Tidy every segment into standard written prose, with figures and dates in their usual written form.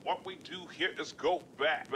What we do here is go back.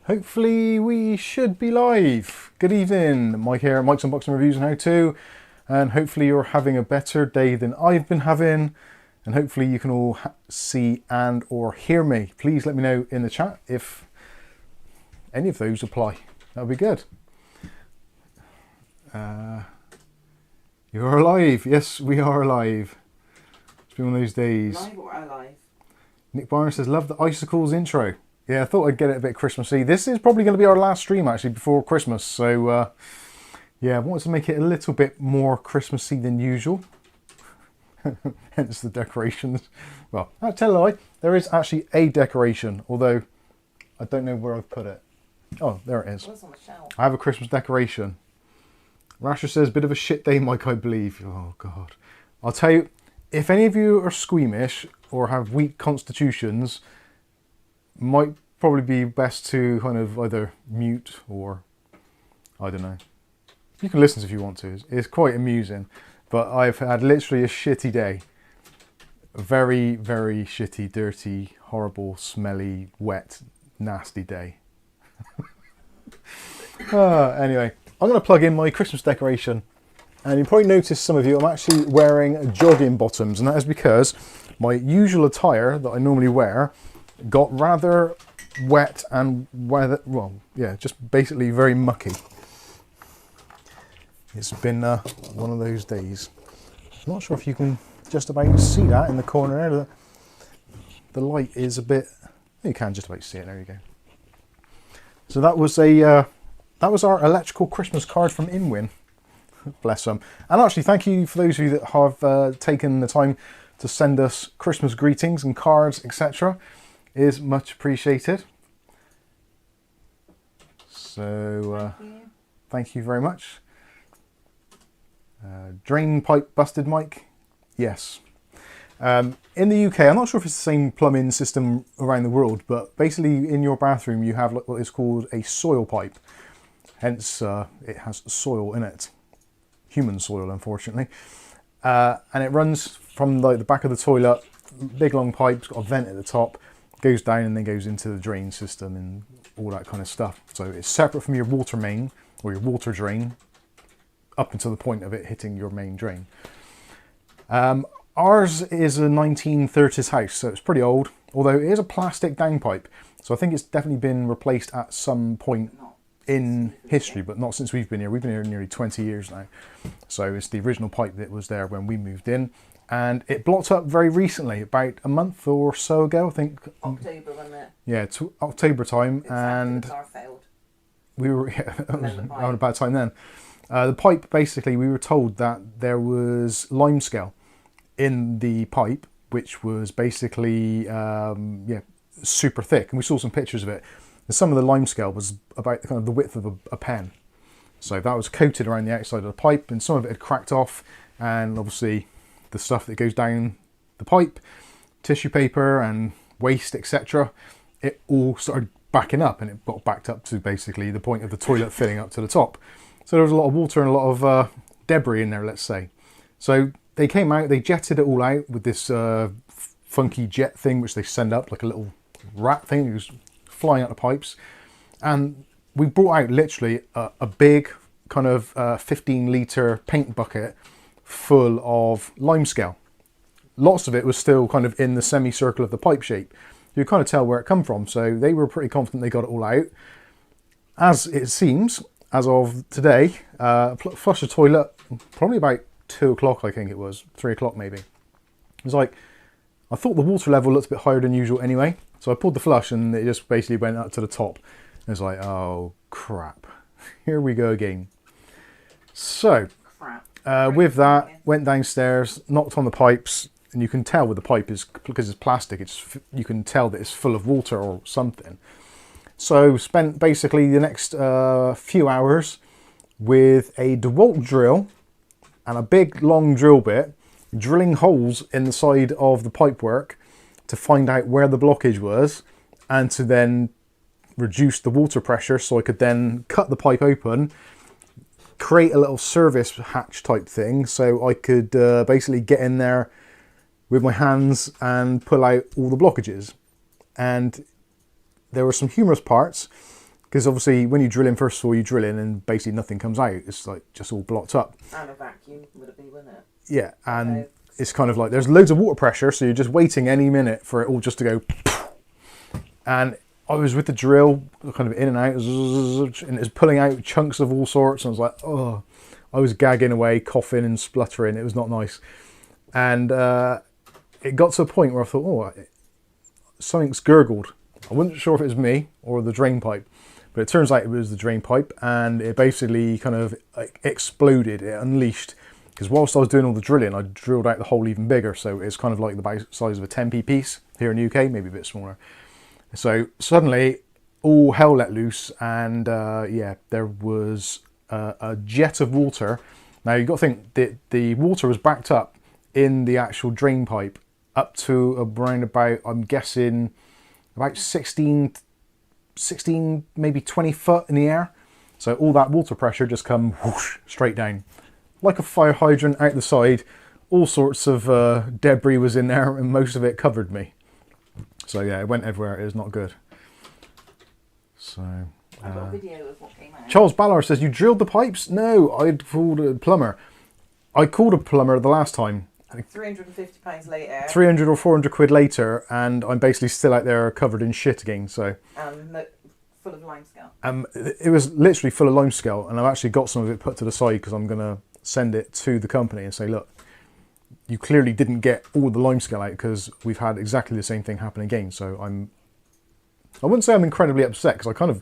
Hopefully we should be live. Good evening, Mike here, Mike's Unboxing Reviews and How To, and hopefully you're having a better day than I've been having, and hopefully you can all see and or hear me. Please let me know in the chat if any of those apply. That would be good. You're alive. Yes, we are alive. It's been one of those days. Live or alive? Nick Barnes says, love the Icicles intro. Yeah, I thought I'd get it a bit Christmassy. This is probably going to be our last stream, actually, before Christmas. So, yeah, I wanted to make it a little bit more Christmassy than usual. Hence the decorations. Well, I tell a lie. There is actually a decoration, although I don't know where I've put it. Oh, there it is. It's on the shelf. I have a Christmas decoration. Rasher says, bit of a shit day, Mike, I believe. Oh, God. I'll tell you, if any of you are squeamish or have weak constitutions, might probably be best to kind of either mute or, I don't know. You can listen if you want to. It's quite amusing. But I've had literally a shitty day. A very, very shitty, dirty, horrible, smelly, wet, nasty day. Anyway, I'm going to plug in my Christmas decoration. And you probably noticed, some of you, I'm actually wearing jogging bottoms. And that is because my usual attire that I normally wear got rather wet and well, yeah, just basically very mucky. It's been one of those days. I'm not sure if you can just about see that in the corner there. The light is a bit, you can just about see it, there you go. So that was our electrical Christmas card from Inwin. Bless them. And actually, thank you for those of you that have taken the time to send us Christmas greetings and cards, etc. Is much appreciated. So thank you very much. Drain pipe busted, Mike? Yes. In the UK, I'm not sure if it's the same plumbing system around the world, but basically in your bathroom you have what is called a soil pipe. Hence it has soil in it. Human soil, unfortunately. And it runs from the back of the toilet, big long pipe, it's got a vent at the top, goes down and then goes into the drain system and all that kind of stuff. So it's separate from your water main or your water drain up until the point of it hitting your main drain. Ours is a 1930s house, so it's pretty old, although it is a plastic downpipe. So I think it's definitely been replaced at some point in history, but not since we've been here. We've been here nearly 20 years now. So it's the original pipe that was there when we moved in. And it blocked up very recently, about a month or so ago, I think. October, wasn't it? Yeah, October time, Exactly, and the car failed. we were around about time then. The pipe, basically, we were told that there was limescale in the pipe, which was basically yeah, super thick, and we saw some pictures of it. And some of the limescale was about kind of the width of a pen, so that was coated around the outside of the pipe, and some of it had cracked off, and obviously the stuff that goes down the pipe, tissue paper and waste, etc., it all started backing up, and it got backed up to basically the point of the toilet filling up to the top. So there was a lot of water and a lot of debris in there, let's say. So they came out, they jetted it all out with this funky jet thing which they send up, like a little rat thing. It was flying out the pipes, and we brought out literally a big kind of 15-litre paint bucket full of limescale. Lots of it was still kind of in the semicircle of the pipe shape. You could kind of tell where it come from, so they were pretty confident they got it all out. As it seems, as of today, flushed the toilet probably about 2 o'clock, I think it was, 3 o'clock maybe. It was like, I thought the water level looked a bit higher than usual anyway, so I pulled the flush and it just basically went up to the top. It was like, oh crap, here we go again. So, with that, went downstairs, knocked on the pipes, and you can tell with the pipe, is because it's plastic, you can tell that it's full of water or something. So spent basically the next few hours with a DeWalt drill and a big long drill bit, drilling holes in the side of the pipework to find out where the blockage was and to then reduce the water pressure so I could then cut the pipe open, create a little service hatch type thing so I could basically get in there with my hands and pull out all the blockages. And there were some humorous parts because obviously when you drill in, first of all you drill in and basically nothing comes out, it's like just all blocked up. And a vacuum would it be, wouldn't it? Yeah, and it's kind of like there's loads of water pressure, so you're just waiting any minute for it all just to go. And I was with the drill, kind of in and out, and it was pulling out chunks of all sorts. And I was like, oh, I was gagging away, coughing and spluttering. It was not nice. And it got to a point where I thought, oh, something's gurgled. I wasn't sure if it was me or the drain pipe, but it turns out it was the drain pipe, and it basically kind of like exploded. It unleashed. Because whilst I was doing all the drilling, I drilled out the hole even bigger. So it's kind of like the size of a 10p piece here in the UK, maybe a bit smaller. So suddenly all hell let loose, and yeah, there was a jet of water. Now you've got to think that the water was backed up in the actual drain pipe up to around about, I'm guessing, about 16, maybe 20 foot in the air. So all that water pressure just come whoosh, straight down. Like a fire hydrant out the side, all sorts of debris was in there, and most of it covered me. So yeah, it went everywhere. It was not good. So I've got a video of what came out. Charles Ballard says, you drilled the pipes? No, I'd called a plumber. I called a plumber the last time. £350 later. 300 or 400 quid later, and I'm basically still out there covered in shit again. So full of limescale. it was literally full of limescale, and I've actually got some of it put to the side because I'm going to send it to the company and say, look, you clearly didn't get all the limescale out because we've had exactly the same thing happen again. So I wouldn't say I'm incredibly upset, because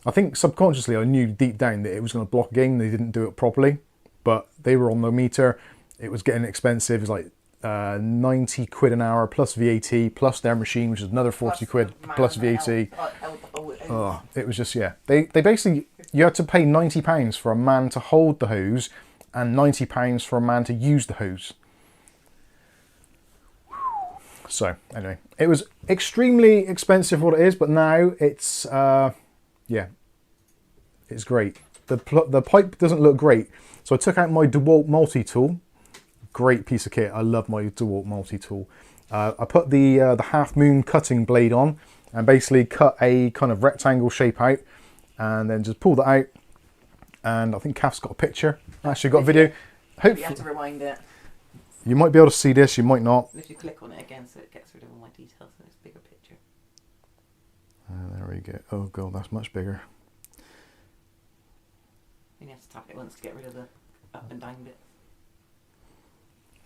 I think subconsciously I knew deep down that it was going to block again. They didn't do it properly, but they were on the meter. It was getting expensive. It was like 90 quid an hour plus VAT plus their machine, which is another 40 quid plus VAT. Oh, it was just, yeah. They basically, you had to pay £90 for a man to hold the hose and £90 for a man to use the hose. So anyway, it was extremely expensive what it is, but now it's yeah, it's great. The pipe doesn't look great, so I took out my DeWalt multi-tool. Great piece of kit. I love my DeWalt multi-tool. I put the half moon cutting blade on and basically cut a kind of rectangle shape out, and then just pull that out. And I think Kath's got a picture. Actually got a video. Hopefully, you have to rewind it. You might be able to see this, you might not. If you click on it again, so it gets rid of all my details, so it's a bigger picture. There we go. Oh god, that's much bigger. You have to tap it once to get rid of the up and down bit.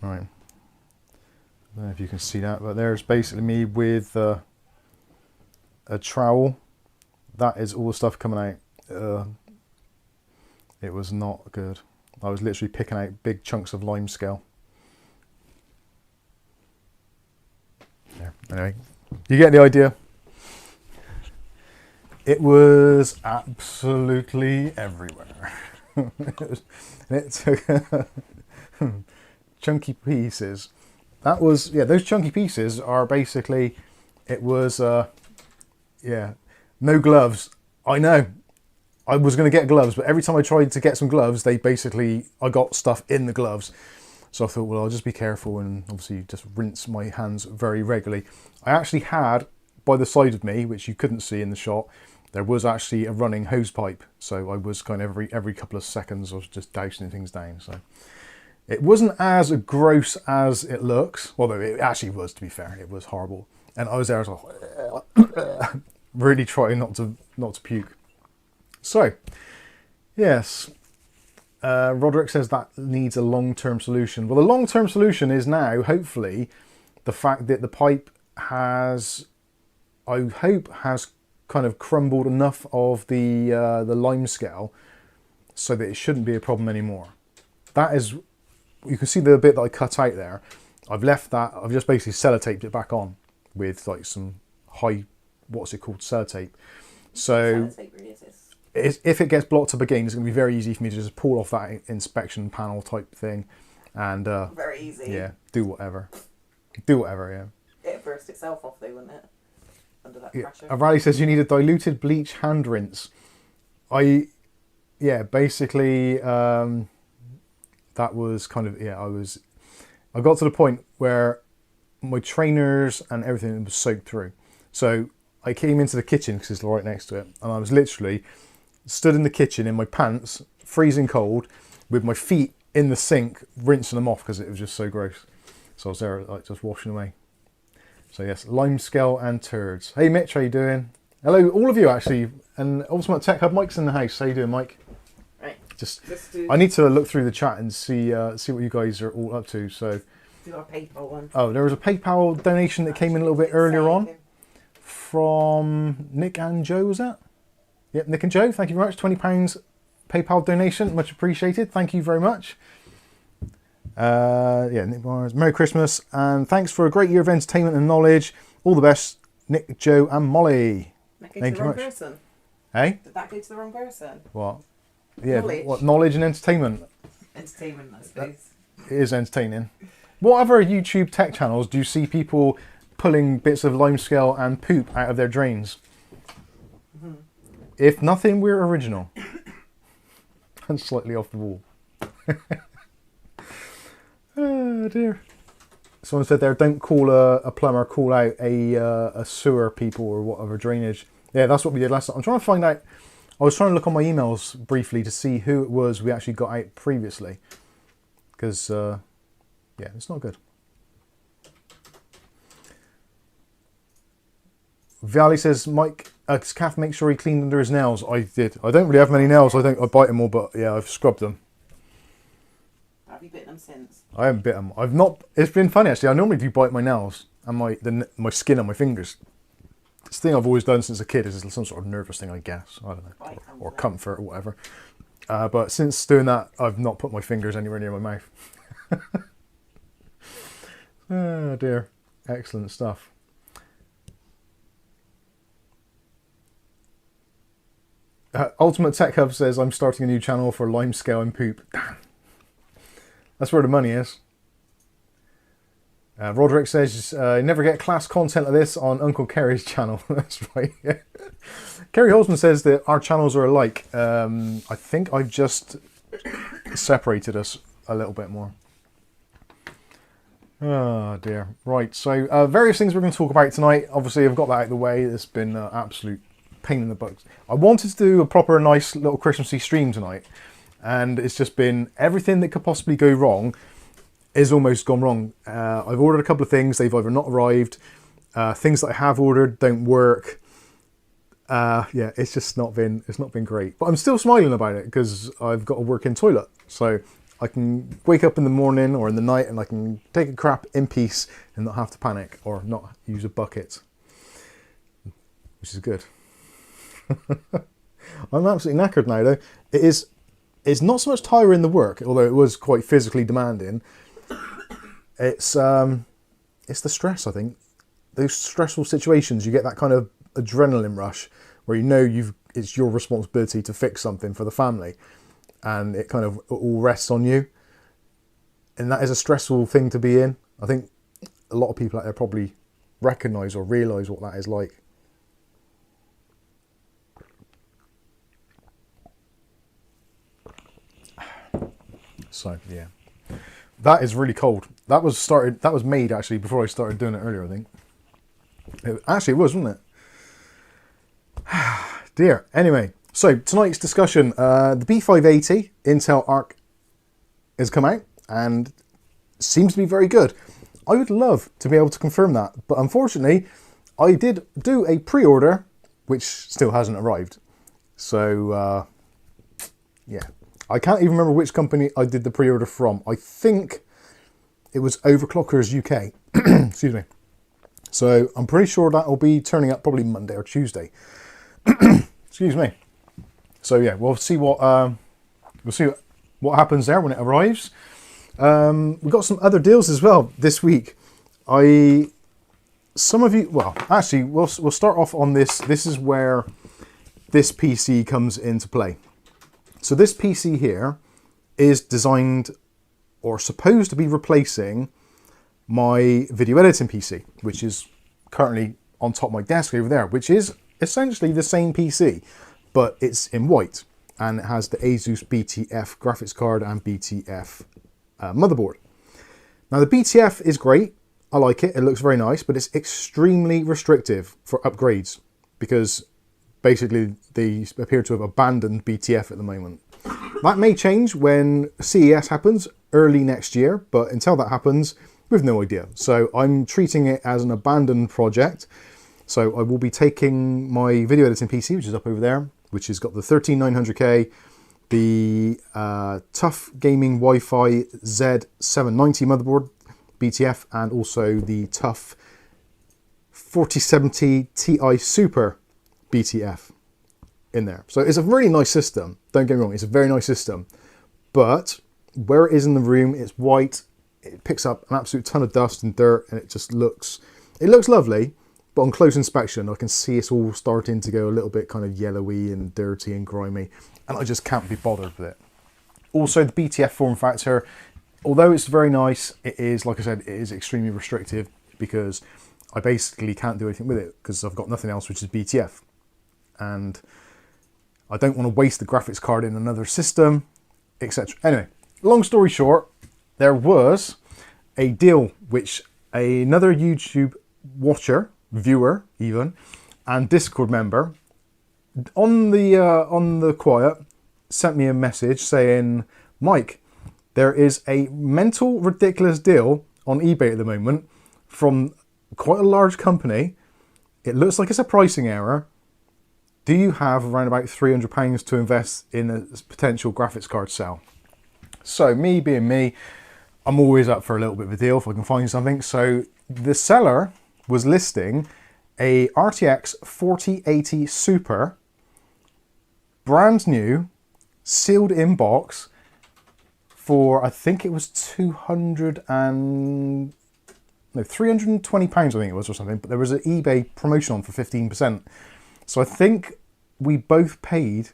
Right. I don't know if you can see that, but there's basically me with a trowel. That is all the stuff coming out. It was not good. I was literally picking out big chunks of limescale. Yeah, anyway, you get the idea. It was absolutely everywhere. It took chunky pieces. That was, yeah, those chunky pieces are basically, it was, yeah, no gloves. I know. I was going to get gloves, but every time I tried to get some gloves, I got stuff in the gloves. So I thought, well, I'll just be careful and obviously just rinse my hands very regularly. I actually had, by the side of me, which you couldn't see in the shot, there was actually a running hose pipe. So I was kind of every couple of seconds, I was just dousing things down. So it wasn't as gross as it looks, although it actually was, to be fair. It was horrible. And I was there, I was like, really trying not to puke. So, yes, Roderick says that needs a long-term solution. Well, the long-term solution is now, hopefully, the fact that the pipe has, I hope, has kind of crumbled enough of the limescale so that it shouldn't be a problem anymore. That is, you can see the bit that I cut out there. I've left that, I've just basically sellotaped it back on with like some high, what's it called, sellotape. So, if it gets blocked up again, it's going to be very easy for me to just pull off that inspection panel type thing, and very easy. Yeah, do whatever. Do whatever, yeah. It'd burst itself off though, wouldn't it? Under that Yeah. pressure. Riley says you need a diluted bleach hand rinse. Basically, that was kind of, I got to the point where my trainers and everything was soaked through. So I came into the kitchen because it's right next to it, and I was literally stood in the kitchen in my pants, freezing cold, with my feet in the sink, rinsing them off because it was just so gross. So I was there like just washing away. So yes, limescale and turds. Hey Mitch, how you doing? Hello, all of you actually, and Ultimate Tech Hub Mike's in the house. How you doing, Mike? Right. I need to look through the chat and see what you guys are all up to. So. Do our PayPal one. Oh, there was a PayPal donation that came in a little bit earlier on from Nick and Joe, was that? Yep, Nick and Joe, thank you very much. £20 PayPal donation, much appreciated. Thank you very much. Nick Mars, Merry Christmas, and thanks for a great year of entertainment and knowledge. All the best, Nick, Joe, and Molly. That go to the wrong person. Hey? Did that go to the wrong person? What? Yeah, Knowledge. what, knowledge and entertainment? Entertainment, I suppose. It is entertaining. What other YouTube tech channels do you see people pulling bits of limescale and poop out of their drains? Mm-hmm. If nothing, we're original. And slightly off the wall. Oh dear. Someone said there, don't call a plumber, call out a sewer people or whatever, drainage. Yeah, that's what we did last time. I'm trying to find out, I was trying to look on my emails briefly to see who it was we actually got out previously. Because, yeah, it's not good. Viali says, Mike, Calf, make sure he cleaned under his nails. I did. I don't really have many nails. I bite them all, but yeah, I've scrubbed them. Have you bitten them since? I haven't bit them. I've not. It's been funny actually. I normally do bite my nails and my skin on my fingers. It's the thing I've always done since a kid. Is some sort of nervous thing, I guess. I don't know, or comfort or whatever. But since doing that, I've not put my fingers anywhere near my mouth. Oh dear, excellent stuff. Ultimate Tech Hub says I'm starting a new channel for limescale and poop. Damn. That's where the money is. Roderick says, never get class content like this on Uncle Kerry's channel. That's right. Yeah. Kerry Holzman says that our channels are alike. I think I've just separated us a little bit more. Oh dear. Right, so various things we're going to talk about tonight. Obviously, I've got that out of the way. It's been an absolute pain in the butt. I wanted to do a proper nice little Christmassy stream tonight. And it's just been everything that could possibly go wrong is almost gone wrong. I've ordered a couple of things. They've either not arrived. Things that I have ordered don't work. Yeah, it's just not been great. But I'm still smiling about it because I've got a working toilet. So I can wake up in the morning or in the night and I can take a crap in peace and not have to panic or not use a bucket. Which is good. I'm absolutely knackered now though. It's not so much tiring the work, although it was quite physically demanding. It's the stress, I think. Those stressful situations, you get that kind of adrenaline rush where you know it's your responsibility to fix something for the family, and it kind of all rests on you. And that is a stressful thing to be in. I think a lot of people out there probably recognise or realise what that is like. So yeah, that is really cold. That was made actually before I started doing it earlier, I think. It was, wasn't it? Dear. Anyway, so tonight's discussion, the B580 Intel Arc has come out and seems to be very good. I would love to be able to confirm that, but unfortunately, I did do a pre-order, which still hasn't arrived. So yeah. I can't even remember which company I did the pre-order from. I think it was Overclockers UK. Excuse me. So I'm pretty sure that will be turning up probably Monday or Tuesday. Excuse me. So yeah, we'll see what happens there when it arrives. We've got some other deals as well this week. Some of you, well, actually, we'll start off on this. This is where this PC comes into play. So this PC here is designed or supposed to be replacing my video editing PC, which is currently on top of my desk over there, which is essentially the same PC, but it's in white and it has the ASUS BTF graphics card and BTF motherboard. Now the BTF is great, I like it, it looks very nice, but it's extremely restrictive for upgrades because basically they appear to have abandoned BTF at the moment. That may change when CES happens early next year, but until that happens, we've no idea. So I'm treating it as an abandoned project. So I will be taking my video editing PC, which is up over there, which has got the 13900K, the Tough Gaming Wi-Fi Z790 motherboard, BTF, and also the Tough 4070 Ti Super BTF in there. So it's a really nice system. Don't get me wrong, it's a very nice system. But where it is in the room, it's white. It picks up an absolute ton of dust and dirt, and it looks lovely. But on close inspection, I can see it's all starting to go a little bit kind of yellowy and dirty and grimy, and I just can't be bothered with it. Also, the BTF form factor, although it's very nice, it is, like I said, it is extremely restrictive because I basically can't do anything with it because I've got nothing else, which is BTF. And I don't want to waste the graphics card in another system, etc. Anyway, long story short, there was a deal which another YouTube watcher, viewer even, and Discord member on the quiet sent me a message saying, Mike, there is a mental ridiculous deal on eBay at the moment from quite a large company. It looks like it's a pricing error. Do you have around about £300 to invest in a potential graphics card sale? So me being me, I'm always up for a little bit of a deal if I can find something. So the seller was listing a RTX 4080 Super, brand new, sealed in box, for I think it was £320 I think it was or something, but there was an eBay promotion on for 15%. So I think we both paid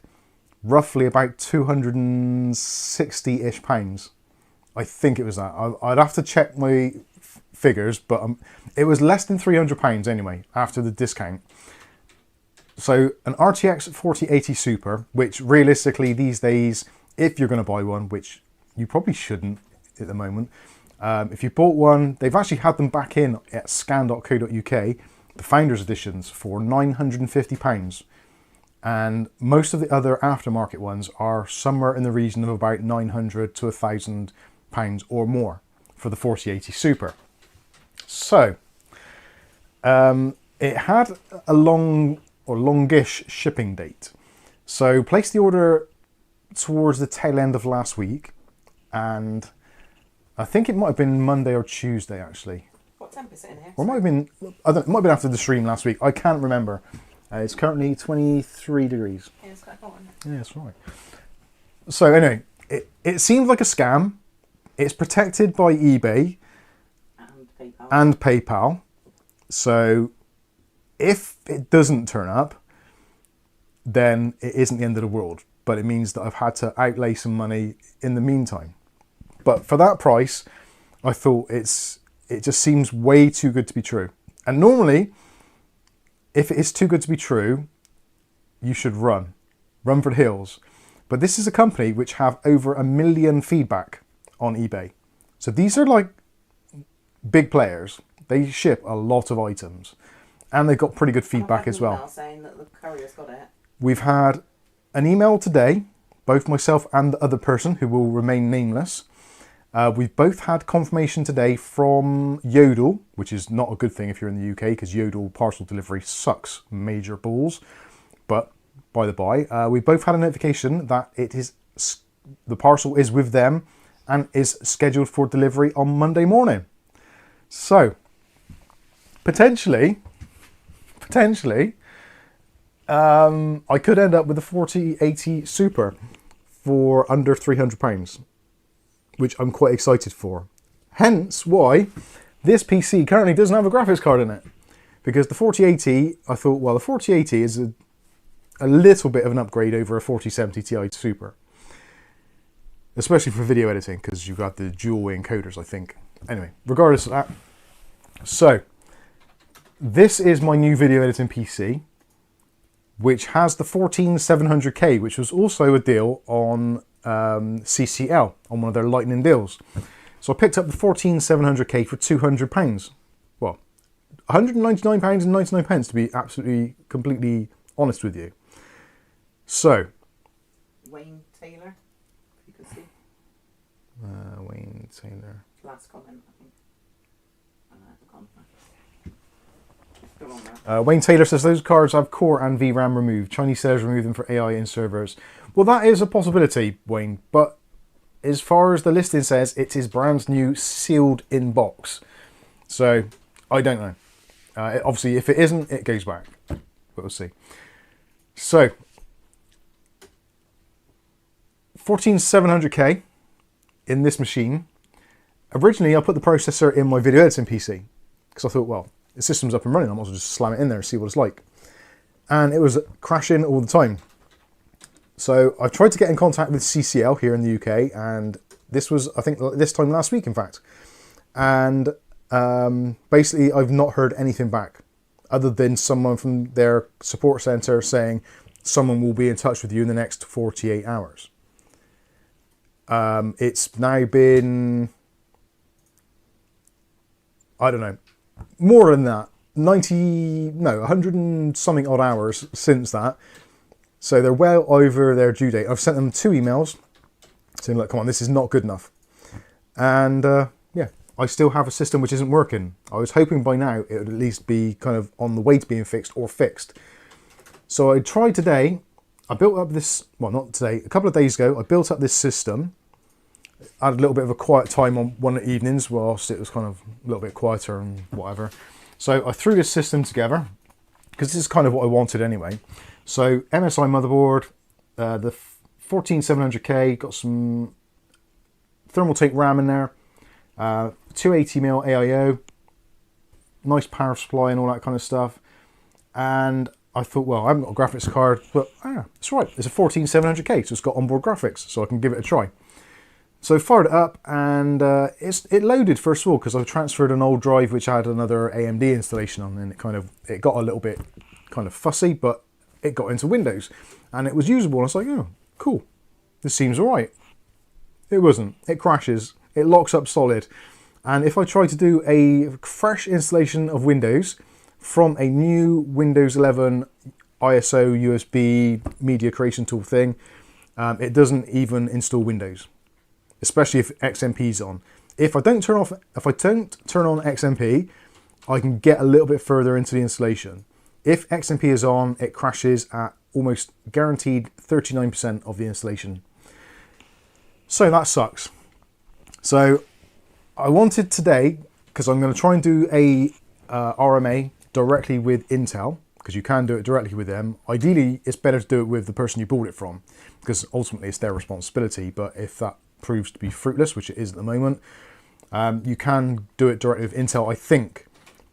roughly about 260-ish pounds. I think it was that. I'd have to check my figures, but it was less than £300 anyway, after the discount. So an RTX 4080 Super, which realistically these days, if you're going to buy one, which you probably shouldn't at the moment, if you bought one, they've actually had them back in at scan.co.uk, the Founders Editions, for £950. And most of the other aftermarket ones are somewhere in the region of about £900 to £1,000 or more for the 4080 Super. So it had a longish shipping date. So placed the order towards the tail end of last week, and I think it might have been Monday or Tuesday actually. What temp is it in here? Or it might have been, I don't, it might have been after the stream last week. I can't remember. It's currently 23 degrees. Yeah, it's quite hot, isn't it? Yeah, that's right. So anyway, it seems like a scam. It's protected by eBay and PayPal. So if it doesn't turn up, then it isn't the end of the world. But it means that I've had to outlay some money in the meantime. But for that price, I thought it just seems way too good to be true. And normally, if it is too good to be true, you should run for the hills. But this is a company which have over 1 million feedback on eBay. So these are like big players. They ship a lot of items, and they've got pretty good feedback as well. Saying that the courier's got it. We've had an email today, both myself and the other person who will remain nameless. We've both had confirmation today from Yodel, which is not a good thing if you're in the UK because Yodel parcel delivery sucks major balls. But by the by, we both had a notification that the parcel is with them and is scheduled for delivery on Monday morning. So potentially, I could end up with a 4080 Super for under £300. Which I'm quite excited for. Hence why this PC currently doesn't have a graphics card in it. Because the 4080, I thought, well, the 4080 is a little bit of an upgrade over a 4070 Ti Super. Especially for video editing, because you've got the dual encoders, I think. Anyway, regardless of that. So, this is my new video editing PC, which has the 14700K, which was also a deal on CCL, on one of their lightning deals. So I picked up the 14700K for £200. Well, £199.99 to be absolutely, completely honest with you. So. Wayne Taylor, if you could see. Wayne Taylor. Last comment, I think. The comment. Wayne Taylor says those cards have core and VRAM removed. Chinese sellers remove them for AI in servers. Well, that is a possibility, Wayne, but as far as the listing says, it is brand new, sealed in box. So, I don't know. Obviously, if it isn't, it goes back. But we'll see. So, 14700K in this machine. Originally, I put the processor in my video editing PC because I thought, well, the system's up and running, I might as well just slam it in there and see what it's like. And it was crashing all the time. So I've tried to get in contact with CCL here in the UK, and this was, I think, this time last week, in fact. And basically, I've not heard anything back, other than someone from their support centre saying someone will be in touch with you in the next 48 hours. It's now been, I don't know, more than that, 100 and something odd hours since that. So they're well over their due date. I've sent them 2 emails saying, look, come on, this is not good enough. And yeah, I still have a system which isn't working. I was hoping by now it would at least be kind of on the way to being fixed or fixed. So I tried today. I built up this, well, not today, a couple of days ago, I built up this system. I had a little bit of a quiet time on one of the evenings whilst it was kind of a little bit quieter and whatever. So I threw this system together because this is kind of what I wanted anyway. So MSI motherboard, the 14700K, got some Thermaltake RAM in there, 280mm AIO, nice power supply and all that kind of stuff. And I thought, well, I haven't got a graphics card, but it's right. It's a 14700K, so it's got onboard graphics, so I can give it a try. So I fired it up, and it loaded first of all because I transferred an old drive which had another AMD installation on, and it got a little bit kind of fussy, but it got into Windows and it was usable. I was like, oh, cool, this seems all right. It wasn't. It crashes. It locks up solid. And if I try to do a fresh installation of Windows from a new Windows 11 ISO USB media creation tool thing, it doesn't even install Windows. Especially if XMP is on. If I don't turn on XMP, I can get a little bit further into the installation. If XMP is on, it crashes at almost guaranteed 39% of the installation. So that sucks. So I wanted today, because I'm going to try and do a RMA directly with Intel, because you can do it directly with them. Ideally, it's better to do it with the person you bought it from, because ultimately it's their responsibility. But if that proves to be fruitless, which it is at the moment, you can do it directly with Intel, I think.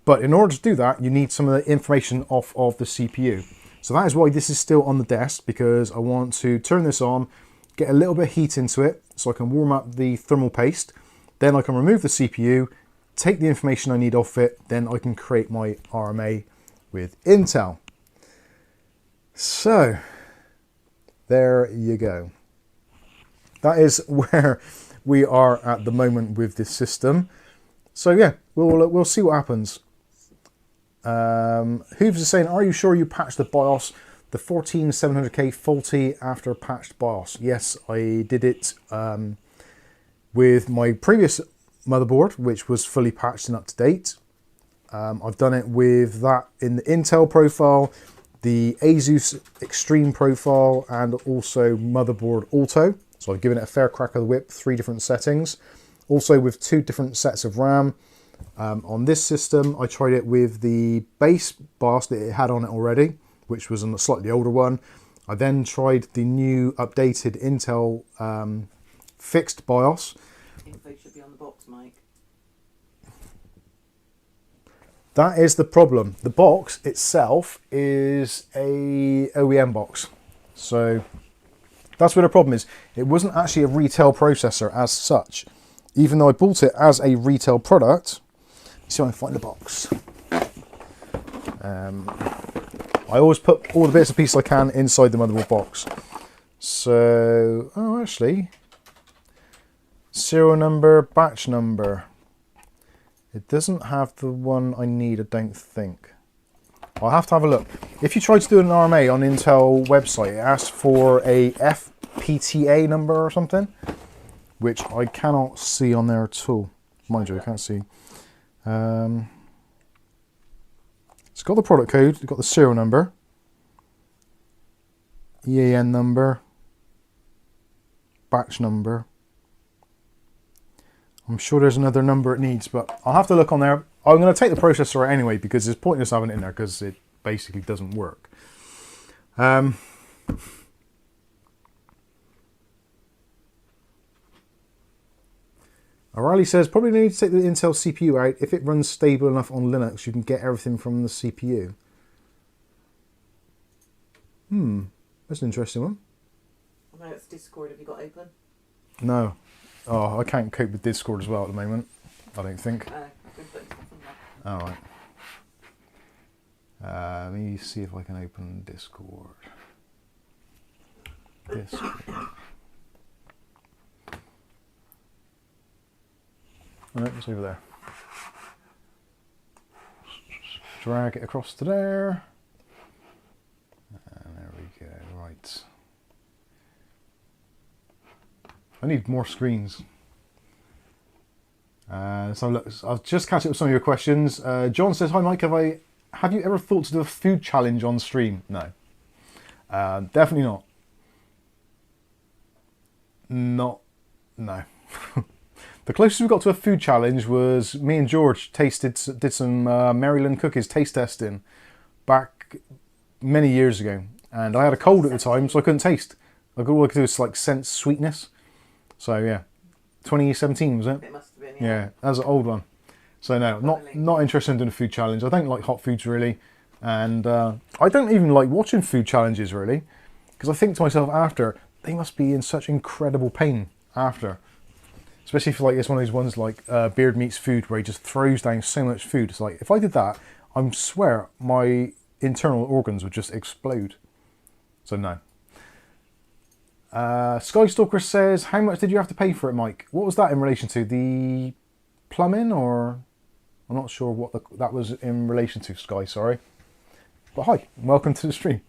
But in order to do that, you need some of the information off of the CPU. So that is why this is still on the desk, because I want to turn this on, get a little bit of heat into it so I can warm up the thermal paste. Then I can remove the CPU, take the information I need off it, then I can create my RMA with Intel. So there you go. That is where we are at the moment with this system. So yeah, we'll see what happens. Hooves is saying, are you sure you patched the BIOS, the 14700K faulty after patched BIOS? Yes, I did it with my previous motherboard, which was fully patched and up to date. I've done it with that in the Intel profile, the ASUS Extreme profile, and also motherboard Auto. So I've given it a fair crack of the whip, 3 different settings. Also with 2 different sets of RAM. On this system, I tried it with the base BIOS that it had on it already, which was a slightly older one. I then tried the new updated Intel fixed BIOS. Info should be on the box, Mike. That is the problem. The box itself is a OEM box. So that's where the problem is. It wasn't actually a retail processor as such. Even though I bought it as a retail product. Let's see if I can find the box. I always put all the bits and pieces I can inside the motherboard box. So, oh actually, serial number, batch number. It doesn't have the one I need, I don't think. I'll have to have a look. If you try to do an RMA on Intel website, it asks for a FPTA number or something, which I cannot see on there at all. Mind you, I can't see. It's got the product code, it's got the serial number, EAN number, batch number. I'm sure there's another number it needs, but I'll have to look on there. I'm going to take the processor out anyway because it's pointless having it in there because it basically doesn't work. O'Reilly says, probably need to take the Intel CPU out. If it runs stable enough on Linux, you can get everything from the CPU. That's an interesting one. I know it's Discord, have you got open? No. Oh, I can't cope with Discord as well at the moment, I don't think. I've been putting stuff on there. Alright. Let me see if I can open Discord. Discord. Alright, it's over there. Drag it across to there. And there we go, right. I need more screens. So look, I'll just catch up with some of your questions. John says, hi Mike, have you ever thought to do a food challenge on stream? No. Definitely not. No. The closest we got to a food challenge was me and George did some Maryland cookies taste testing back many years ago. And I had a cold at the time, so I couldn't taste. All I could do was like sense sweetness. So yeah, 2017 was it? It must have been, Yeah, that was an old one. So no, not interested in doing a food challenge. I don't like hot foods really. And I don't even like watching food challenges really. Because I think to myself after, they must be in such incredible pain after. Especially if like it's one of those ones like Beard Meats Food where he just throws down so much food. It's like, if I did that, I swear my internal organs would just explode. So no. Skystalker says, how much did you have to pay for it, Mike? What was that in relation to? The plumbing, or I'm not sure what that was in relation to, Sky, sorry. But hi, welcome to the stream.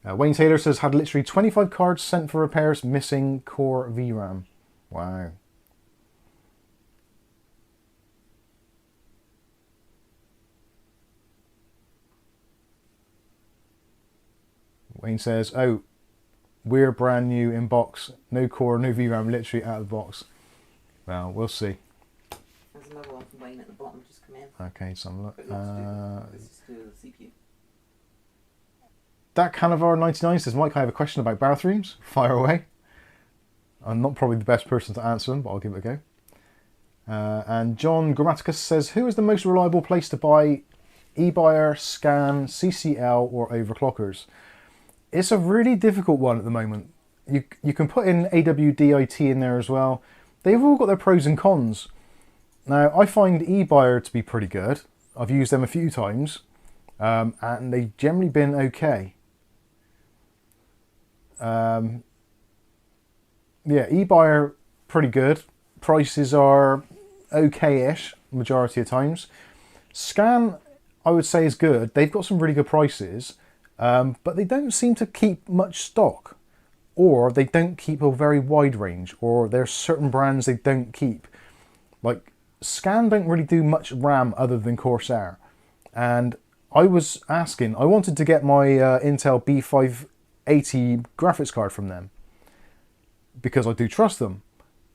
Wayne Taylor says, had literally 25 cards sent for repairs, missing core VRAM. Wow. Wayne says, oh, we're brand new in box. No core, no VRAM, literally out of the box. Well, we'll see. There's another one from Wayne at the bottom, just come in. Okay, some look. This is to do with the CPU. That Canavar 99 says, Mike, I have a question about bathrooms. Fire away. I'm not probably the best person to answer them, but I'll give it a go. And John Grammaticus says, who is the most reliable place to buy eBuyer, Scan, CCL, or overclockers? It's a really difficult one at the moment. You can put in AWDIT in there as well. They've all got their pros and cons. Now, I find eBuyer to be pretty good. I've used them a few times, and they've generally been okay. Yeah, eBuyer, pretty good. Prices are okay-ish, majority of times. Scan, I would say, is good. They've got some really good prices, but they don't seem to keep much stock, or they don't keep a very wide range, or there's certain brands they don't keep. Like, Scan don't really do much RAM other than Corsair. And I was asking, I wanted to get my Intel B580 graphics card from them, because I do trust them.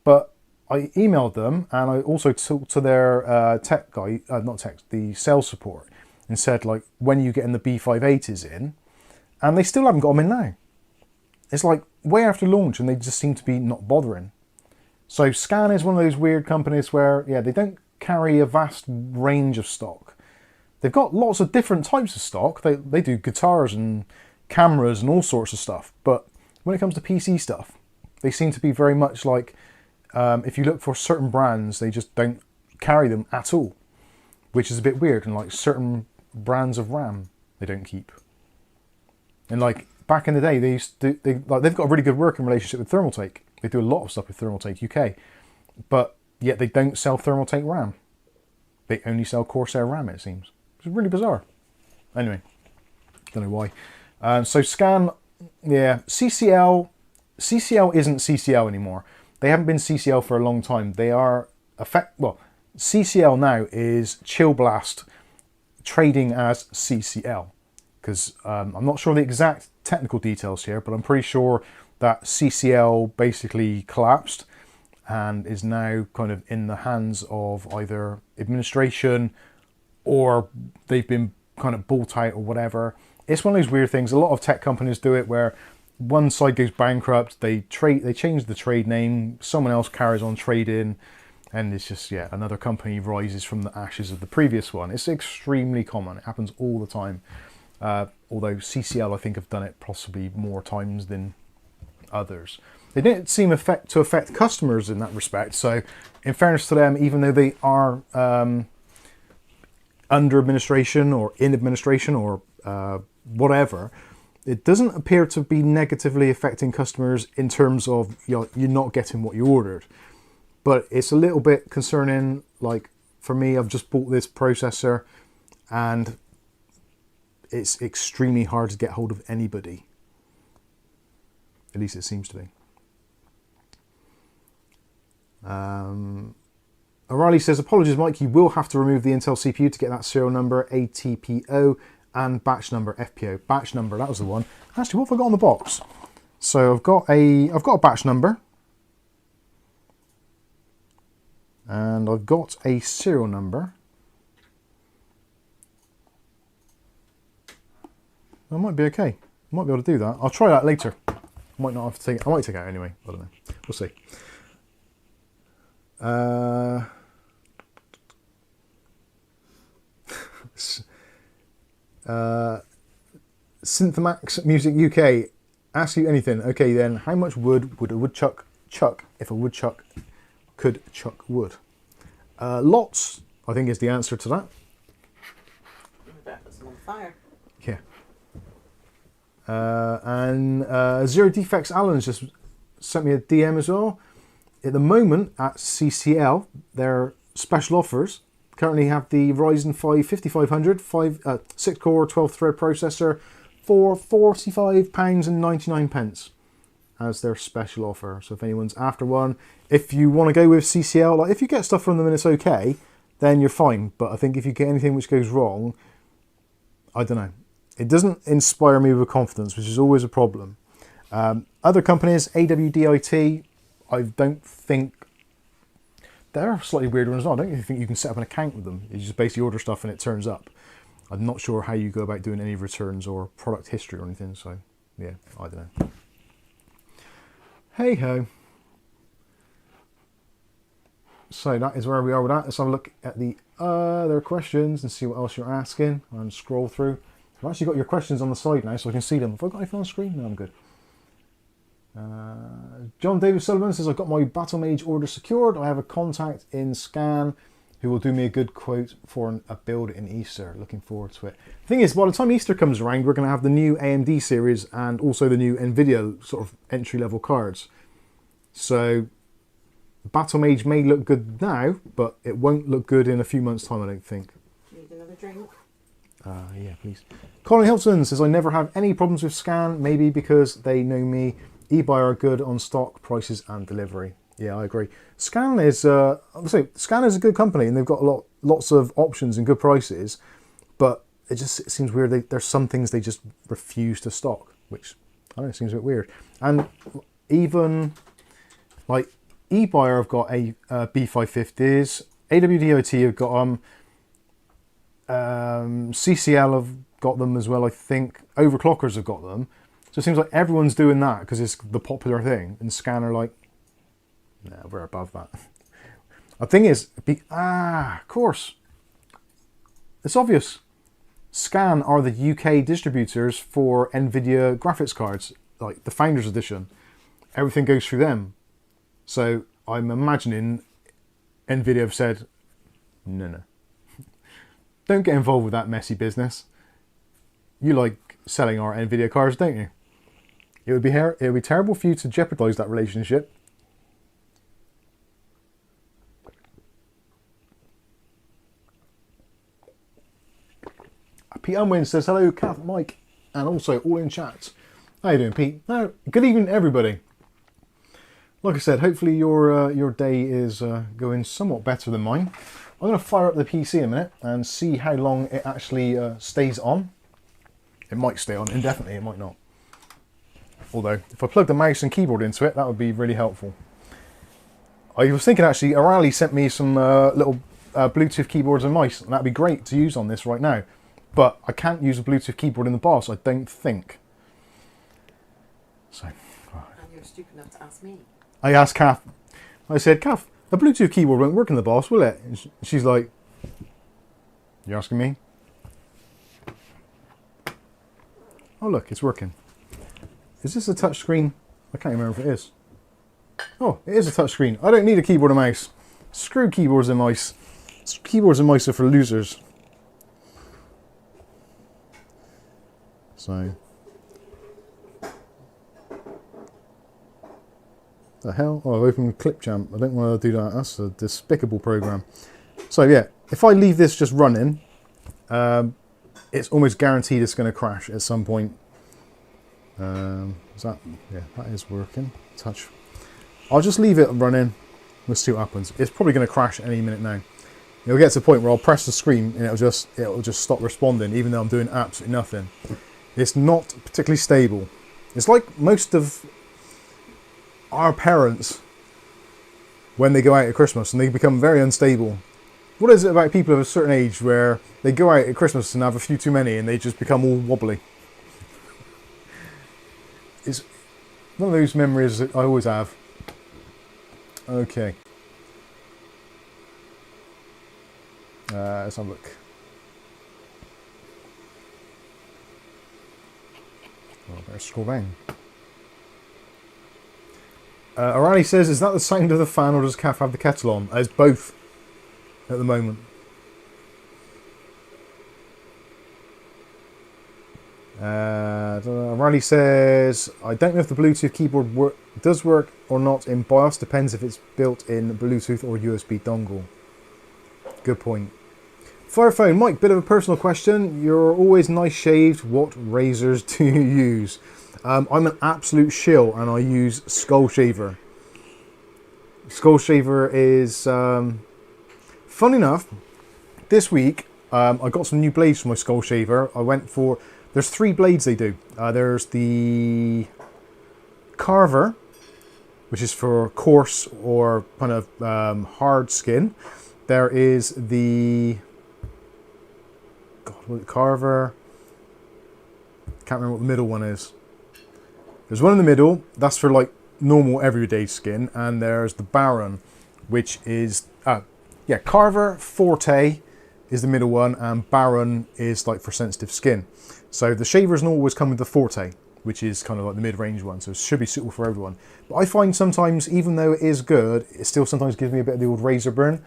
But I emailed them, and I also talked to their tech guy, the sales support, and said, like, when are you getting the B580s in? And they still haven't got them in now. It's like way after launch, and they just seem to be not bothering. So Scan is one of those weird companies where, yeah, they don't carry a vast range of stock. They've got lots of different types of stock. They do guitars and cameras and all sorts of stuff. But when it comes to PC stuff, they seem to be very much like, if you look for certain brands, they just don't carry them at all, which is a bit weird. And like certain brands of RAM, they don't keep. And like back in the day, they've got a really good working relationship with Thermaltake. They do a lot of stuff with Thermaltake UK, but yet they don't sell Thermaltake RAM. They only sell Corsair RAM, it seems. It's really bizarre. Anyway, don't know why. So Scan, yeah, CCL isn't CCL anymore. They haven't been CCL for a long time. They are CCL now is Chill Blast trading as CCL, because I'm not sure the exact technical details here, but I'm pretty sure that CCL basically collapsed and is now kind of in the hands of either administration or they've been kind of bought out or whatever. It's one of those weird things. A lot of tech companies do it where one side goes bankrupt, they change the trade name, someone else carries on trading, and it's just, yeah, another company rises from the ashes of the previous one. It's extremely common. It happens all the time. Although CCL, I think, have done it possibly more times than others. They didn't seem to affect customers in that respect. So in fairness to them, even though they are under administration or in administration or whatever, it doesn't appear to be negatively affecting customers in terms of, you know, you're not getting what you ordered. But it's a little bit concerning. Like for me, I've just bought this processor and it's extremely hard to get hold of anybody. At least it seems to be. O'Reilly says, apologies Mike, you will have to remove the Intel CPU to get that serial number, ATPO, and batch number, FPO. Batch number, that was the one. Actually, what have I got on the box? So I've got a batch number. And I've got a serial number. I might be okay. I might be able to do that. I'll try that later. I might not have to take it. I might take it out anyway. I don't know. We'll see. Synthemax Music UK, ask you anything. Okay then, how much wood would a woodchuck chuck if a woodchuck could chuck wood? Lots, I think, is the answer to that. That was on fire. Yeah. And Zero Defects Alan's just sent me a DM as well. At the moment at CCL, their special offers currently have the Ryzen 5 5500 6-core 12-thread processor for £45.99 as their special offer. So if anyone's after one, if you want to go with CCL, like if you get stuff from them and it's okay, then you're fine. But I think if you get anything which goes wrong, I don't know. It doesn't inspire me with confidence, which is always a problem. Other companies, AWDIT, I don't think they're slightly weird ones. I don't even think you can set up an account with them. You just basically order stuff and it turns up. I'm not sure how you go about doing any returns or product history or anything. So yeah, I don't know. Hey ho. So that is where we are with that. Let's have a look at the other questions and see what else you're asking and scroll through. I've actually got your questions on the side now so I can see them. Have I got anything on the screen? No, I'm good. John David Sullivan says, I've got my Battle Mage order secured. I have a contact in Scan who will do me a good quote for a build in Easter. Looking forward to it. The thing is, by the time Easter comes around, we're going to have the new AMD series and also the new NVIDIA sort of entry-level cards. So Battle Mage may look good now, but it won't look good in a few months' time, I don't think. Need another drink? Yeah, please. Colin Hilton says, I never have any problems with Scan, maybe because they know me. eBuy are good on stock, prices and delivery. Yeah, I agree. Scan is Scan is a good company and they've got lots of options and good prices, but it seems weird. There's some things they just refuse to stock, which I don't know, seems a bit weird. And even like eBuyer have got a B550s, AWDOT have got CCL have got them as well, I think. Overclockers have got them. So it seems like everyone's doing that because it's the popular thing. And Scan are like, No, we're above that. The thing is, of course, it's obvious. Scan are the UK distributors for NVIDIA graphics cards, like the Founders Edition. Everything goes through them. So I'm imagining NVIDIA have said, no. Don't get involved with that messy business. You like selling our NVIDIA cards, don't you? It would be terrible for you to jeopardize that relationship. Pete Unwin says, hello, Kath, Mike, and also all in chat. How you doing, Pete? Now, good evening, everybody. Like I said, hopefully your day is going somewhat better than mine. I'm going to fire up the PC in a minute and see how long it actually stays on. It might stay on indefinitely, it might not. Although, if I plug the mouse and keyboard into it, that would be really helpful. I was thinking actually, Arali sent me some little Bluetooth keyboards and mice, and that'd be great to use on this right now. But I can't use a Bluetooth keyboard in the boss, I don't think. So. And you're stupid enough to ask me. I asked Kath, I said, Kath, a Bluetooth keyboard won't work in the boss, will it? And she's like, you're asking me? Oh look, it's working. Is this a touch screen? I can't remember if it is. Oh, it is a touch screen. I don't need a keyboard and mouse. Screw keyboards and mice. Keyboards and mice are for losers. So, the hell? Oh, I've opened Clipchamp. I don't want to do that. That's a despicable program. So yeah, if I leave this just running, it's almost guaranteed it's going to crash at some point. Is that? Yeah, that is working. Touch. I'll just leave it running. We'll see what happens. It's probably going to crash any minute now. It'll get to the point where I'll press the screen and it'll just stop responding, even though I'm doing absolutely nothing. It's not particularly stable. It's like most of our parents when they go out at Christmas and they become very unstable. What is it about people of a certain age where they go out at Christmas and have a few too many and they just become all wobbly? It's one of those memories that I always have. Okay. Let's have a look. Oh, better scroll down. O'Reilly says, is that the sound of the fan or does Kath have the kettle on? It's both at the moment. O'Reilly says, I don't know if the Bluetooth keyboard does work or not in BIOS. Depends if it's built in Bluetooth or USB dongle. Good point. Firephone, Mike, bit of a personal question. You're always nice shaved. What razors do you use? I'm an absolute shill and I use Skull Shaver. Skull Shaver is, fun enough, this week I got some new blades for my Skull Shaver. I went for, there's 3 blades they do. There's the Carver, which is for coarse or kind of hard skin. There is the Carver, can't remember what the middle one is. There's one in the middle, that's for like normal everyday skin, and there's the Baron, which is, Carver, Forte is the middle one, and Baron is like for sensitive skin. So the shavers don't always come with the Forte, which is kind of like the mid-range one, so it should be suitable for everyone. But I find sometimes, even though it is good, it still sometimes gives me a bit of the old razor burn.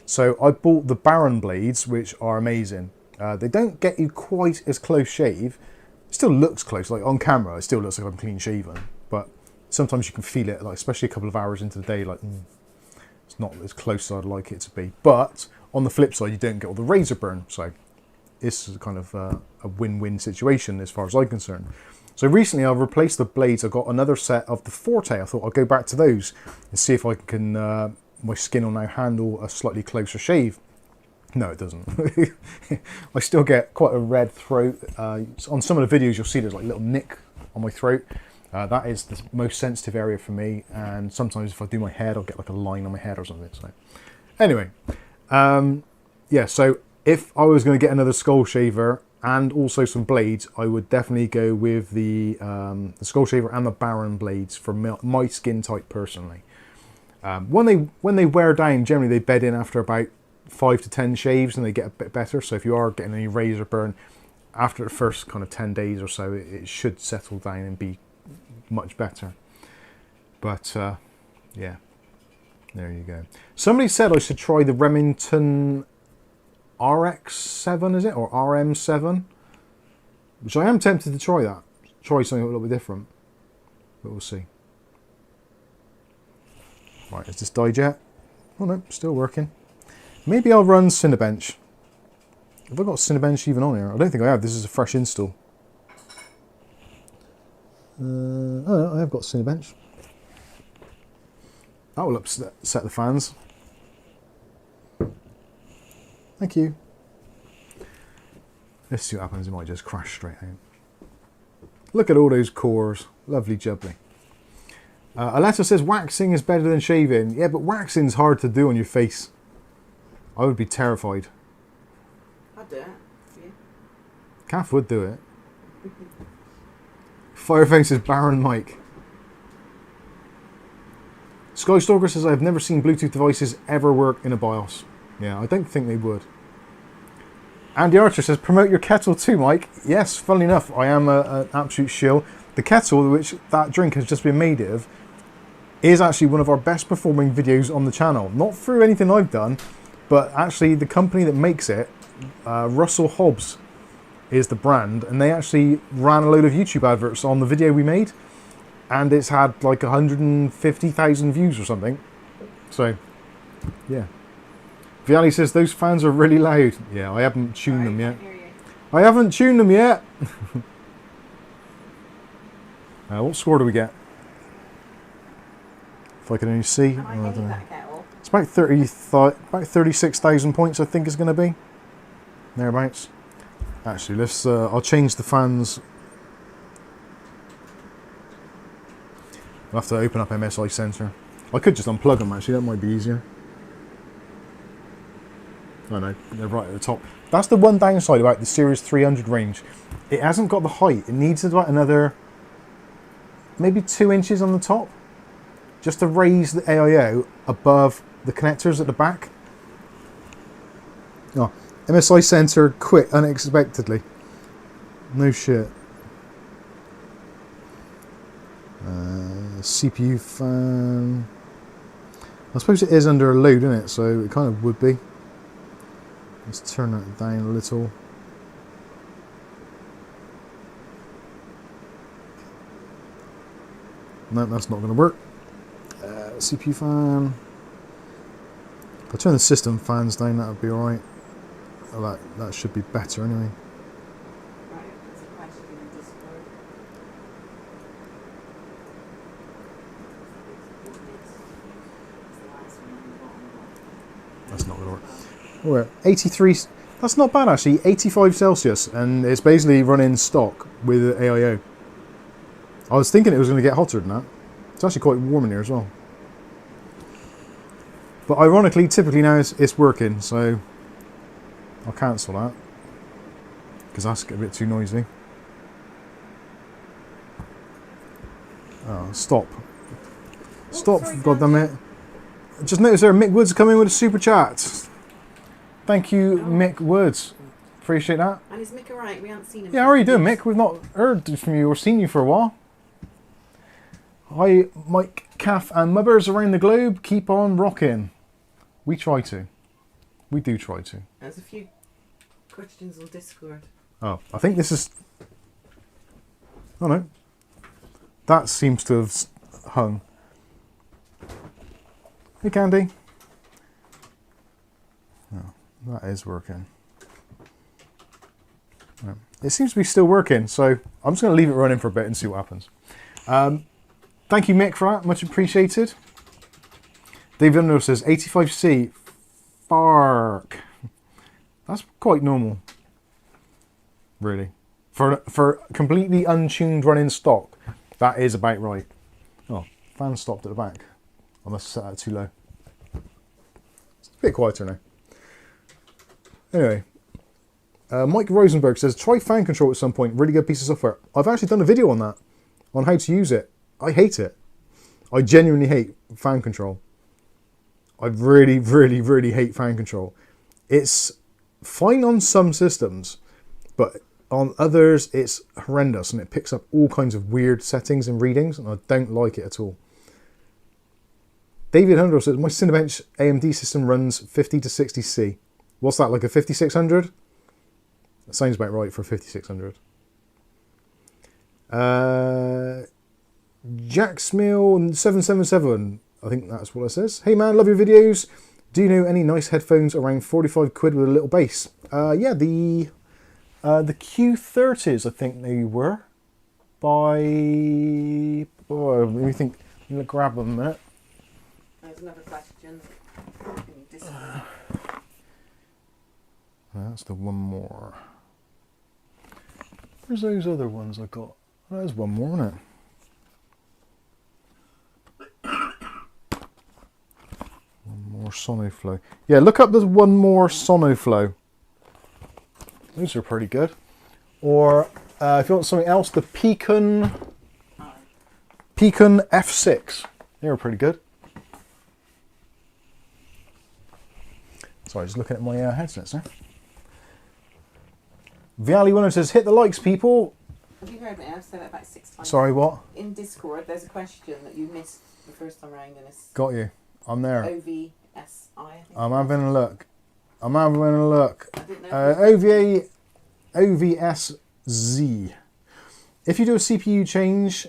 So I bought the Baron blades, which are amazing. They don't get you quite as close shave. It still looks close, like on camera, it still looks like I'm clean shaven. But sometimes you can feel it, like especially a couple of hours into the day, like it's not as close as I'd like it to be. But on the flip side, you don't get all the razor burn. So this is kind of a win-win situation as far as I'm concerned. So recently I've replaced the blades. I got another set of the Forte. I thought I'll go back to those and see if I can, my skin will now handle a slightly closer shave. No, it doesn't. I still get quite a red throat. On some of the videos you'll see there's like a little nick on my throat. That is the most sensitive area for me, and sometimes if I do my head I'll get like a line on my head or something. So anyway, yeah, so if I was going to get another Skull Shaver and also some blades, I would definitely go with the Skull Shaver and the Baron blades for my skin type personally. When they wear down, generally they bed in after about 5 to 10 shaves and they get a bit better. So if you are getting any razor burn after the first kind of 10 days or so, it should settle down and be much better. But yeah, there you go. Somebody said I should try the Remington RX7, is it, or RM7, which I am tempted to try that. Try something a little bit different, but we'll see. Right, is this died yet? Oh no, still working. Maybe I'll run Cinebench. Have I got Cinebench even on here? I don't think I have. This is a fresh install. Oh no, I have got Cinebench. That will upset the fans. Thank you. Let's see what happens. It might just crash straight out. Look at all those cores. Lovely jubbly. Aletta says waxing is better than shaving. Yeah, but waxing's hard to do on your face. I would be terrified. I'd do it. Yeah. Kath would do it. Fireface is Baron Mike. Skystalker says I've never seen Bluetooth devices ever work in a BIOS. Yeah, I don't think they would. Andy Archer says promote your kettle too, Mike. Yes, funnily enough, I am an absolute shill. The kettle which that drink has just been made of is actually one of our best performing videos on the channel. Not through anything I've done, but actually the company that makes it, Russell Hobbs is the brand, and they actually ran a load of YouTube adverts on the video we made, and it's had like 150,000 views or something. So, yeah. Viali says those fans are really loud. Yeah, I haven't tuned them yet. I haven't tuned them yet. What score do we get? If I can only see. It's about 36,000 points, I think it's going to be. Thereabouts. Actually, let's. I'll change the fans. I'll have to open up MSI Center. I could just unplug them. Actually, that might be easier. Oh no, they're right at the top. That's the one downside about the Series 300 range. It hasn't got the height. It needs about another, maybe 2 inches on the top, just to raise the AIO above the connectors at the back. Oh, MSI Center quit unexpectedly. No shit. CPU fan. I suppose it is under a load, isn't it? So it kind of would be. Let's turn it down a little. No, that's not going to work. CPU fan. If I turn the system fans down, that would be alright. Well, that should be better anyway. That's not going to work. Oh, 83, that's not bad actually, 85 Celsius, and it's basically running stock with AIO. I was thinking it was going to get hotter than that. It's actually quite warm in here as well. But ironically, typically now it's working, so I'll cancel that, because that's a bit too noisy. Oh, stop. Stop, goddammit. Just noticed there, Mick Woods coming with a super chat. Thank you, Mick Woods. Appreciate that. And is Mick alright? We haven't seen him. Yeah, how are you doing, Mick? We've not heard from you or seen you for a while. Hi, Mike, Kath, and Mubbers around the globe. Keep on rocking. We try to. We do try to. There's a few questions on Discord. Oh, I think this is... Oh, no. That seems to have hung. Hey, Candy. Oh, that is working. Right. It seems to be still working, so I'm just going to leave it running for a bit and see what happens. Thank you, Mick, for that. Much appreciated. David Underhill says 85C. Fark. That's quite normal. Really. For completely untuned running stock, that is about right. Oh, fan stopped at the back. I must have set that too low. It's a bit quieter now. Anyway. Mike Rosenberg says, try fan control at some point. Really good piece of software. I've actually done a video on that. On how to use it. I hate it. I genuinely hate fan control. I really, really, really hate fan control. It's fine on some systems, but on others it's horrendous and it picks up all kinds of weird settings and readings, and I don't like it at all. David Hundrell says, my Cinebench AMD system runs 50 to 60C. What's that, like a 5600? That sounds about right for a 5600. Jack Smil 777, I think that's what it says. Hey man, love your videos. Do you know any nice headphones around 45 quid with a little bass? Yeah, the Q30s, I think they were. By... Oh, let me think. I'm going to grab them a minute. There's another question. That's the one more. Where's those other ones I got? Oh, there's one more, isn't it? One more Sonoflow. Yeah, look up the one more Sonoflow. Those are pretty good. Or if you want something else, the Pecan F6. They were pretty good. Sorry, just looking at my headsets there. Viali Winner says, hit the likes, people. Have you heard me? I've said it about 6 times. Sorry, what? In Discord, there's a question that you missed the first time around, and it's Got you. I'm there. OVSI, I think. I'm having a look. I'm having a look. I didn't know OVSZ. If you do a CPU change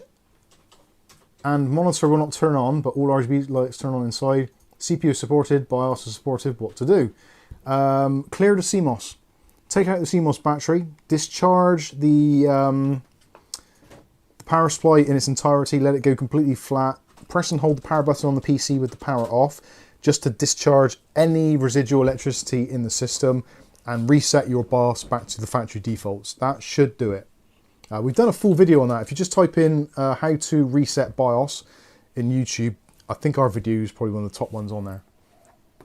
and monitor will not turn on, but all RGB lights turn on inside, CPU is supported, BIOS is supported, what to do? Clear the CMOS. Take out the CMOS battery, discharge the power supply in its entirety, let it go completely flat, press and hold the power button on the PC with the power off, just to discharge any residual electricity in the system, and reset your BIOS back to the factory defaults. That should do it. We've done a full video on that. If you just type in how to reset BIOS in YouTube, I think our video is probably one of the top ones on there.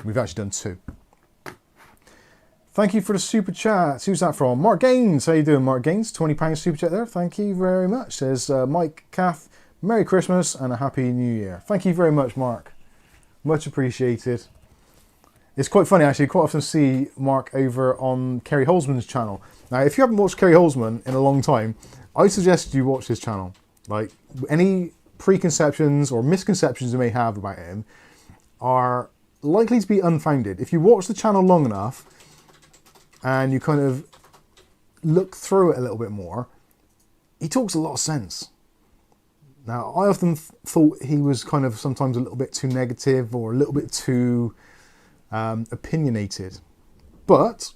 We've actually done 2. Thank you for the super chat. Who's that from? Mark Gaines. How you doing, Mark Gaines? £20 super chat there. Thank you very much. Says Mike Kath, Merry Christmas and a Happy New Year. Thank you very much, Mark. Much appreciated. It's quite funny, actually. Quite often see Mark over on Kerry Holzman's channel. Now, if you haven't watched Kerry Holzman in a long time, I suggest you watch his channel. Like, any preconceptions or misconceptions you may have about him are likely to be unfounded. If you watch the channel long enough, and you kind of look through it a little bit more, he talks a lot of sense. Now, I often thought he was kind of sometimes a little bit too negative or a little bit too opinionated. But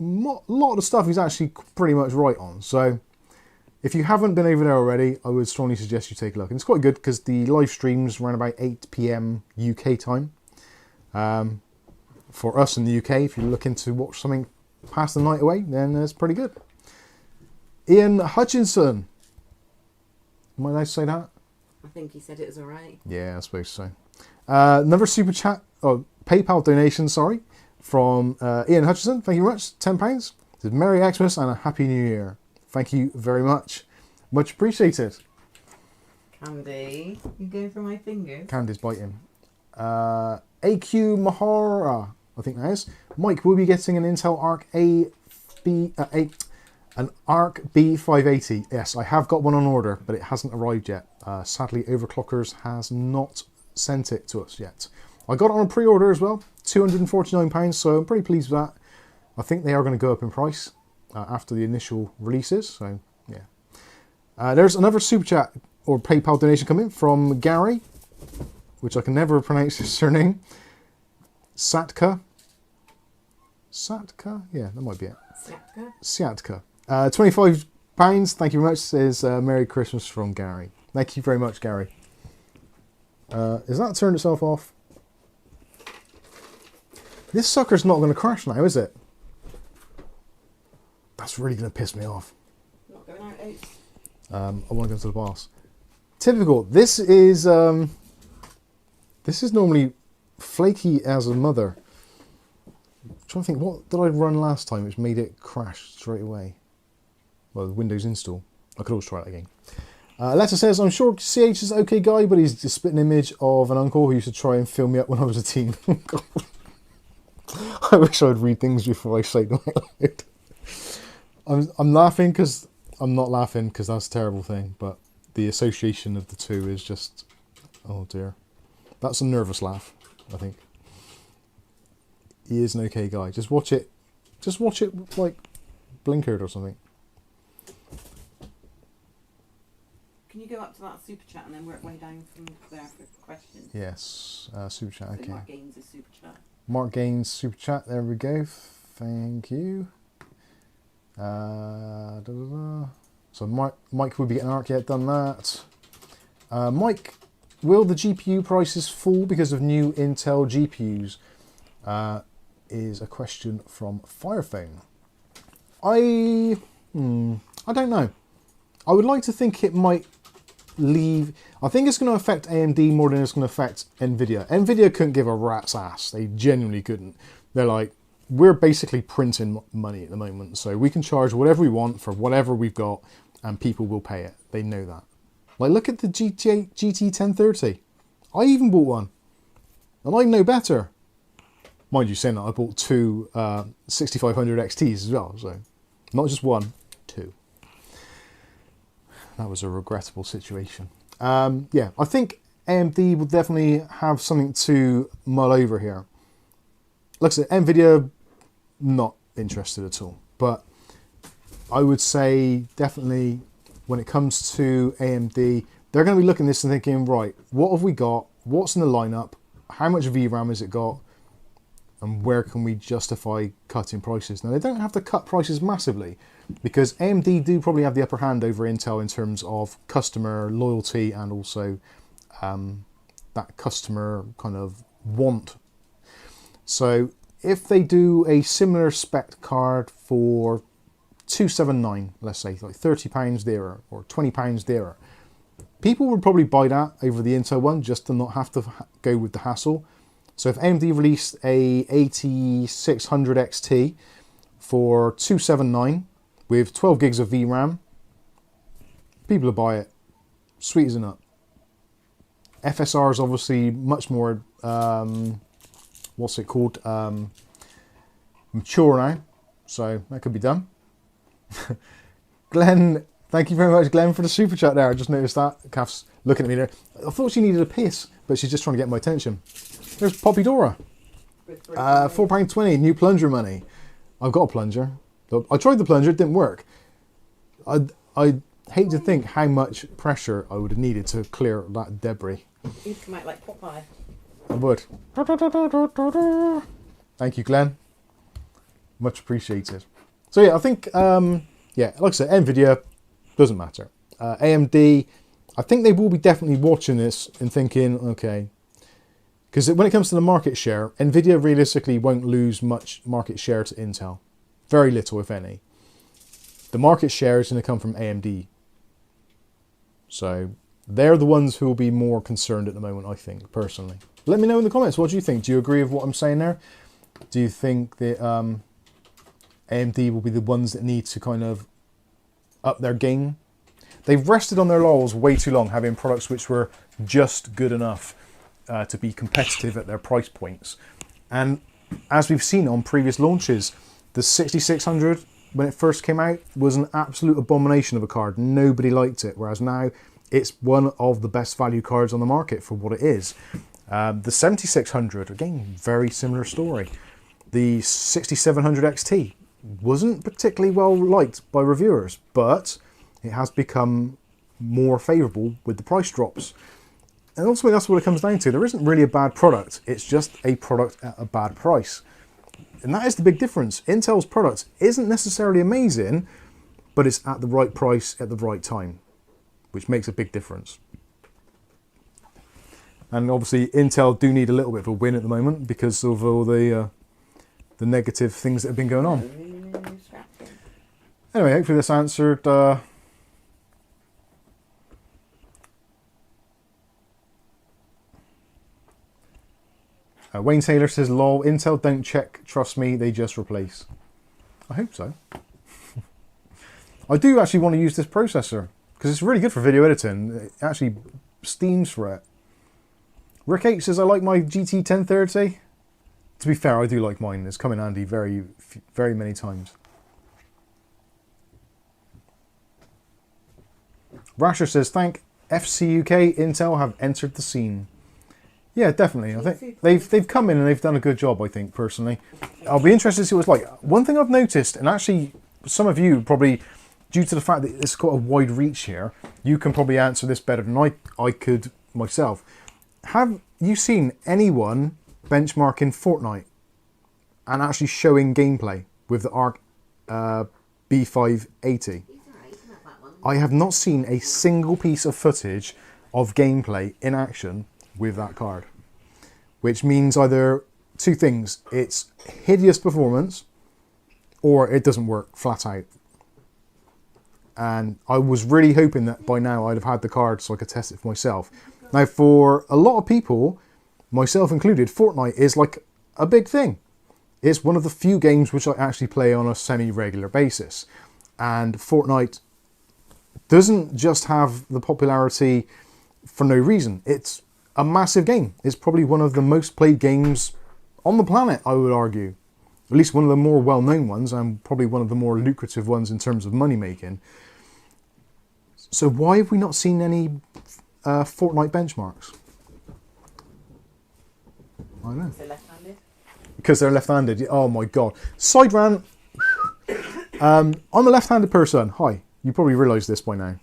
a lot of the stuff he's actually pretty much right on. So if you haven't been over there already, I would strongly suggest you take a look. And it's quite good because the live streams around about 8 PM UK time. For us in the UK, if you're looking to watch something past the night away, then it's pretty good. Ian Hutchinson. Am I allowed to say that? I think he said it was alright. Yeah, I suppose so. Another super chat, PayPal donation, sorry, from Ian Hutchinson. Thank you very much. £10. It says, Merry Xmas and a Happy New Year. Thank you very much. Much appreciated. Candy, you going for my fingers? Candy's biting. AQ Mahara, I think that is. Mike, will be getting an Intel Arc an Arc B580. Yes, I have got one on order, but it hasn't arrived yet. Sadly, Overclockers has not sent it to us yet. I got it on a pre-order as well, £249, so I'm pretty pleased with that. I think they are going to go up in price after the initial releases, so yeah. There's another super chat or PayPal donation coming from Gary, which I can never pronounce his surname. Satka. Satka? Yeah, that might be it. Siatka. £25. Thank you very much. Says Merry Christmas from Gary. Thank you very much, Gary. Is that turned itself off? This sucker's not going to crash now, is it? That's really going to piss me off. Not going out, Oats. I want to go to the boss. Typical. This is normally flaky as a mother. I'm trying to think, what did I run last time which made it crash straight away? Well, the Windows install. I could always try it again. Letter says, I'm sure CH is an okay guy, but he's a spitting image of an uncle who used to try and fill me up when I was a teen. I wish I'd read things before I say them out loud. I'm laughing because I'm not laughing because that's a terrible thing, but the association of the two is just, oh dear. That's a nervous laugh, I think. He is an okay guy. Just watch it like blinkered or something. Can you go up to that super chat and then work way down from there for questions? Yes, super chat, So okay. Mark Gaines is super chat. Mark Gaines super chat, there we go. Thank you. So Mike will be getting ARC yet, done that. Mike, will the GPU prices fall because of new Intel GPUs? Is a question from Firephone. I don't know. I would like to think it might leave. I think it's going to affect AMD more than it's going to affect Nvidia. Nvidia couldn't give a rat's ass. They genuinely couldn't. They're like, we're basically printing money at the moment, so we can charge whatever we want for whatever we've got, and people will pay it. They know that. Like, look at the GT 1030. I even bought one, and I know better. Mind you, saying that I bought two 6500 XTs as well, so not just one, two. That was a regrettable situation. Yeah, I think AMD will definitely have something to mull over here. Like I said, Nvidia, not interested at all. But I would say definitely when it comes to AMD, they're going to be looking at this and thinking, right, what have we got? What's in the lineup? How much VRAM has it got? And where can we justify cutting prices? Now, they don't have to cut prices massively because AMD do probably have the upper hand over Intel in terms of customer loyalty and also that customer kind of want. So if they do a similar spec card for 279, let's say, like £30 dearer or £20 dearer, people would probably buy that over the Intel one just to not have to go with the hassle. So if AMD released a 8600 XT for 279 with 12 gigs of VRAM, people will buy it. Sweet as a nut. FSR is obviously much more, what's it called, mature now. So that could be done. Glenn, thank you very much, Glenn, for the super chat there. I just noticed that. Kath's looking at me there. I thought she needed a piss, but she's just trying to get my attention. There's Poppy Dora. £4.20, new plunger money. I've got a plunger. I tried the plunger, it didn't work. I hate to think how much pressure I would have needed to clear that debris. You'd come out like Popeye. I would. Thank you, Glenn. Much appreciated. So yeah, I think, yeah, like I said, Nvidia doesn't matter. AMD, I think they will be definitely watching this and thinking, okay, because when it comes to the market share, Nvidia realistically won't lose much market share to Intel. Very little, if any. The market share is going to come from AMD. So they're the ones who will be more concerned at the moment, I think, personally. Let me know in the comments, what do you think? Do you agree with what I'm saying there? Do you think that AMD will be the ones that need to kind of up their game? They've rested on their laurels way too long, having products which were just good enough to be competitive at their price points. And as we've seen on previous launches, the 6600, when it first came out, was an absolute abomination of a card. Nobody liked it, whereas now it's one of the best value cards on the market for what it is. The 7600, again, very similar story. The 6700 XT wasn't particularly well liked by reviewers, but it has become more favourable with the price drops. And ultimately that's what it comes down to. There isn't really a bad product, it's just a product at a bad price. And that is the big difference. Intel's product isn't necessarily amazing, but it's at the right price at the right time, which makes a big difference. And obviously Intel do need a little bit of a win at the moment because of all the negative things that have been going on. Anyway, hopefully this answered Wayne Taylor says, lol, Intel don't check, trust me, they just replace. I hope so. I do actually want to use this processor because it's really good for video editing. It actually steams for it. Rick H says, I like my GT 1030. To be fair, I do like mine. It's come in handy very, very many times. Rasher says, thank FC UK, Intel have entered the scene. Yeah, definitely. I think they've come in and they've done a good job, I think, personally. I'll be interested to see what it's like. One thing I've noticed, and actually some of you probably, due to the fact that it's got a wide reach here, you can probably answer this better than I could myself. Have you seen anyone benchmarking Fortnite and actually showing gameplay with the ARGB 580? I have not seen a single piece of footage of gameplay in action with that card, which means either two things: it's hideous performance or it doesn't work flat out. And I was really hoping that by now I'd have had the card so I could test it for myself. Now, for a lot of people, myself included, Fortnite is like a big thing. It's one of the few games which I actually play on a semi-regular basis. And Fortnite doesn't just have the popularity for no reason. It's a massive game. It's probably one of the most played games on the planet, I would argue. At least one of the more well-known ones, and probably one of the more lucrative ones in terms of money making. So why have we not seen any Fortnite benchmarks? I don't know. They're left-handed. Because they're left-handed. Oh my god. Side rant. I'm a left-handed person. Hi. You probably realise this by now.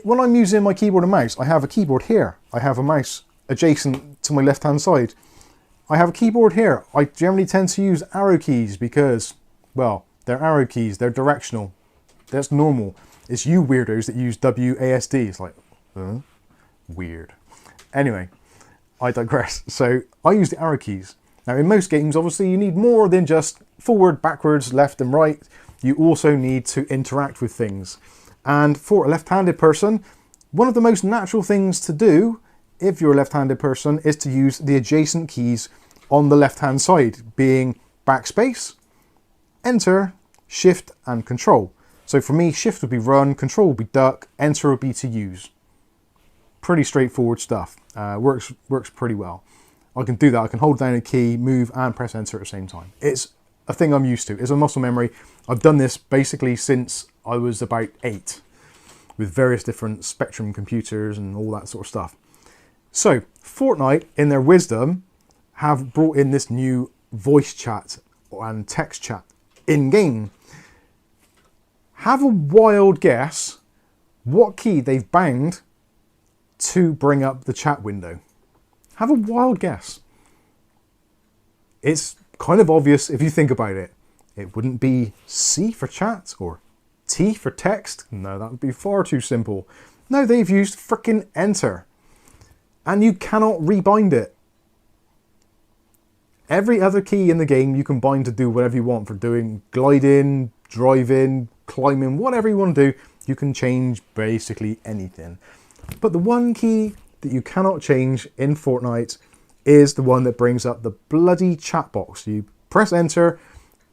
When I'm using my keyboard and mouse, I have a keyboard here. I have a mouse adjacent to my left-hand side. I have a keyboard here. I generally tend to use arrow keys because, well, they're arrow keys. They're directional. That's normal. It's you weirdos that use WASD. It's like, weird. Anyway, I digress. So I use the arrow keys. Now, in most games, obviously, you need more than just forward, backwards, left and right. You also need to interact with things. And for a left-handed person, one of the most natural things to do, if you're a left-handed person, is to use the adjacent keys on the left-hand side, being backspace, enter, shift, and control. So for me, shift would be run, control would be duck, enter would be to use. Pretty straightforward stuff. Works pretty well. I can do that. I can hold down a key, move, and press enter at the same time. It's a thing I'm used to. It's a muscle memory. I've done this basically since I was about 8 with various different Spectrum computers and all that sort of stuff. So Fortnite, in their wisdom, have brought in this new voice chat and text chat in-game. Have a wild guess what key they've banged to bring up the chat window. Have a wild guess. It's kind of obvious if you think about it. It wouldn't be C for chat or T for text. No, that would be far too simple. No, they've used frickin' enter. And you cannot rebind it. Every other key in the game you can bind to do whatever you want for doing gliding, driving, climbing, whatever you want to do. You can change basically anything. But the one key that you cannot change in Fortnite is the one that brings up the bloody chat box. You press enter,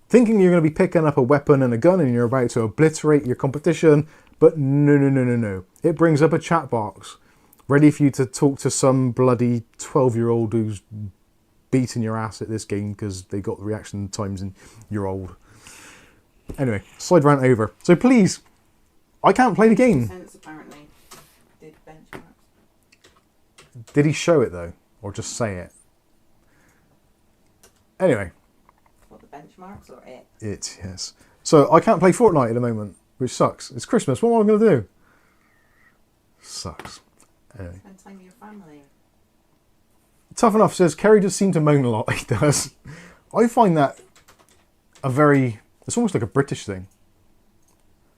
thinking you're going to be picking up a weapon and a gun and you're about to obliterate your competition, but no. It brings up a chat box, ready for you to talk to some bloody 12-year-old who's beating your ass at this game because they got the reaction times and you're old. Anyway, side rant over. So please, I can't play the game. Apparently did benchmarks. Did he show it though? Or just say it? Anyway. What, the benchmarks or it? It, yes. So I can't play Fortnite at the moment, which sucks. It's Christmas. What am I going to do? Sucks. Anyway. Spend time with your family. Tough Enough says, Kerry does seem to moan a lot. He does. I find that it's almost like a British thing.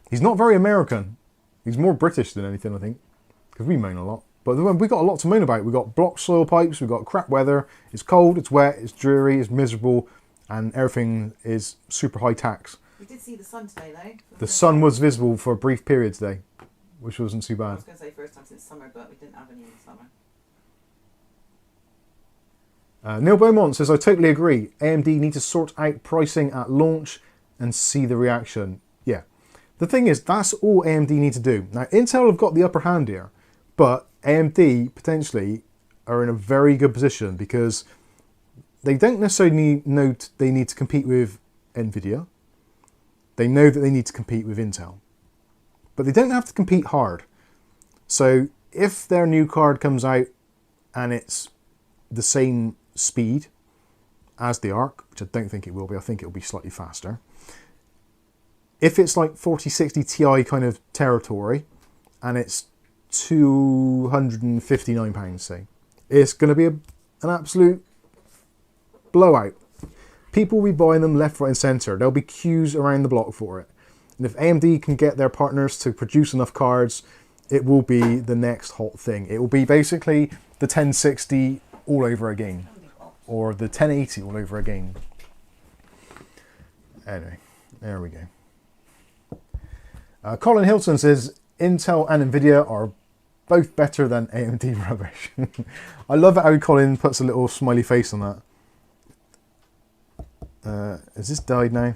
He's not very American. He's more British than anything, I think. Because we moan a lot. But we got a lot to moan about. We've got blocked soil pipes, we've got crap weather, it's cold, it's wet, it's dreary, it's miserable, and everything is super high tax. We did see the sun today though. The sun was visible for a brief period today, which wasn't too I bad. was going to say first time since summer, but we didn't have any in the summer. Neil Beaumont says, I totally agree. AMD need to sort out pricing at launch and see the reaction. Yeah. The thing is, that's all AMD need to do. Now, Intel have got the upper hand here, but AMD potentially are in a very good position because they don't necessarily know they need to compete with NVIDIA. They know that they need to compete with Intel. But they don't have to compete hard. So if their new card comes out and it's the same speed as the ARC, which I don't think it will be, I think it'll be slightly faster. If it's like 4060 Ti kind of territory and it's £259, say, it's going to be an absolute blowout. People will be buying them left, right and centre. There'll be queues around the block for it. And if AMD can get their partners to produce enough cards, it will be the next hot thing. It will be basically the 1060 all over again. Or the 1080 all over again. Anyway, there we go. Colin Hilton says, Intel and NVIDIA are both better than AMD rubbish. I love it how Colin puts a little smiley face on that. Is this died now?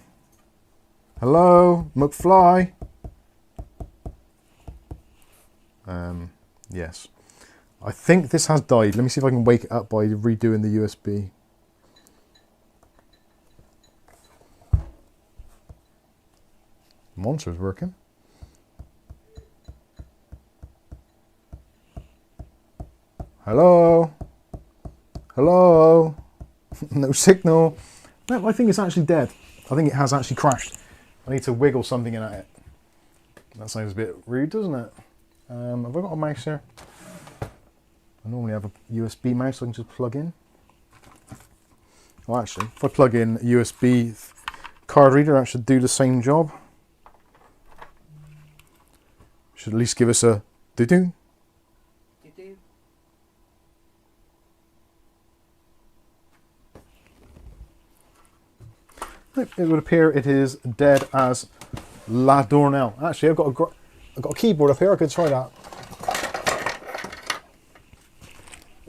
Hello, McFly? Yes. I think this has died. Let me see if I can wake it up by redoing the USB. Monitor's working. Hello? Hello? No signal. No, I think it's actually dead. I think it has actually crashed. I need to wiggle something in at it. That sounds a bit rude, doesn't it? Have I got a mouse here? I normally have a USB mouse I can just plug in. Well, actually, if I plug in a USB card reader, that should do the same job. Should at least give us a do-do. Do-do. It would appear it is dead as La Dornell. Actually, I've got a keyboard up here. I could try that.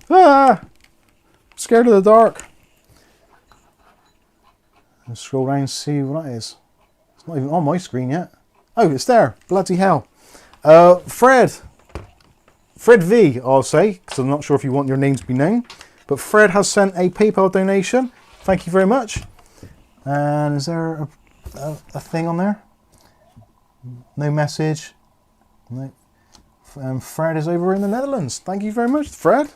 Ah! Scared of the dark. Let's scroll down and see what that is. It's not even on my screen yet. Oh, it's there. Bloody hell. Fred V, I'll say, because I'm not sure if you want your name to be known. But Fred has sent a PayPal donation. Thank you very much. And is there a thing on there? No message. No. Fred is over in the Netherlands. Thank you very much, Fred.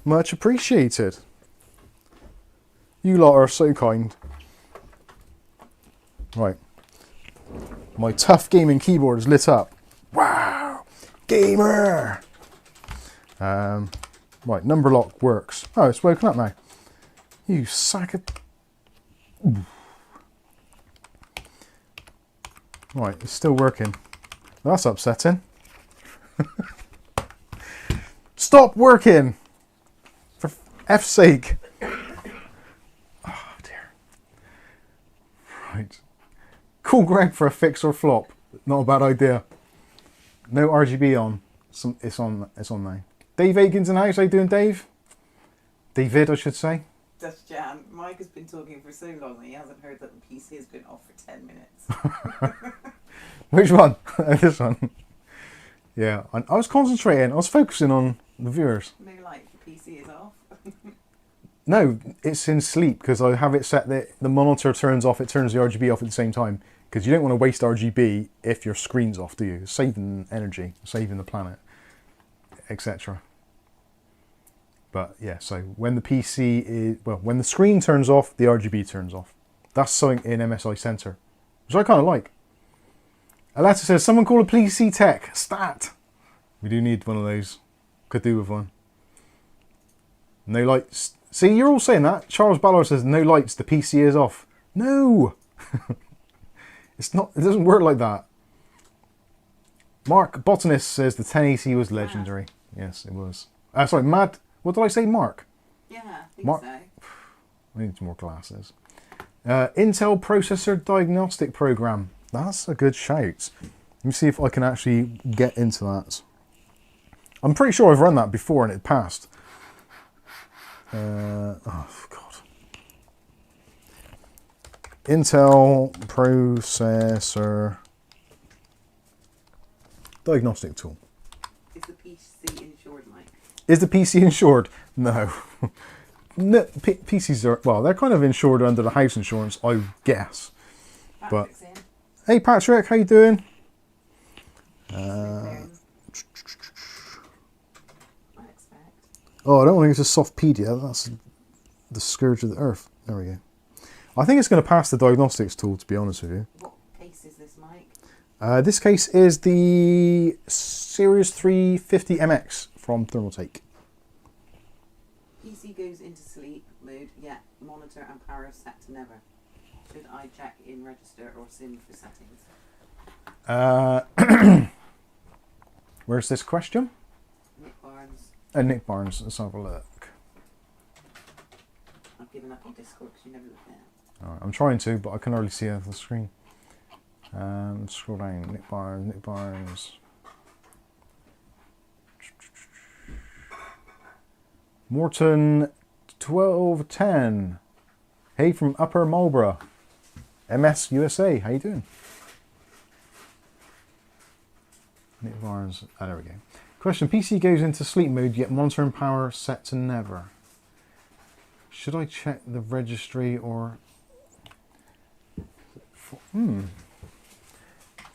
Much appreciated. You lot are so kind. Right. My tough gaming keyboard is lit up. Wow! Gamer! Right, number lock works. Oh, it's woken up now. You sack of... Ooh. Right, it's still working. Well, that's upsetting. Stop working! For F's sake. Oh dear. Right. Call Greg for a fix or flop. Not a bad idea. No RGB on. It's on now. Dave Aikens in the house. How you doing, Dave? David, I should say. That's Jan. Mike has been talking for so long that he hasn't heard that the PC has been off for 10 minutes. Which one? This one. Yeah, I was concentrating. I was focusing on the viewers. No light, the PC is off. No, it's in sleep because I have it set that the monitor turns off, it turns the RGB off at the same time. Because you don't want to waste RGB if your screen's off, do you? Saving energy, saving the planet, etc. But yeah, so when the PC is, well, when the screen turns off, the RGB turns off. That's something in MSI Center, which I kind of like. Aletta says, someone call a PC tech, stat. We do need one of those. Could do with one. No lights. See, you're all saying that. Charles Ballard says, no lights, the PC is off. No! It's not, it doesn't work like that. Mark Botanist says the 1080 was legendary. Yes, it was. Sorry, Mad. What did I say, Mark? Yeah, I think Mark, so. I need some more glasses. Intel Processor Diagnostic Program. That's a good shout. Let me see if I can actually get into that. I'm pretty sure I've run that before and it passed. Oh, God. Intel Processor diagnostic tool. Is the PC insured, Mike? Is the PC insured? No. No, PCs are, well, they're kind of insured under the house insurance, I guess. Patrick's in. Hey Patrick, how you doing? I expect. Oh, I don't want to go to Softpedia. That's the scourge of the earth. There we go. I think it's going to pass the diagnostics tool, to be honest with you. What case is this, Mike? This case is the Series 350 MX from Thermaltake. PC goes into sleep mode, yet monitor and power is set to never. Should I check in register or sim for settings? Where's this question? Nick Barnes. Nick Barnes, let's have a look. I've given up on Discord because you never look at it. Alright, I'm trying to, but I can hardly see it on the screen. Scroll down, Nick Barnes. Morton 1210. Hey from Upper Marlborough. MS USA, how you doing? Nick Barnes, there we go. Question, PC goes into sleep mode, yet monitor and power set to never. Should I check the registry or...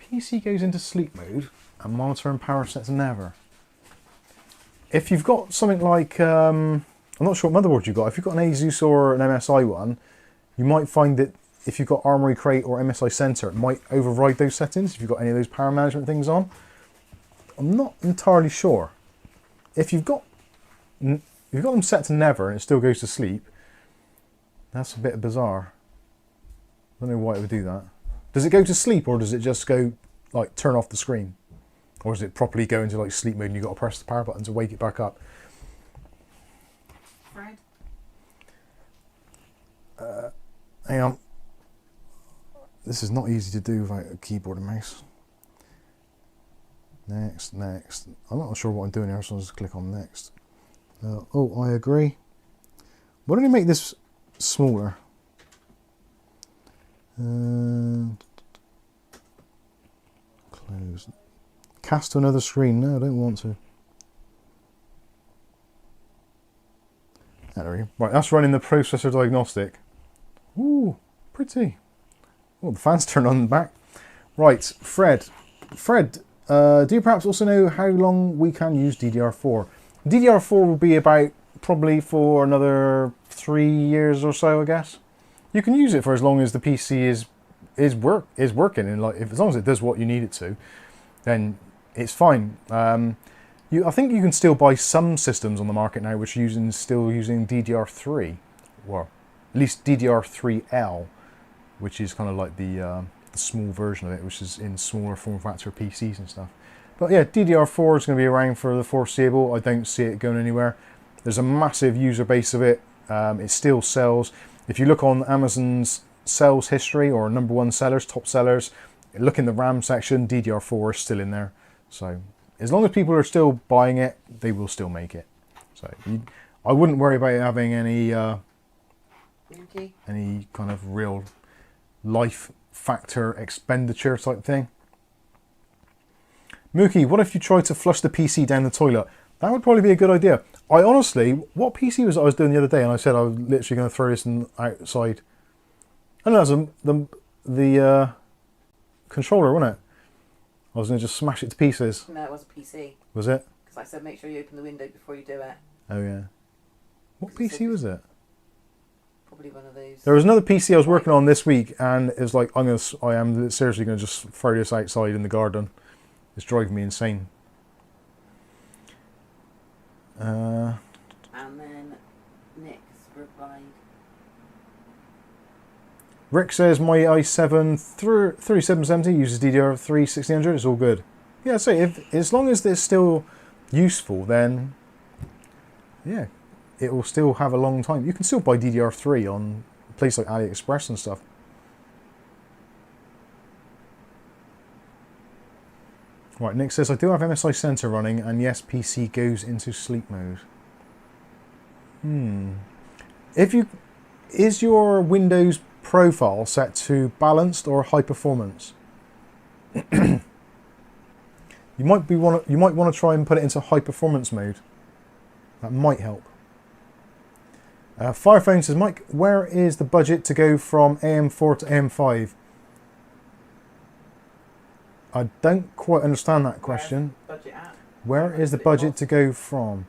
PC goes into sleep mode and monitor and power set to never. If you've got something like, I'm not sure what motherboard you've got. If you've got an ASUS or an MSI one, you might find that if you've got Armoury Crate or MSI Center, it might override those settings if you've got any of those power management things on. I'm not entirely sure. If you've got them set to never and it still goes to sleep, that's a bit bizarre. I don't know why it would do that. Does it go to sleep or does it just go, like, turn off the screen? Or does it properly go into like sleep mode and you've got to press the power button to wake it back up? Fred? Hang on. This is not easy to do without a keyboard and mouse. Next. I'm not sure what I'm doing here, so I'll just click on next. Oh, I agree. Why don't you make this smaller? Close. Cast to another screen. No, I don't want to. There we go. Right, that's running the processor diagnostic. Ooh, pretty. Oh, the fans turn on and back. Right, Fred. Do you perhaps also know how long we can use DDR4? DDR4 will be about probably for another 3 years or so, I guess. You can use it for as long as the PC is working, and like as long as it does what you need it to, then it's fine. I think you can still buy some systems on the market now which are still using DDR3, or at least DDR3L, which is kind of like the small version of it, which is in smaller form factor PCs and stuff. But yeah, DDR4 is going to be around for the foreseeable. I don't see it going anywhere. There's a massive user base of it. It still sells. If you look on Amazon's sales history or #1 sellers, top sellers, look in the RAM section, DDR4 is still in there. So as long as people are still buying it, they will still make it. So I wouldn't worry about it having any kind of real life factor expenditure type thing. Mookie, what if you tried to flush the PC down the toilet? That would probably be a good idea. I honestly, what PC was I was doing the other day, and I said I was literally going to throw this outside. I know that was the controller, wasn't it? I was going to just smash it to pieces. No, it was a PC. Was it? Because I said make sure you open the window before you do it. Oh yeah. What PC was it? Probably one of those. There was another PC I was working on this week, and it was like I am seriously going to just throw this outside in the garden. It's driving me insane. And then Nick's replied. Rick says my i7 3770 uses DDR3 1600. It's all good. Yeah, so as long as it's still useful, then yeah, it will still have a long time. You can still buy DDR3 on places like AliExpress and stuff. Right, Nick says, I do have MSI Center running, and yes, PC goes into sleep mode. Is your Windows profile set to balanced or high performance? You might want to try and put it into high performance mode. That might help. Firephone says, Mike, where is the budget to go from AM4 to AM5? I don't quite understand that question. Where is the budget to go from?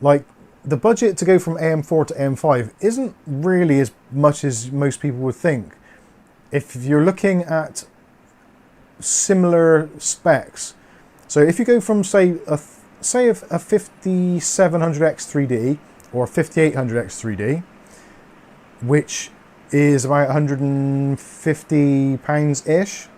Like, the budget to go from AM4 to AM5 isn't really as much as most people would think. If you're looking at similar specs, so if you go from say a 5700X3D or 5800X3D, which is about £150-ish,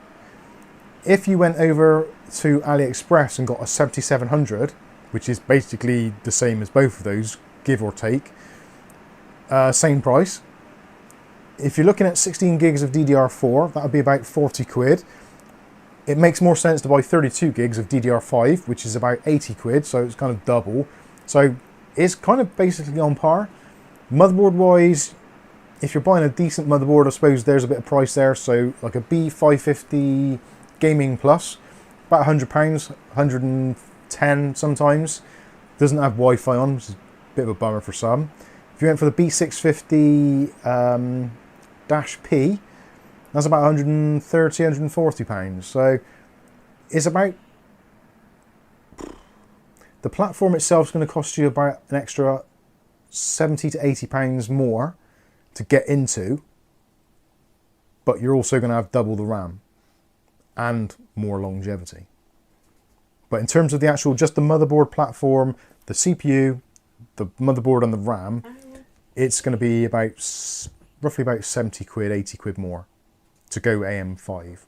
if you went over to AliExpress and got a 7700, which is basically the same as both of those, give or take, same price. If you're looking at 16 gigs of DDR4, that would be about 40 quid. It makes more sense to buy 32 gigs of DDR5, which is about 80 quid, so it's kind of double. So it's kind of basically on par. Motherboard wise, if you're buying a decent motherboard, I suppose there's a bit of price there. So like a B550 Gaming Plus, about £100, 110 sometimes. Doesn't have Wi-Fi on, which is a bit of a bummer for some. If you went for the B650 P, that's about 130, 140 pounds. So it's about, the platform itself is going to cost you about an extra 70 to 80 pounds more to get into, but you're also going to have double the RAM and more longevity. But in terms of the actual, just the motherboard platform, the CPU, the motherboard and the RAM, it's going to be about roughly about 70 quid, 80 quid more to go AM5.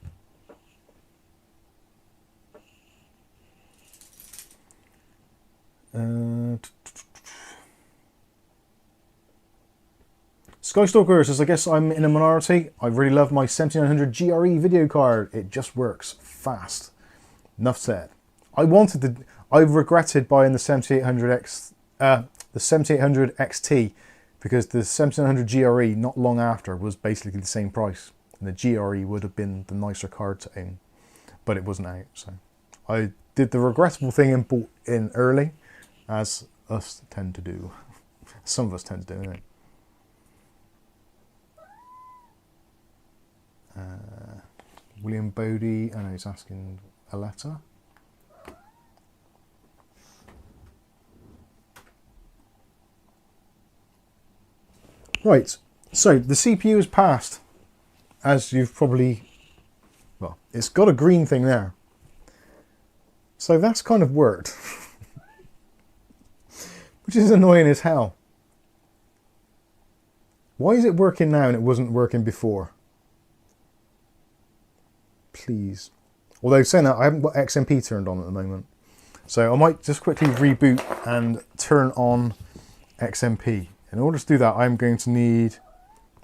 Skystalker says, I guess I'm in a minority. I really love my 7900 GRE video card. It just works fast. Enough said. I regretted buying the 7800 XT because the 7900 GRE not long after was basically the same price, and the GRE would have been the nicer card to own, but it wasn't out. So I did the regrettable thing and bought in early, as us tend to do. Some of us tend to do, anyway. William Bodie, I know he's asking a letter. Right, so the CPU is passed, as you've probably, well, it's got a green thing there. So that's kind of worked, which is annoying as hell. Why is it working now and it wasn't working before? Please. Although saying that, I haven't got XMP turned on at the moment. So I might just quickly reboot and turn on XMP. In order to do that, I'm going to need,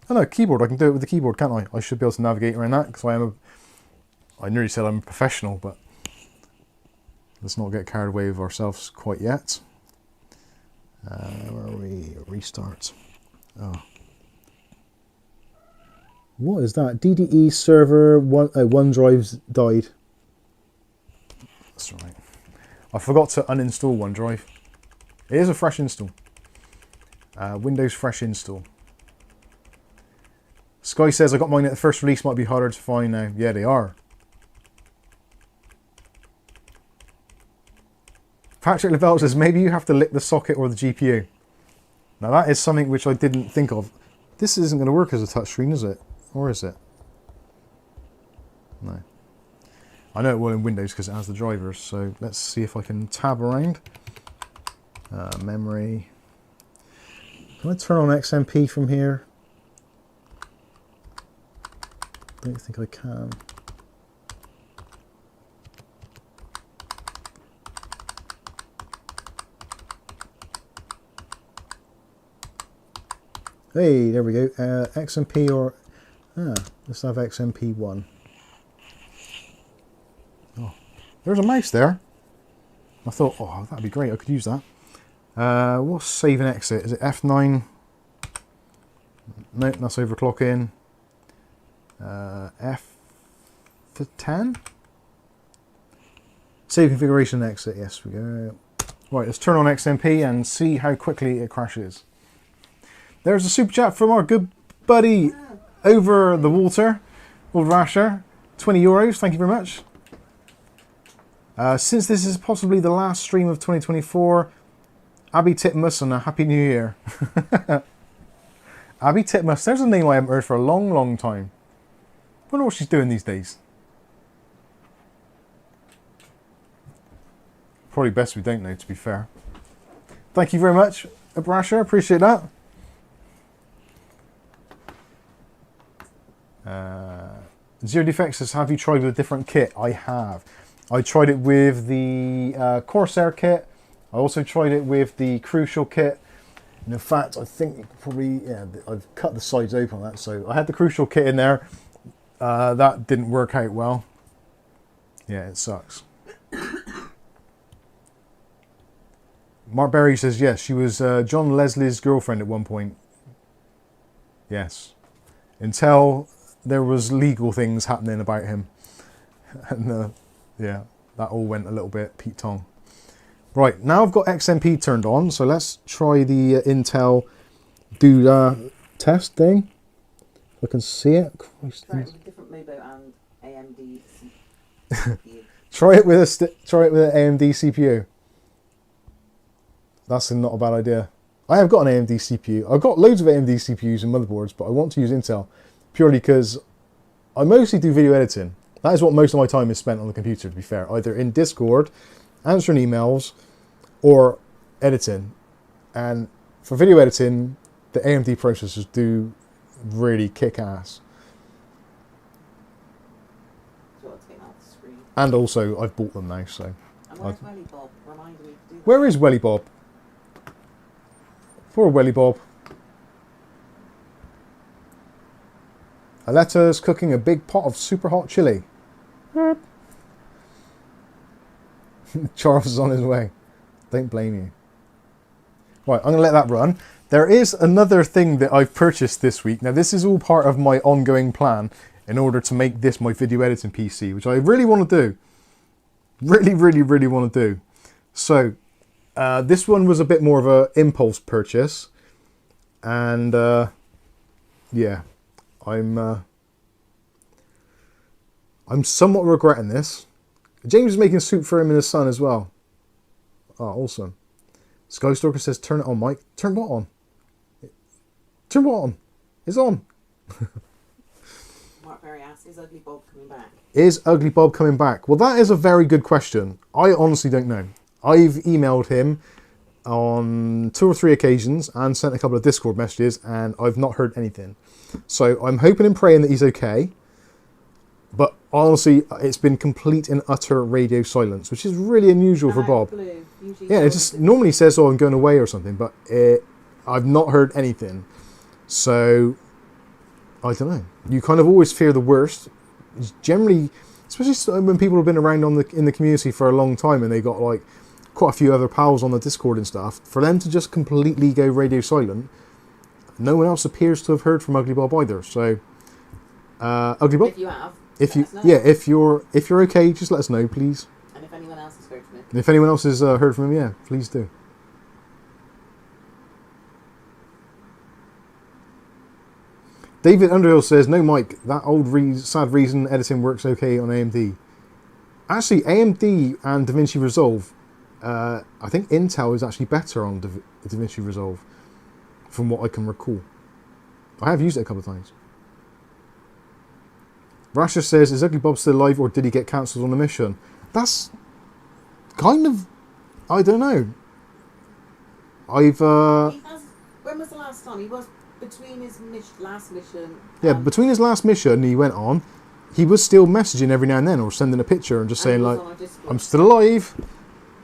oh no, keyboard. I can do it with the keyboard, can't I? I should be able to navigate around that because I nearly said I'm a professional, but let's not get carried away with ourselves quite yet. Where are we? Restart. Oh. What is that? DDE server OneDrive's died. That's right. I forgot to uninstall OneDrive. It is a fresh install. Windows fresh install. Sky says, I got mine at the first release, might be harder to find now. Yeah, they are. Patrick Lavelle says, maybe you have to lick the socket or the GPU. Now that is something which I didn't think of. This isn't going to work as a touchscreen, is it? Or is it? No. I know it will in Windows because it has the drivers, so let's see if I can tab around. Memory. Can I turn on XMP from here? I don't think I can. Hey, there we go. XMP or... let's have XMP1. Oh, there's a mouse there. I thought, oh, that'd be great. I could use that. What's save and exit? Is it F9? Nope, that's overclocking. F10? Save configuration and exit. Yes, we go. Right, let's turn on XMP and see how quickly it crashes. There's a super chat from our good buddy over the water, old Rasher. 20 euros, thank you very much. Since this is possibly the last stream of 2024, Abby Titmus and a Happy New Year. Abby Titmus, there's a name I haven't heard for a long, long time. Wonder what she's doing these days. Probably best we don't know, to be fair. Thank you very much, Abrasher. Appreciate that. Zero Defects says, have you tried with a different kit? I have. I tried it with the Corsair kit. I also tried it with the Crucial kit. And in fact, I think probably, yeah, I've cut the sides open on that. So I had the Crucial kit in there. That didn't work out well. Yeah, it sucks. Mark Berry says, yes, she was John Leslie's girlfriend at one point. Yes. Until there was legal things happening about him. And yeah, that all went a little bit Pete Tong. Right, now I've got XMP turned on, so let's try the Intel do test thing. If I can see it. Christ, try it with a different Mobo and AMD CPU. try it with an AMD CPU. That's not a bad idea. I have got an AMD CPU. I've got loads of AMD CPUs and motherboards, but I want to use Intel purely because I mostly do video editing. That is what most of my time is spent on the computer, to be fair. Either in Discord, answering emails, or editing. And for video editing, the AMD processors do really kick ass. And also, I've bought them now, so... And where's Welly Bob? Remind me to do that. Where is Welly Bob? Poor Welly Bob. Aletta's cooking a big pot of super hot chili. Charles is on his way. Don't blame you. Right, I'm going to let that run. There is another thing that I've purchased this week. Now, this is all part of my ongoing plan in order to make this my video editing PC, which I really want to do. Really, really, really want to do. So, this one was a bit more of an impulse purchase. And, yeah, I'm somewhat regretting this. James is making soup for him and his son as well. Oh, awesome. Skystalker says, turn it on, Mike. Turn what on? Turn what on? It's on. Mark Berry asks, is Ugly Bob coming back? Is Ugly Bob coming back? Well, that is a very good question. I honestly don't know. I've emailed him on 2 or 3 occasions and sent a couple of Discord messages, and I've not heard anything. So I'm hoping and praying that he's okay. But honestly, it's been complete and utter radio silence, which is really unusual for Bob. Yeah, it just normally says, oh, I'm going away or something, but I've not heard anything. So, I don't know. You kind of always fear the worst. It's generally, especially when people have been around in the community for a long time and they got like quite a few other pals on the Discord and stuff, for them to just completely go radio silent, no one else appears to have heard from Ugly Bob either. So, Ugly Bob, if you have, if you're okay, just let us know, please. And if anyone else has heard from him. And if anyone else has heard from him, yeah, please do. David Underhill says, no, Mike, that old sad reason editing works okay on AMD. Actually, AMD and DaVinci Resolve, I think Intel is actually better on DaVinci Resolve, from what I can recall. I have used it a couple of times. Rasher says, is Ugly Bob still alive or did he get cancelled on a mission? That's kind of, I don't know. When was the last time? He was between his last mission. Yeah, between his last mission he went on, he was still messaging every now and then or sending a picture and just saying like, I'm still alive.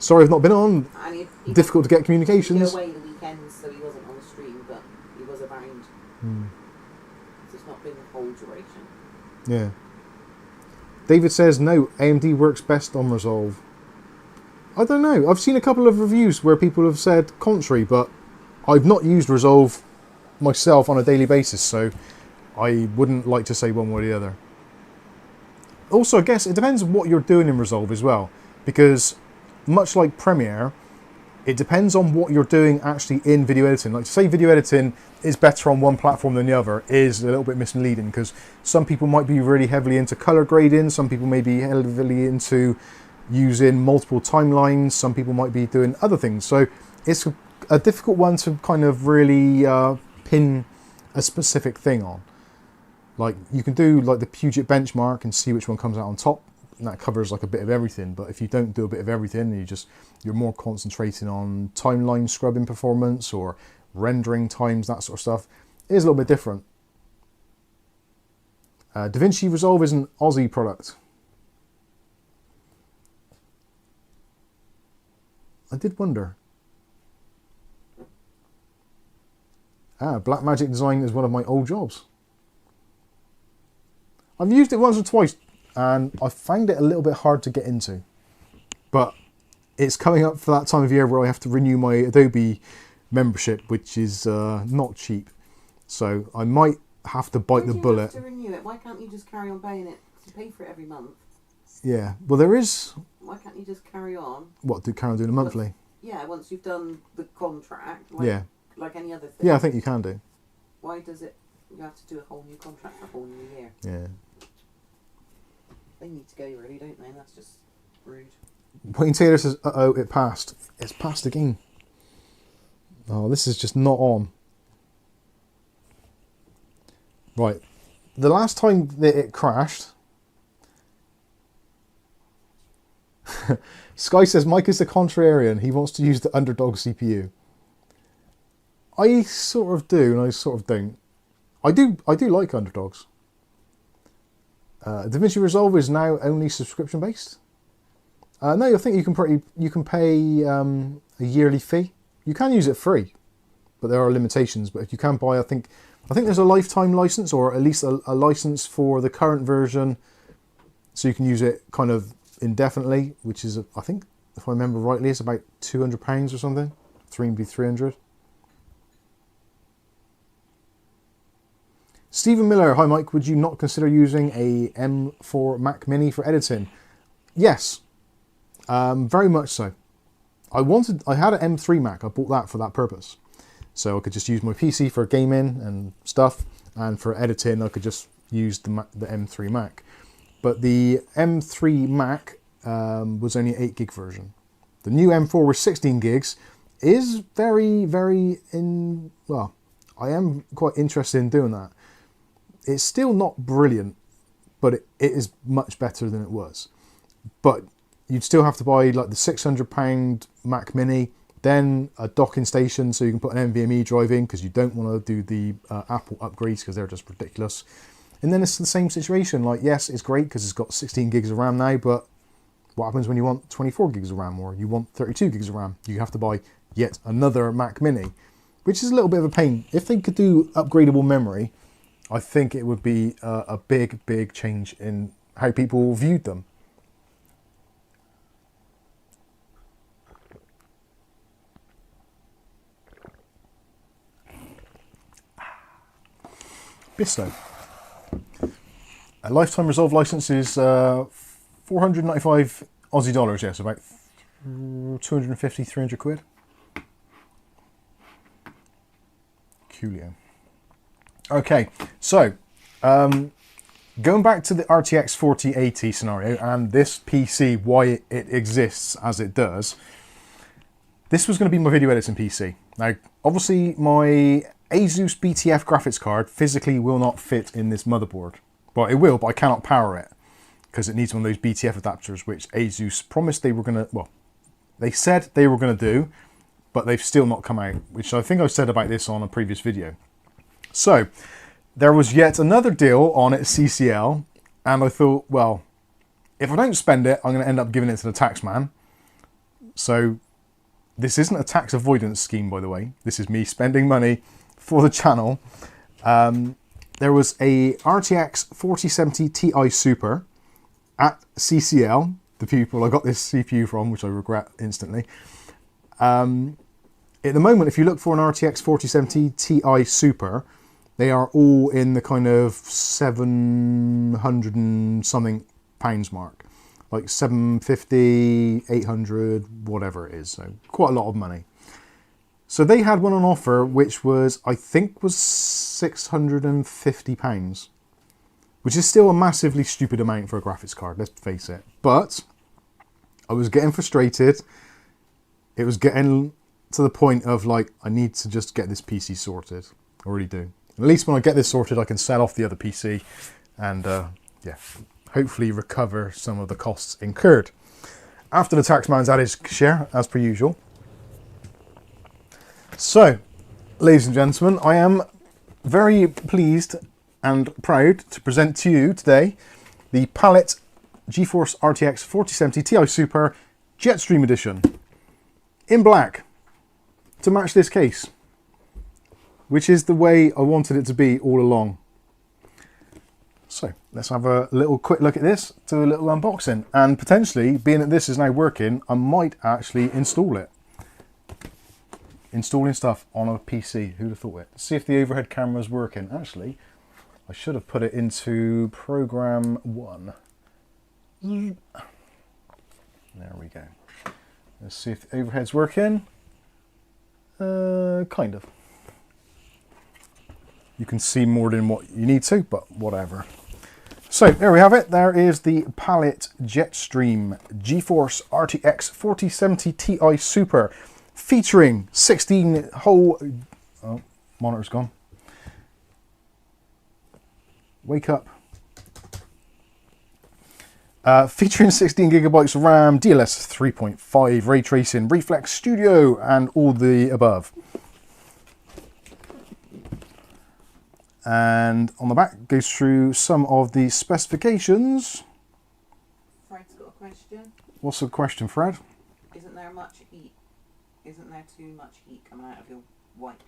Sorry I've not been on. And he difficult to get communications. He was away the weekends, so he wasn't on the stream, but he was around. So it's not been the whole duration. Yeah. David says, no, AMD works best on Resolve. I don't know. I've seen a couple of reviews where people have said contrary, but I've not used Resolve myself on a daily basis, so I wouldn't like to say one way or the other. Also, I guess it depends on what you're doing in Resolve as well. because much like Premiere, it depends on what you're doing actually in video editing. Like to say video editing is better on one platform than the other is a little bit misleading, because some people might be really heavily into color grading, some people may be heavily into using multiple timelines, some people might be doing other things. So it's a difficult one to kind of really pin a specific thing on. Like you can do like the Puget benchmark and see which one comes out on top, and that covers like a bit of everything. But if you don't do a bit of everything, and you're more concentrating on timeline scrubbing performance or rendering times, that sort of stuff, it is a little bit different. DaVinci Resolve is an Aussie product. I did wonder. Blackmagic Design is one of my old jobs. I've used it once or twice and I found it a little bit hard to get into. But it's coming up for that time of year where I have to renew my Adobe membership, which is not cheap. So I might have to bite the bullet. Why do you have to renew it? Why can't you just carry on paying it to pay for it every month? Yeah, well there is... Why can't you just carry on? What, carry on doing a monthly? Yeah, once you've done the contract, like any other thing. Yeah, I think you can do. Why does it... You have to do a whole new contract for a whole new year? Yeah. They need to go really, don't they? That's just rude. Wayne Taylor says, uh-oh, it passed. It's passed again. Oh, this is just not on. Right. The last time that it crashed... Sky says, Mike is the contrarian. He wants to use the underdog CPU. I sort of do, and I sort of don't. I do like underdogs. DaVinci Resolve is now only subscription based. No, I think you can pay a yearly fee. You can use it free, but there are limitations. But if you can buy, I think there's a lifetime license, or at least a license for the current version, so you can use it kind of indefinitely, which is I think, if I remember rightly, it's about £200 or something. Maybe 300. Stephen Miller, hi Mike, would you not consider using a M4 Mac Mini for editing? Yes, very much so. I had an M3 Mac, I bought that for that purpose. So I could just use my PC for gaming and stuff, and for editing I could just use the M3 Mac. But the M3 Mac was only an 8 gig version. The new M4 with 16 gigs is very, very well, I am quite interested in doing that. It's still not brilliant, but it is much better than it was. But you'd still have to buy like the £600 Mac Mini, then a docking station so you can put an NVMe drive in, because you don't want to do the Apple upgrades because they're just ridiculous. And then it's the same situation. Like, yes, it's great because it's got 16 gigs of RAM now, but what happens when you want 24 gigs of RAM or you want 32 gigs of RAM? You have to buy yet another Mac Mini, which is a little bit of a pain. If they could do upgradable memory, I think it would be a big, big change in how people viewed them. Bisto. A lifetime Resolve license is 495 Aussie dollars, yes, about 250, 300 quid. Coolio. Okay, so going back to the RTX 4080 scenario and this PC, why it exists as it does. This was going to be my video editing PC. Now, obviously, my ASUS BTF graphics card physically will not fit in this motherboard. Well, it will, but I cannot power it because it needs one of those BTF adapters, which ASUS promised they were going to, well, they said they were going to do, but they've still not come out, which I think I said about this on a previous video. So, there was yet another deal on at CCL, and I thought, well, if I don't spend it, I'm going to end up giving it to the tax man. So, this isn't a tax avoidance scheme, by the way. This is me spending money for the channel. There was a RTX 4070 Ti Super at CCL, the people I got this CPU from, which I regret instantly. At the moment, if you look for an RTX 4070 Ti Super, they are all in the kind of 700 and something pounds mark. like 750, 800, whatever it is. So quite a lot of money. So they had one on offer, which was, I think, was £650, which is still a massively stupid amount for a graphics card, let's face it. But I was getting frustrated. It was getting to the point of like, I need to just get this PC sorted. I really do. At least when I get this sorted, I can sell off the other PC and yeah, hopefully recover some of the costs incurred. After the taxman's had his share, as per usual. So, ladies and gentlemen, I am very pleased and proud to present to you today the Palette GeForce RTX 4070 Ti Super Jetstream Edition in black to match this case, which is the way I wanted it to be all along. So let's have a little quick look at this, do a little unboxing, and potentially, being that this is now working, I might actually install it. Installing stuff on a PC, who'd have thought it? See if the overhead camera is working. Actually, I should have put it into program 1. There we go. Let's see if the overhead's working. Kind of. You can see more than what you need to, but whatever. So there we have it. There is the Palette Jetstream GeForce RTX 4070 Ti Super, featuring 16 whole... Oh, monitor's gone. Wake up. Featuring 16 gigabytes of RAM, DLS 3.5, ray tracing, reflex studio, and all the above. And on the back goes through some of the specifications. Fred's got a question. What's the question, Fred? Isn't there much heat? Isn't there too much heat coming out of your white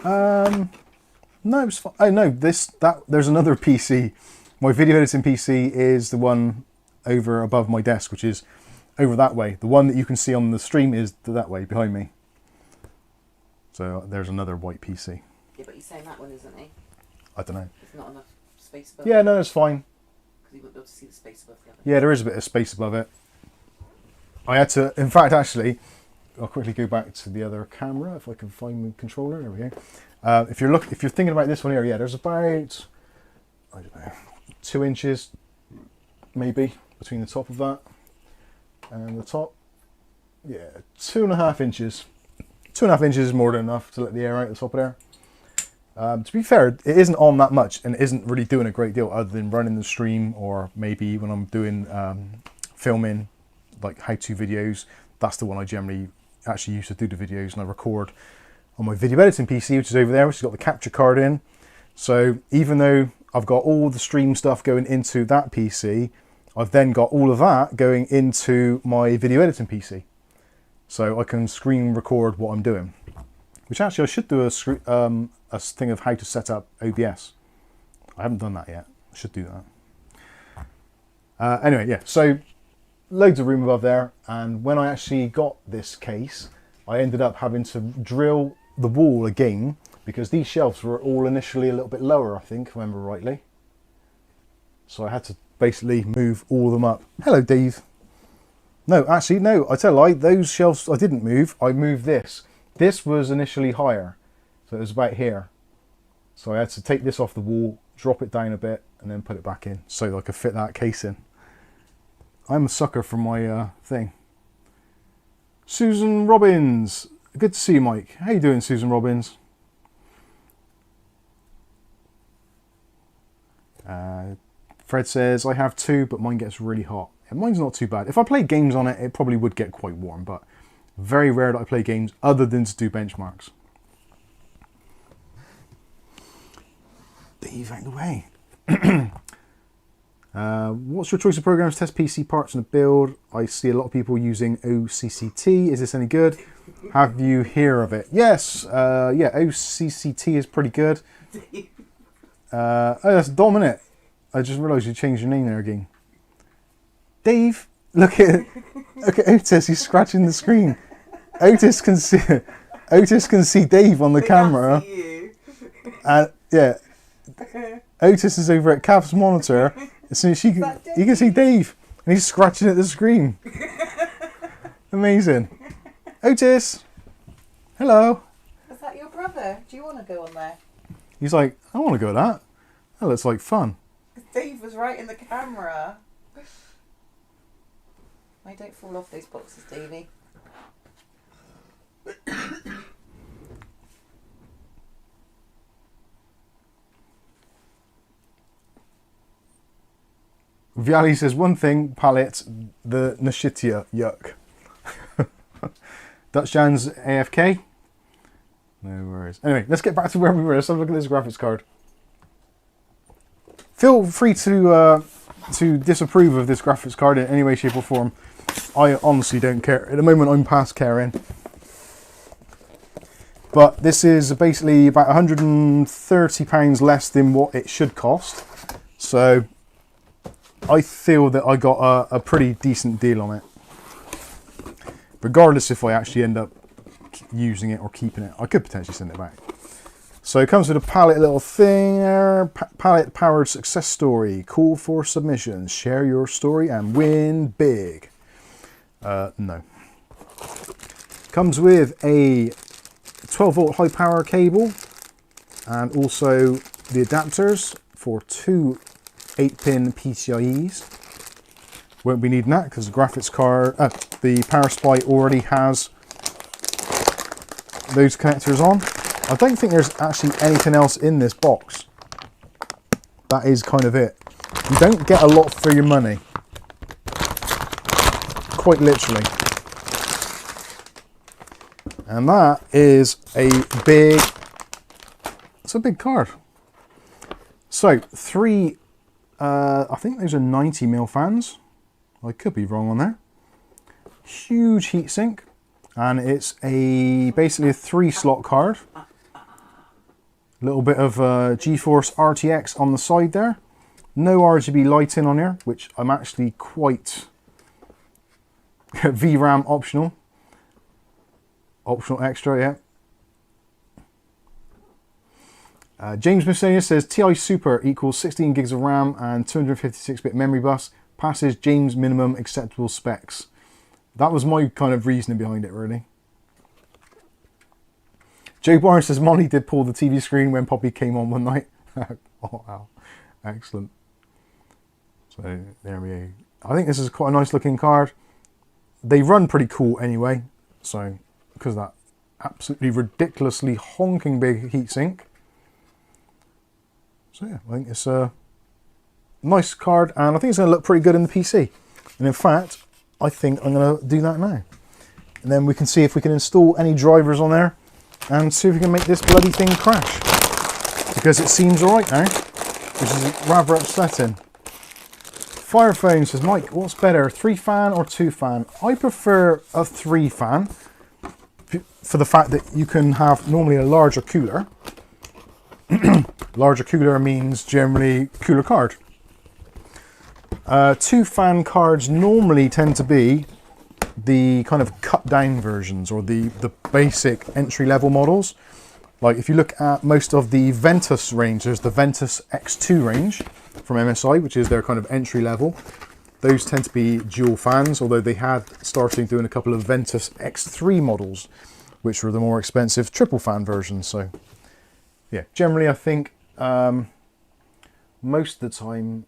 PC? No, it's fine. Oh no, there's another PC. My video editing PC is the one over above my desk, which is over that way. The one that you can see on the stream is that way behind me. So there's another white PC. Yeah, but he's saying that one, isn't he? I don't know. There's not enough space above Yeah, no, it's fine. because you won't be able to see the space above the other. Yeah, there is a bit of space above it. I had to, in fact, actually, I'll quickly go back to the other camera if I can find the controller. There we go. If you're thinking about this one here, yeah, there's about, I don't know, 2 inches maybe between the top of that and the top. Yeah, 2.5 inches. 2.5 inches is more than enough to let the air out the top of there. To be fair, it isn't on that much and it isn't really doing a great deal other than running the stream, or maybe when I'm doing filming like how-to videos. That's the one I generally actually use to do the videos, and I record on my video editing PC, which is over there, which has got the capture card in. So even though I've got all the stream stuff going into that PC, I've then got all of that going into my video editing PC. So I can screen record what I'm doing. Which actually I should do a thing of how to set up OBS. I haven't done that yet. I should do that. Anyway, yeah, so loads of room above there. And when I actually got this case, I ended up having to drill the wall again, because these shelves were all initially a little bit lower, I think, if I remember rightly. So I had to basically move all of them up. Hello, Dave. No, actually, no, I tell a lie, those shelves I didn't move, I moved this. This was initially higher, so it was about here. So I had to take this off the wall, drop it down a bit, and then put it back in, so that I could fit that case in. I'm a sucker for my thing. Susan Robbins. Good to see you, Mike. How you doing, Susan Robbins? Fred says, I have 2, but mine gets really hot. Yeah, mine's not too bad. If I played games on it, it probably would get quite warm, but very rare that I play games other than to do benchmarks. Dave out the way. What's your choice of programs to test PC parts in the build? I see a lot of people using OCCT. Is this any good? Have you heard of it? Yes. Yeah, OCCT is pretty good. Oh, that's Dom, innit? I just realised you changed your name there again. Dave, look at Otis. He's scratching the screen. Otis can see Dave on the camera. And yeah, Otis is over at Cav's monitor, As soon as you can see Dave, and he's scratching at the screen. Amazing. Otis, hello. Is that your brother? Do you want to go on there? He's like, I want to go to that. That looks like fun. Dave was right in the camera. I don't fall off those boxes, Davey. Viali says one thing, pallets, the Nashitia, yuck. Dutch Jan's AFK. No worries. Anyway, let's get back to where we were. Let's have a look at this graphics card. Feel free to disapprove of this graphics card in any way, shape or form. I honestly don't care. At the moment, I'm past caring. But this is basically about £130 less than what it should cost. So I feel that I got a pretty decent deal on it. Regardless if I actually end up using it or keeping it. I could potentially send it back. So it comes with a palette little thing there. Palette powered success story. Call for submissions. Share your story and win big. No. Comes with a 12 volt high power cable and also the adapters for two 8-pin PCIe's. Won't be needing that because the graphics card, the power supply already has those connectors on. I don't think there's actually anything else in this box. That is kind of it. You don't get a lot for your money. Quite literally. And that is it's a big card. So, three, I think those are 90mm fans. I could be wrong on there. Huge heatsink. And it's basically a 3-slot card. A little bit of GeForce RTX on the side there. No RGB lighting on here, which I'm actually quite VRAM optional. Optional extra, yeah. James Miscellaneous says TI Super equals 16 gigs of RAM and 256-bit memory bus. Passes James minimum acceptable specs. That was my kind of reasoning behind it, really. Joe Barnes says Molly did pull the TV screen when Poppy came on one night. Oh, wow. Excellent. So, there we go. I think this is quite a nice looking card. They run pretty cool anyway. So, because of that absolutely ridiculously honking big heatsink. So, yeah, I think it's a nice card. And I think it's going to look pretty good in the PC. And in fact, I think I'm going to do that now. And then we can see if we can install any drivers on there and see if we can make this bloody thing crash. Because it seems alright now, which is rather upsetting. Firephone says, Mike, what's better, 3-fan or 2-fan? I prefer a 3-fan for the fact that you can have normally a larger cooler. Larger cooler means generally cooler card. 2-fan cards normally tend to be the kind of cut down versions or the basic entry level models. Like if you look at most of the Ventus range, there's the Ventus X2 range from MSI, which is their kind of entry level. Those tend to be dual fans, although they had started doing a couple of Ventus X3 models, which were the more expensive triple fan versions. So yeah, generally I think most of the time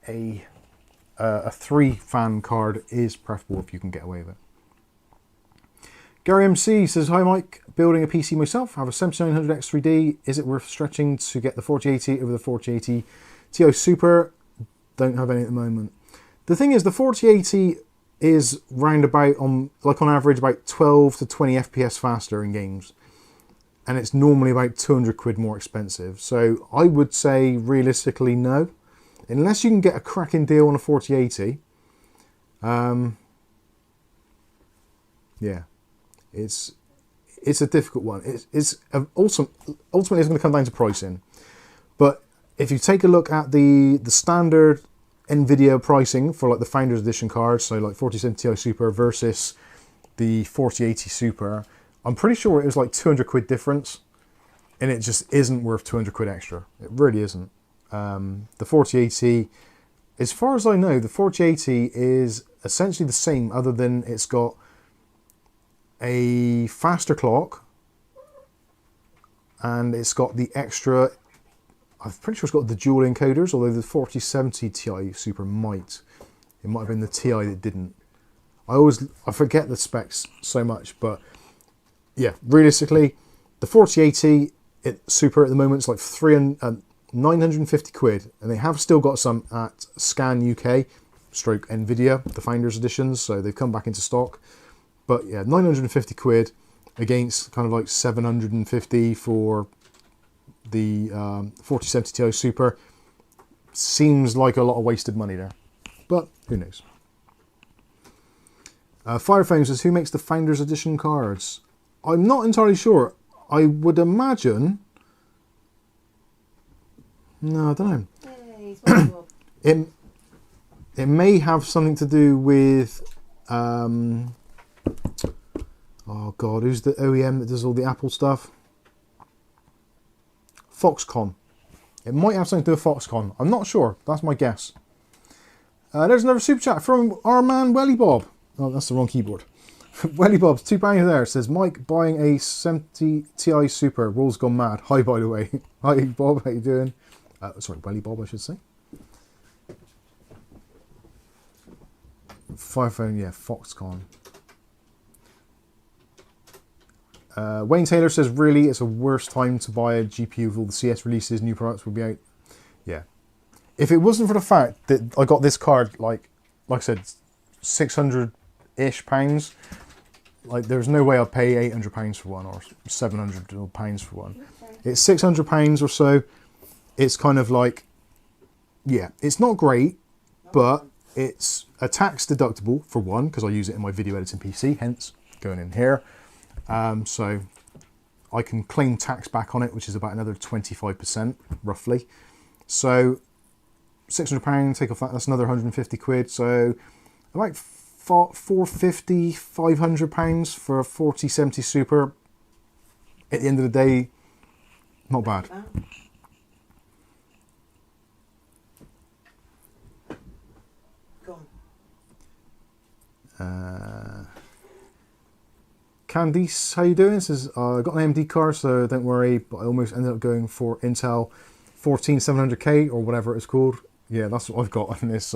a 3-fan card is preferable if you can get away with it. Gary MC says, hi Mike, building a PC myself, have a 7900 X3D, is it worth stretching to get the 4080 over the 4080 TI Super? Don't have any at the moment. The thing is, the 4080 is round about, on average, about 12 to 20 FPS faster in games. And it's normally about 200 quid more expensive. So I would say, realistically, no. Unless you can get a cracking deal on a 4080. Yeah. It's a difficult one. It's ultimately it's going to come down to pricing. But if you take a look at the standard NVIDIA pricing for like the Founders Edition cards, so like 4070 Ti Super versus the 4080 Super, I'm pretty sure it was like 200 quid difference, and it just isn't worth 200 quid extra. It really isn't. The 4080, as far as I know, the 4080 is essentially the same, other than it's got a faster clock and it's got the extra, I'm pretty sure it's got the dual encoders, although the 4070 Ti Super might. It might have been the Ti that didn't. I forget the specs so much, but yeah, realistically, the 4080 Super at the moment is like 950 quid, and they have still got some at Scan UK stroke Nvidia, the Founders Editions, so they've come back into stock. But yeah, 950 quid against kind of like 750 for the 4070 Ti Super. Seems like a lot of wasted money there, but who knows. Firephone says, who makes the Founders Edition cards? I'm not entirely sure. I would imagine... No, I don't know. Yay, it may have something to do with... oh God, who's the OEM that does all the Apple stuff? Foxconn. It might have something to do with Foxconn. I'm not sure. That's my guess. There's another super chat from our man Welly Bob. Oh, that's the wrong keyboard. Welly Bob's £2 there. Says, Mike buying a 70 Ti Super. Rules gone mad. Hi, by the way. Hi, Bob. How you doing? Sorry, Welly Bob, I should say. Firephone, yeah, Foxconn. Wayne Taylor says, really, it's a worse time to buy a GPU with all the CS releases, new products will be out. Yeah. If it wasn't for the fact that I got this card, like I said, 600-ish pounds, like there's no way I'd pay £800 for one or £700 for one. Okay. It's £600 or so. It's kind of like, yeah, it's not great, but it's a tax deductible for one, because I use it in my video editing PC, hence going in here. So I can claim tax back on it, which is about another 25% roughly. So £600, take off that, that's another 150 quid. So about 450, £500 for a 4070 Super. At the end of the day, not bad. Candice, how you doing? Says, I got an AMD card, so don't worry, but I almost ended up going for Intel 14700K or whatever it's called. Yeah, that's what I've got on this.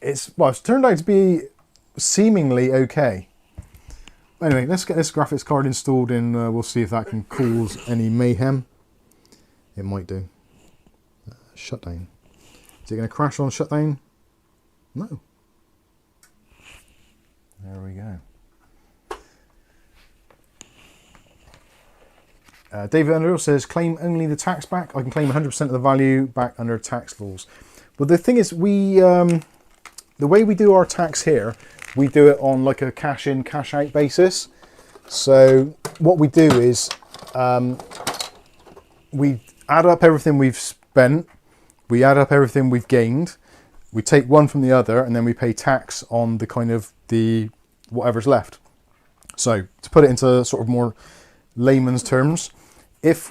It's turned out to be seemingly okay. Anyway, let's get this graphics card installed and we'll see if that can cause any mayhem. It might do. Shutdown. Is it going to crash on shutdown? No. There we go. David Underhill says, claim only the tax back. I can claim 100% of the value back under tax laws. But the thing is, we the way we do our tax here, we do it on like a cash in, cash out basis. So what we do is we add up everything we've spent, we add up everything we've gained, we take one from the other, and then we pay tax on the kind of the whatever's left. So to put it into sort of more layman's terms, if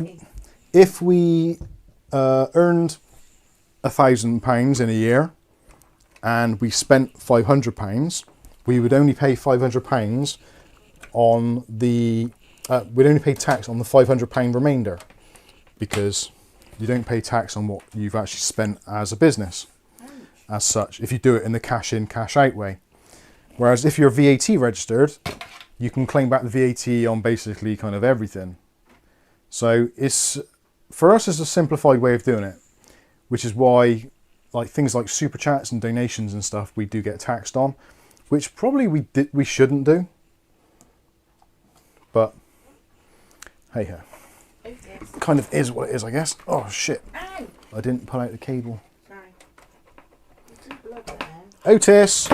we earned £1,000 in a year and we spent £500, we would only pay £500 on the we'd only pay tax on the £500 remainder, because you don't pay tax on what you've actually spent as a business as such, if you do it in the cash in, cash out way. Whereas if you're VAT registered, you can claim back the VAT on basically kind of everything. So it's, for us, it's a simplified way of doing it, which is why like things like super chats and donations and stuff we do get taxed on, which probably we shouldn't do. But hey ho. Kind of is what it is, I guess. Oh shit. Ow. I didn't pull out the cable. Sorry. Otis!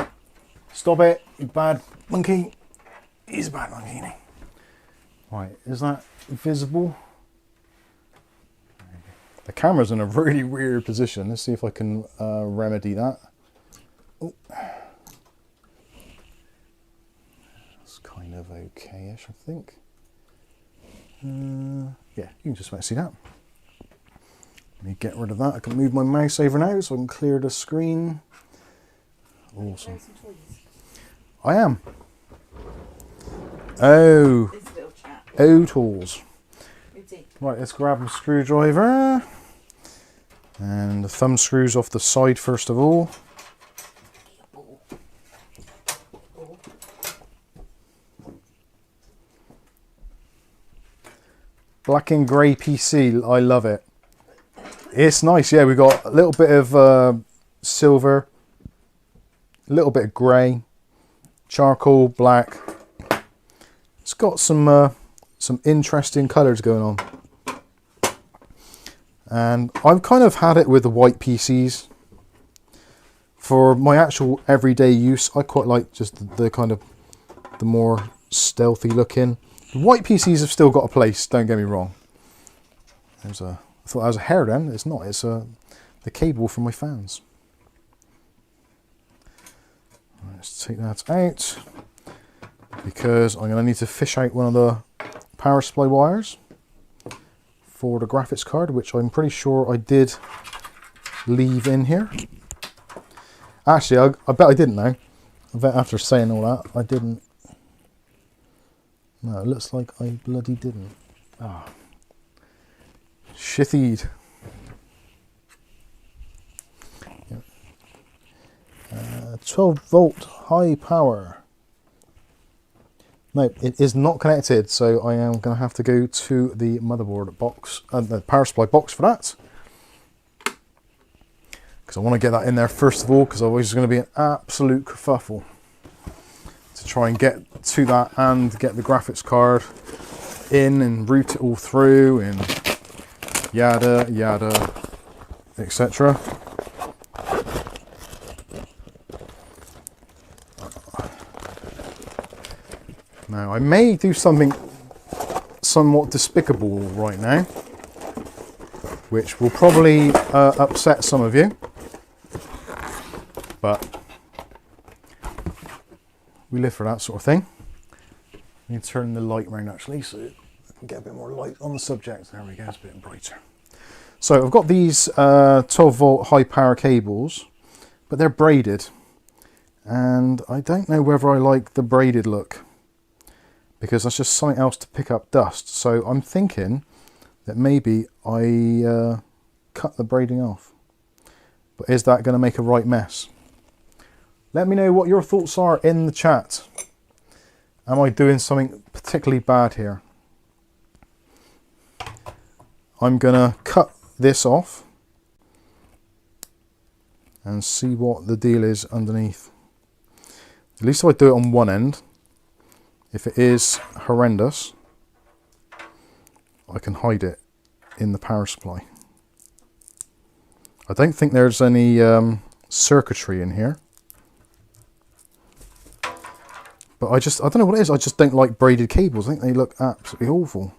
Stop it, you bad monkey. He's a bad monkey, isn't he? Right, is that visible? The camera's in a really weird position. Let's see if I can remedy that. Oh. That's kind of okay-ish, I think. Yeah, you can just about see that. Let me get rid of that. I can move my mouse over now so I can clear the screen. Awesome. I am. Oh. This little chap. Oh, tools. Who's he? Right, let's grab a screwdriver. And the thumb screws off the side first of all. Black and grey PC, I love it. It's nice, yeah, we've got a little bit of silver, a little bit of grey, charcoal, black. It's got some interesting colours going on. And I've kind of had it with the white PCs. For my actual everyday use, I quite like just the kind of the more stealthy looking. The white PCs have still got a place, don't get me wrong. I thought that was a hair then, it's not, it's the cable from my fans. Let's take that out, because I'm going to need to fish out one of the power supply wires for the graphics card, which I'm pretty sure I did leave in here. Actually, I bet I didn't now. I bet after saying all that, I didn't. No, it looks like I bloody didn't. Ah. Shittied. Yep. 12 volt high power. No, it is not connected, so I am going to have to go to the motherboard box, the power supply box for that. Because I want to get that in there first of all, because otherwise it's going to be an absolute kerfuffle to try and get to that and get the graphics card in and route it all through and yada yada, etc. Now I may do something somewhat despicable right now, which will probably upset some of you, but we live for that sort of thing. I need to turn the light around actually so I can get a bit more light on the subject. There we go, it's a bit brighter. So I've got these 12 volt high power cables, but they're braided. And I don't know whether I like the braided look, because that's just something else to pick up dust. So I'm thinking that maybe I cut the braiding off. But is that going to make a right mess? Let me know what your thoughts are in the chat. Am I doing something particularly bad here? I'm going to cut this off and see what the deal is underneath. At least if I do it on one end, if it is horrendous, I can hide it in the power supply. I don't think there's any circuitry in here. But I don't know what it is, I just don't like braided cables. I think they look absolutely awful.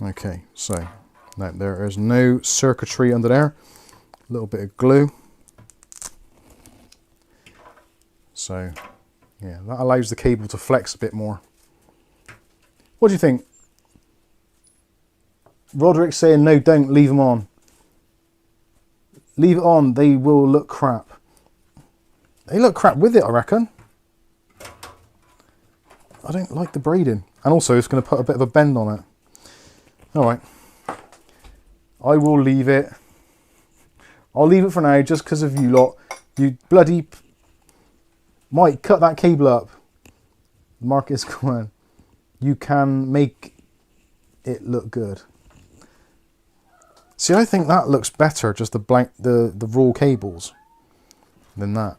Okay, so now there is no circuitry under there. A little bit of glue. So yeah, that allows the cable to flex a bit more. What do you think? Roderick's saying no, don't leave them on. Leave it on, they will look crap. They look crap with it, I reckon. I don't like the braiding. And also it's going to put a bit of a bend on it. Alright. I will leave it. I'll leave it for now just because of you lot. You bloody... Mike, cut that cable up. Marcus, come on. You can make it look good. See, I think that looks better, just the blank, the raw cables, than that.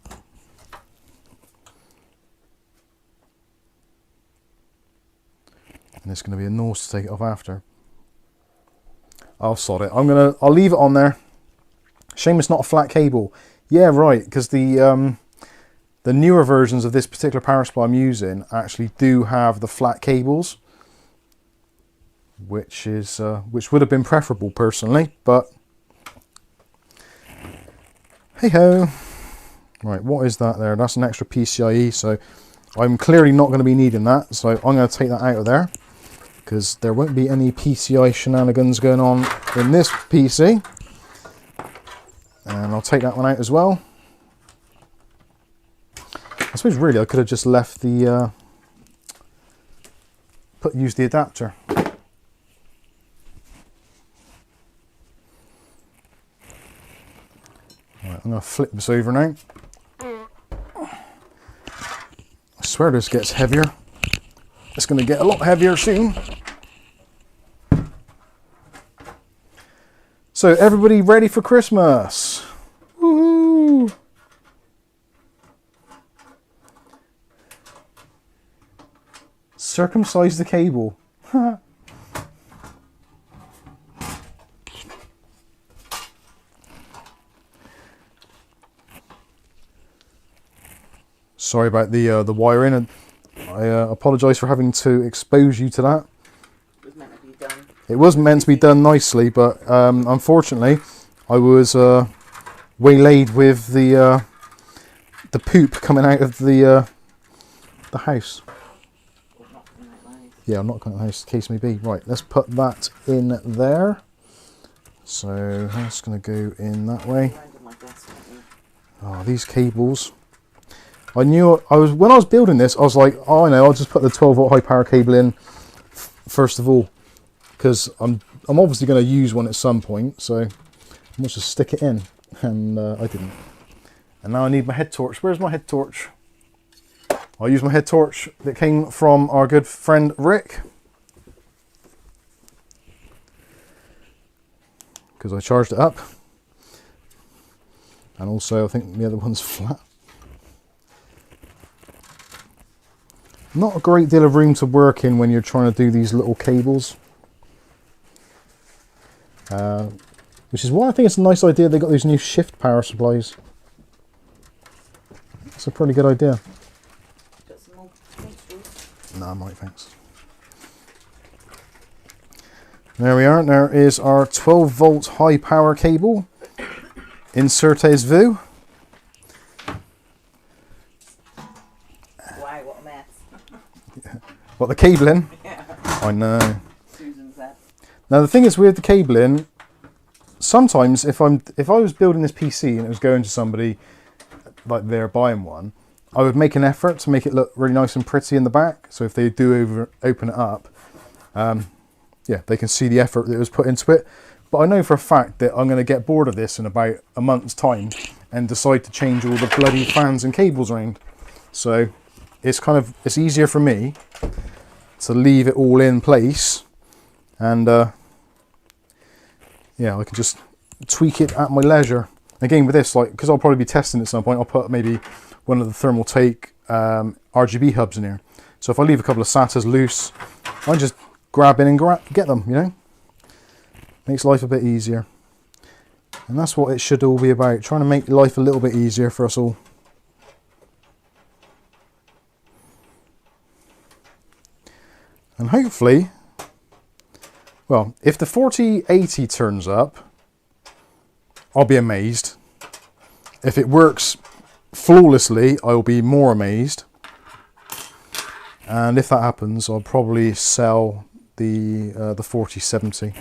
And it's going to be a nose to take it off after. I'll sod it. I'll leave it on there. Shame it's not a flat cable. Yeah, right, because the newer versions of this particular power supply I'm using actually do have the flat cables, which would have been preferable personally, but hey ho. Right, what is that there? That's an extra PCIe, so I'm clearly not going to be needing that, so I'm going to take that out of there. because there won't be any PCI shenanigans going on in this PC. And I'll take that one out as well. I suppose really I could have just left the used the adapter. Right, I'm going to flip this over now. I swear this gets heavier. It's going to get a lot heavier soon. So everybody ready for Christmas? Woohoo! Circumcise the cable. Sorry about the wiring, and I apologise for having to expose you to that. It was meant to be done. It was meant to be done nicely, but unfortunately, I was waylaid with the poop coming out of the house. Yeah, I'm not going to the house, case may be. Right, let's put that in there. So that's going to go in that way. Oh, these cables. I knew when I was building this, I was like, oh, I know, I'll just put the 12-volt high power cable in first of all, because I'm obviously going to use one at some point. So I must just stick it in, and I didn't. And now I need my head torch. Where's my head torch? I'll use my head torch that came from our good friend Rick, because I charged it up, and also I think the other one's flat. Not a great deal of room to work in when you're trying to do these little cables, which is why I think it's a nice idea they got these new shift power supplies. It's a pretty good idea. No, I'm right, thanks. There we are. There is our 12-volt high power cable. Insertes vu. Wow, what a mess. What, the cabling? Yeah. I know. Susan said. Now the thing is with the cabling, sometimes if I was building this PC and it was going to somebody like they're buying one, I would make an effort to make it look really nice and pretty in the back. So if they do open it up, yeah, they can see the effort that was put into it. But I know for a fact that I'm going to get bored of this in about a month's time and decide to change all the bloody fans and cables around. So it's easier for me to leave it all in place, and yeah, I can just tweak it at my leisure. Again with this, like, because I'll probably be testing at some point, I'll put maybe one of the Thermaltake RGB hubs in here. So if I leave a couple of SATAs loose, I just grab in and get them, you know. Makes life a bit easier. And that's what it should all be about, trying to make life a little bit easier for us all. And hopefully, well, if the 4080 turns up, I'll be amazed. If it works flawlessly, I'll be more amazed. And if that happens, I'll probably sell the 4070,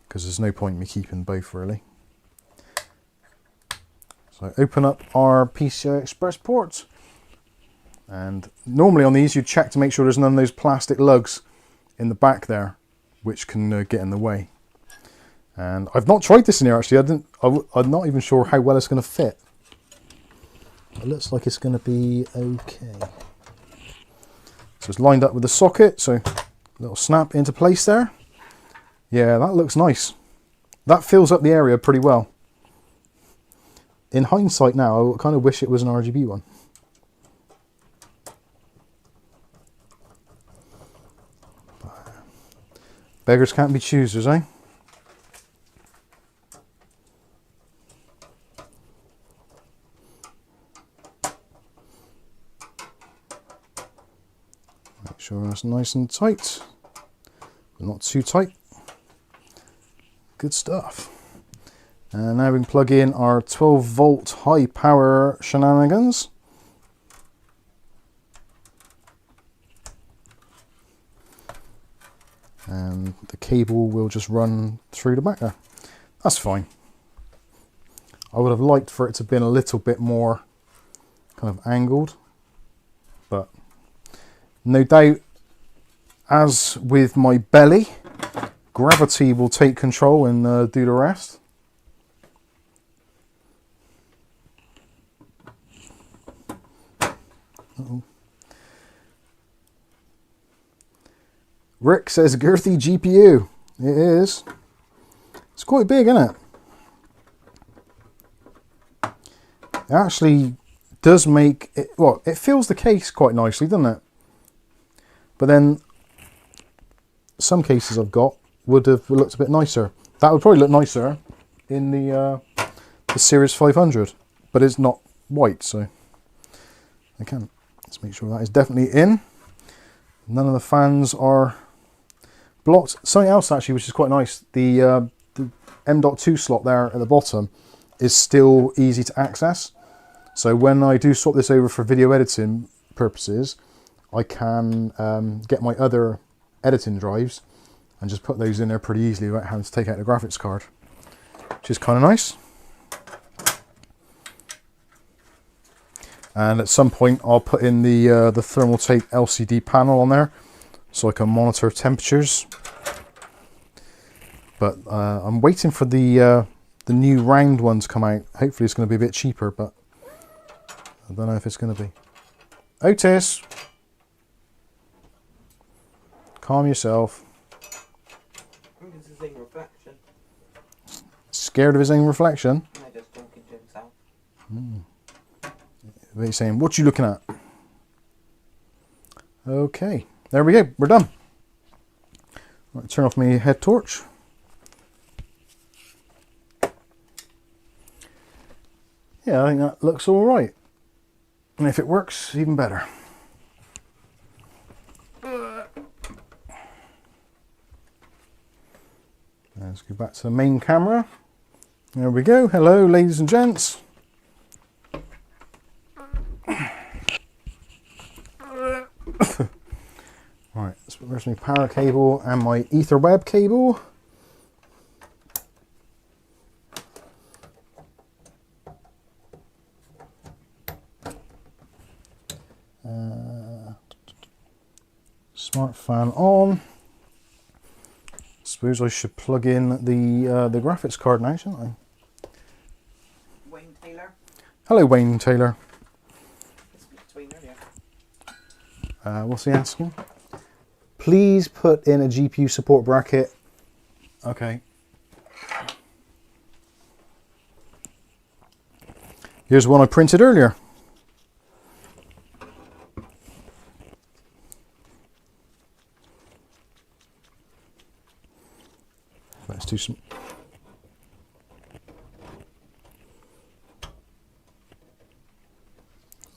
because there's no point in me keeping both really. So open up our PCI Express ports, and normally on these you check to make sure there's none of those plastic lugs in the back there which can get in the way. And I've not tried this in here actually. I'm not even sure how well it's going to fit. It looks like it's going to be okay. So it's lined up with the socket, so little snap into place there. Yeah, that looks nice. That fills up the area pretty well. In hindsight now, I kind of wish it was an RGB one. Beggars can't be choosers, eh? Make sure that's nice and tight, but not too tight. Good stuff. And now we can plug in our 12-volt high power shenanigans. and the cable will just run through the back there. That's fine. I would have liked for it to have been a little bit more kind of angled, but no doubt, as with my belly, gravity will take control and do the rest. Uh-oh. Rick says girthy GPU. It is. It's quite big, isn't it? It actually does make it, well, it fills the case quite nicely, doesn't it? But then some cases I've got would have looked a bit nicer. That would probably look nicer in the Series 500, but it's not white, so I can't. Let's make sure that is definitely in. None of the fans are blocked. Something else actually, which is quite nice, the M.2 slot there at the bottom is still easy to access. So when I do swap this over for video editing purposes, I can get my other editing drives and just put those in there pretty easily without having to take out the graphics card, which is kind of nice. And at some point I'll put in the Thermaltake LCD panel on there so I can monitor temperatures. But I'm waiting for the new round one to come out. Hopefully it's going to be a bit cheaper, but I don't know if it's going to be. Otis! Calm yourself. I think it's his own reflection. Scared of his own reflection? No, just talking to himself. What are you saying? What you looking at? Okay, there we go. We're done. Right, turn off my head torch. Yeah, I think that looks all right. And if it works, even better. Let's go back to the main camera. There we go. Hello, ladies and gents. Right, so there's my power cable and my Etherweb cable. Smart fan on. Suppose I should plug in the graphics card now, shouldn't I? Wayne Taylor. Hello, Wayne Taylor. It's between earlier. What's he asking? Please put in a GPU support bracket. Okay. Here's one I printed earlier. Let's do some.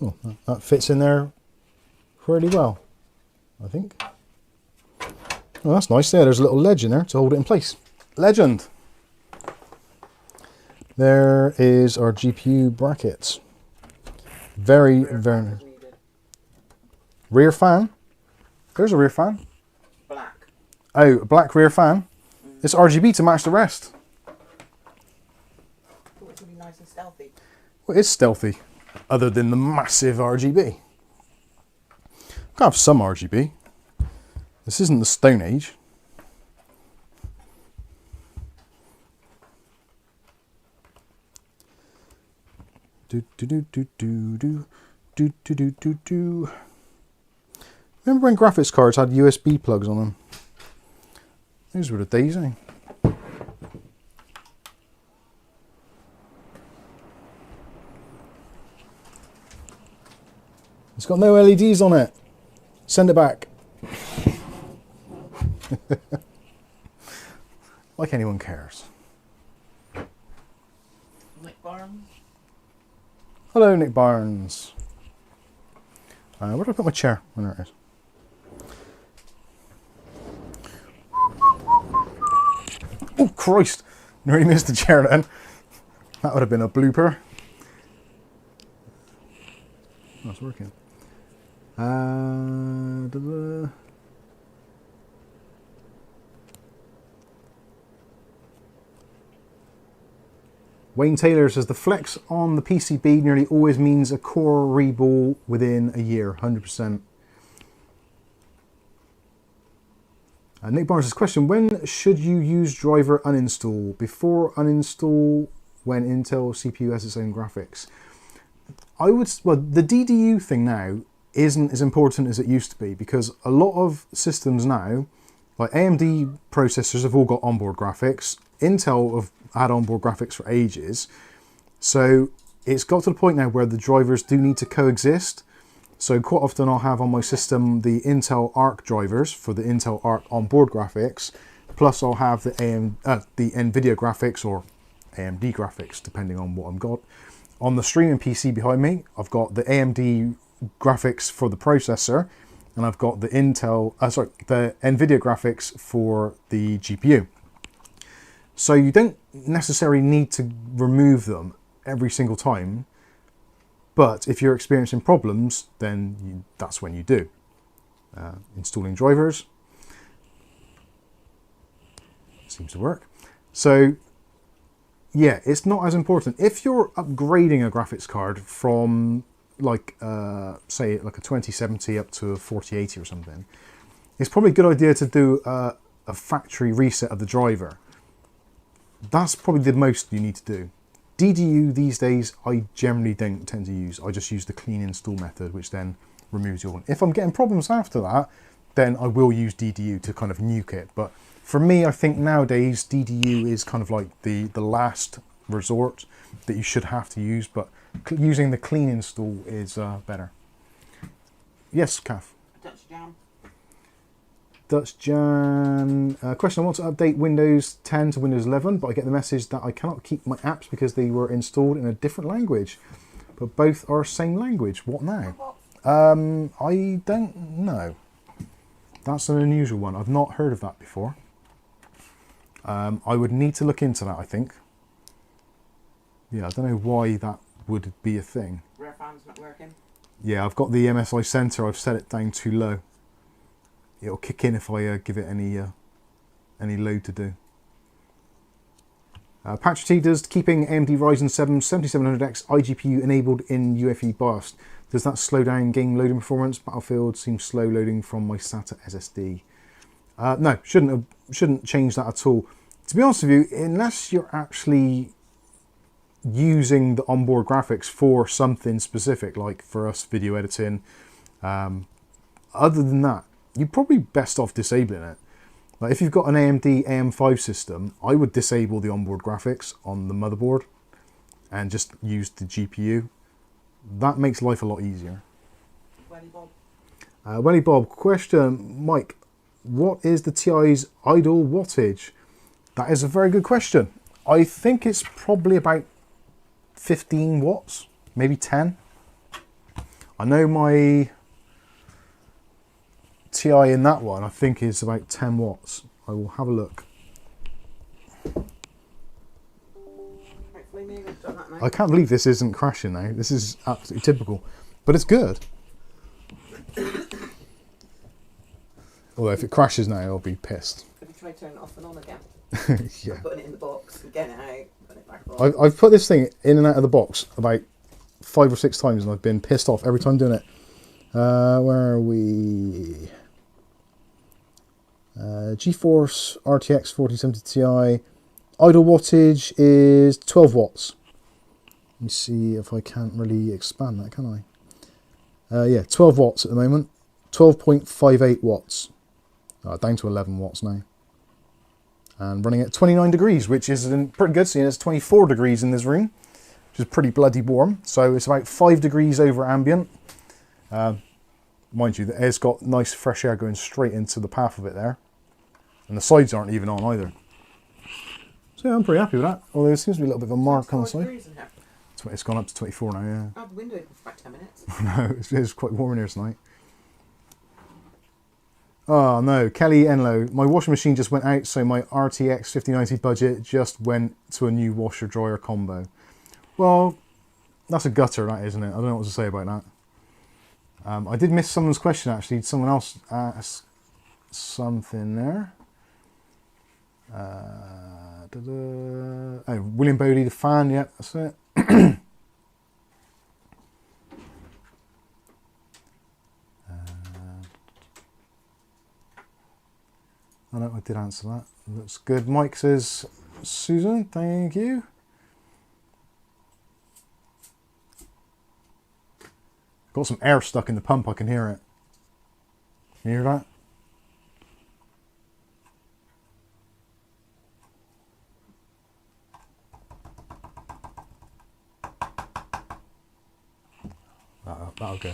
Oh, that fits in there pretty well, I think. Oh, that's nice there. There's a little ledge in there to hold it in place. Legend! There is our GPU brackets. Very, very nice. Rear fan? There's a rear fan. Black. Oh, a black rear fan. It's RGB to match the rest. Thought it would be nice and stealthy. Well, it's stealthy, other than the massive RGB. I've got some RGB. This isn't the Stone Age. Do do do do do do do do do do do. Remember when graphics cards had USB plugs on them? Those were the days, eh? It's got no LEDs on it. Send it back. Like anyone cares. Nick Barnes. Hello, Nick Barnes. Where do I put my chair? Oh, there it is. Oh, Christ. Nearly missed the chair then. That would have been a blooper. Oh, it's working. Wayne Taylor says the flex on the PCB nearly always means a core reball within a year, 100%. Nick Barnes' question, when should you use driver uninstall? Before uninstall when Intel CPU has its own graphics? Well, the DDU thing now isn't as important as it used to be, because a lot of systems now, like AMD processors, have all got onboard graphics. Intel have had onboard graphics for ages. So it's got to the point now where the drivers do need to coexist. So quite often I'll have on my system the Intel Arc drivers for the Intel Arc onboard graphics, plus I'll have the NVIDIA graphics or AMD graphics, depending on what I've got. On the streaming PC behind me, I've got the AMD graphics for the processor, and I've got the the NVIDIA graphics for the GPU. So you don't necessarily need to remove them every single time, but if you're experiencing problems, then that's when you do. Installing drivers seems to work. So yeah, it's not as important. If you're upgrading a graphics card from like say like a 2070 up to a 4080 or something, it's probably a good idea to do a factory reset of the driver. That's probably the most you need to do. DDU these days I generally don't tend to use. I just use the clean install method, which then removes your one. If I'm getting problems after that, then I will use DDU to kind of nuke it. But for me, I think nowadays DDU is kind of like the last resort that you should have to use, but using the clean install is better. Yes, Kath? Dutch Jam. Dutch Jan. Question, I want to update Windows 10 to Windows 11, but I get the message that I cannot keep my apps because they were installed in a different language. But both are same language. What now? I don't know. That's an unusual one. I've not heard of that before. I would need to look into that, I think. Yeah, I don't know why that would be a thing. Rare fan's not working. Yeah, I've got the MSI Center. I've set it down too low. It'll kick in if I give it any load to do. Patrick T does keeping AMD Ryzen 7 7700X iGPU enabled in UEFI BIOS. Does that slow down game loading performance? Battlefield seems slow loading from my SATA SSD. No, shouldn't change that at all. To be honest with you, unless you're actually using the onboard graphics for something specific, like for us video editing, other than that, you're probably best off disabling it. Like if you've got an AMD AM5 system, I would disable the onboard graphics on the motherboard and just use the GPU. That makes life a lot easier. Welly Bob. Welly Bob, question, Mike, what is the TI's idle wattage? That is a very good question. I think it's probably about 15 watts, maybe 10. I know my TI in that one, I think, is about 10 watts. I will have a look. I can't believe this isn't crashing now. This is absolutely typical, but it's good. Although if it crashes now, I'll be pissed. Have you tried turning it off and on again? Yeah. Putting it in the box, getting it out, putting it back on. I've put this thing in and out of the box about 5 or 6 times, and I've been pissed off every time doing it. Where are we? GeForce RTX 4070 Ti. Idle wattage is 12 watts. Let me see if I can't really expand that, can I? Yeah, 12 watts at the moment. 12.58 watts. Down to 11 watts now. And running at 29 degrees, which is pretty good, seeing it's 24 degrees in this room, which is pretty bloody warm. So it's about 5 degrees over ambient. Mind you, the air's got nice fresh air going straight into the path of it there. And the sides aren't even on either. So yeah, I'm pretty happy with that. Although there seems to be a little bit of a mark on the side. It's gone up to 24 now, yeah. I had the window open for about 10 minutes. No, it's quite warm in here tonight. Oh no, Kelly Enlow. My washing machine just went out, so my RTX 5090 budget just went to a new washer-dryer combo. Well, that's a gutter, that, isn't it? I don't know what to say about that. I did miss someone's question, actually. Someone else asked something there. Oh, William Bodie, the fan, yeah, that's it. I know I did answer that. Looks good. Mike says, Susan, thank you. Got some air stuck in the pump, I can hear it. Can you hear that? That'll go.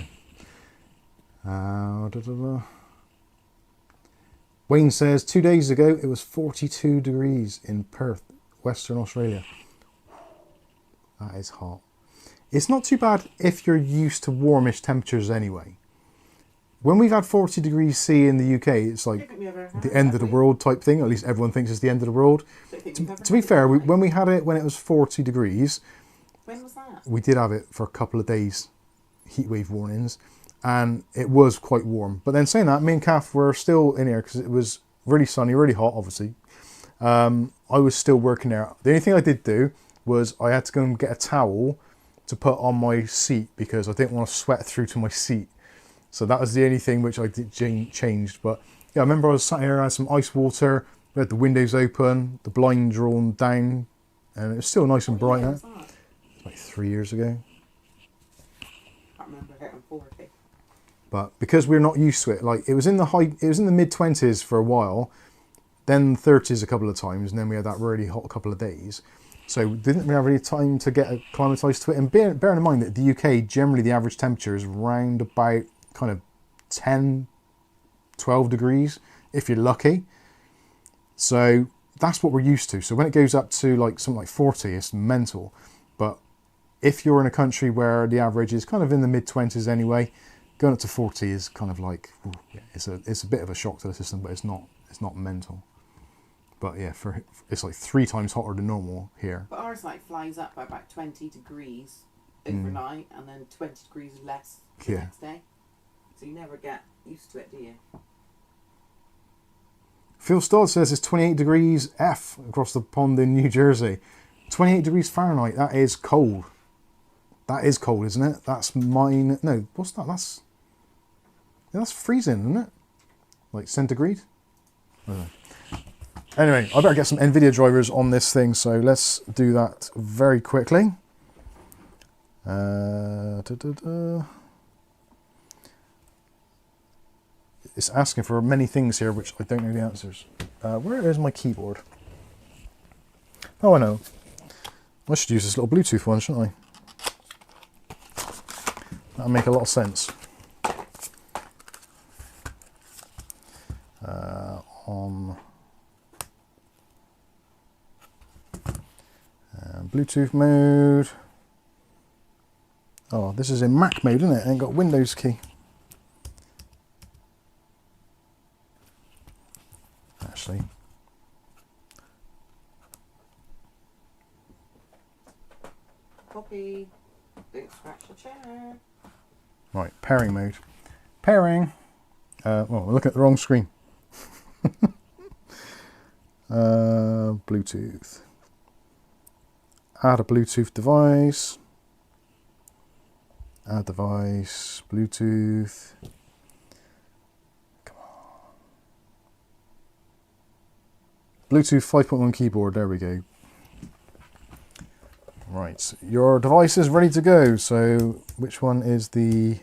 Wayne says 2 days ago it was 42 degrees in Perth, Western Australia. That is hot. It's not too bad if you're used to warmish temperatures anyway. When we've had 40 degrees C in the UK, it's like the end of the world type thing. At least everyone thinks it's the end of the world. To be fair, when we had it when it was 40 degrees, when was that? We did have it for a couple of days, heatwave warnings, and it was quite warm. But then saying that, me and Kath were still in here because it was really sunny, really hot, obviously. I was still working there. The only thing I did do was I had to go and get a towel to put on my seat because I didn't want to sweat through to my seat. So that was the only thing which I did changed. But yeah, I remember I was sat here, I had some ice water, we had the windows open, the blind drawn down, and it was still nice and bright now. It's like 3 years ago. I can't remember hitting 40. But because we're not used to it, like it was in the mid-20s for a while, then 30s a couple of times, and then we had that really hot couple of days. So we didn't really have any time to get acclimatised to it. And bearing in mind that the UK, generally the average temperature is around about kind of 10, 12 degrees, if you're lucky. So that's what we're used to. So when it goes up to like something like 40, it's mental. But if you're in a country where the average is kind of in the mid-20s anyway, going up to 40 is kind of like, ooh, yeah, it's a bit of a shock to the system, but it's not mental. But yeah, it's like 3 times hotter than normal here. But ours like flies up by about 20 degrees overnight, and then 20 degrees less the next day. So you never get used to it, do you? Phil Stodd says it's 28 degrees F across the pond in New Jersey. 28 degrees Fahrenheit, that is cold. That is cold, isn't it? That's mine. No, what's that? That's freezing, isn't it? Like centigrade? I don't know. Anyway, I better get some NVIDIA drivers on this thing, so let's do that very quickly. It's asking for many things here, which I don't know the answers. Where is my keyboard? Oh, I know. I should use this little Bluetooth one, shouldn't I? That'll make a lot of sense. On Bluetooth mode. Oh, this is in Mac mode, isn't it? It ain't got Windows key. Actually. Copy. Don't scratch the chair. Right, pairing mode. Pairing. Well, we're looking at the wrong screen. Bluetooth. Add a Bluetooth device. Add device. Bluetooth. Come on. Bluetooth 5.1 keyboard. There we go. Right, your device is ready to go. So, which one is the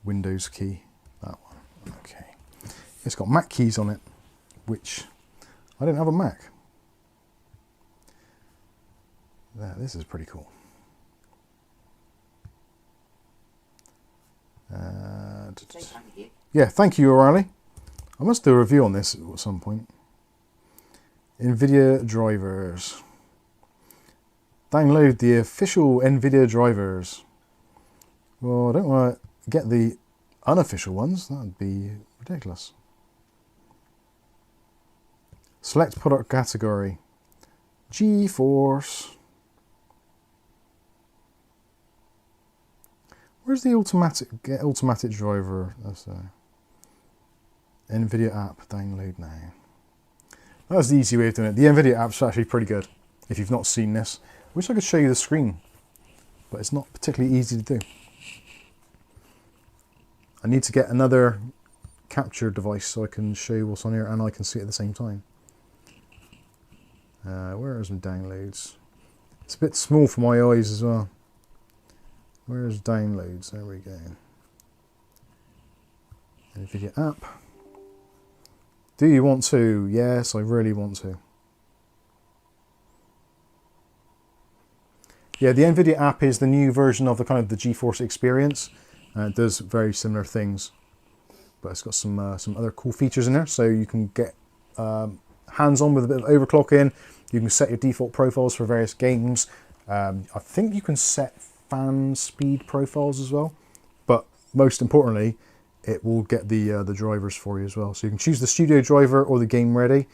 Windows key? That one. Okay. It's got Mac keys on it, which I don't have a Mac. There, this is pretty cool. Yeah, thank you, O'Reilly. I must do a review on this at some point. NVIDIA drivers. Download the official NVIDIA drivers. Well, I don't want to get the unofficial ones. That would be ridiculous. Select product category. GeForce. Where's the automatic driver? That's NVIDIA app. Download now. That's the easy way of doing it. The NVIDIA app's actually pretty good, if you've not seen this. I wish I could show you the screen, but it's not particularly easy to do. I need to get another capture device so I can show you what's on here and I can see it at the same time. Where are some downloads? It's a bit small for my eyes as well. Where's downloads? There we go. NVIDIA app. Do you want to? Yes, I really want to. Yeah, the NVIDIA app is the new version of the kind of the GeForce experience. It does very similar things, but it's got some other cool features in there. So you can get hands-on with a bit of overclocking. You can set your default profiles for various games. I think you can set fan speed profiles as well. But most importantly, it will get the drivers for you as well. So you can choose the studio driver or the game ready.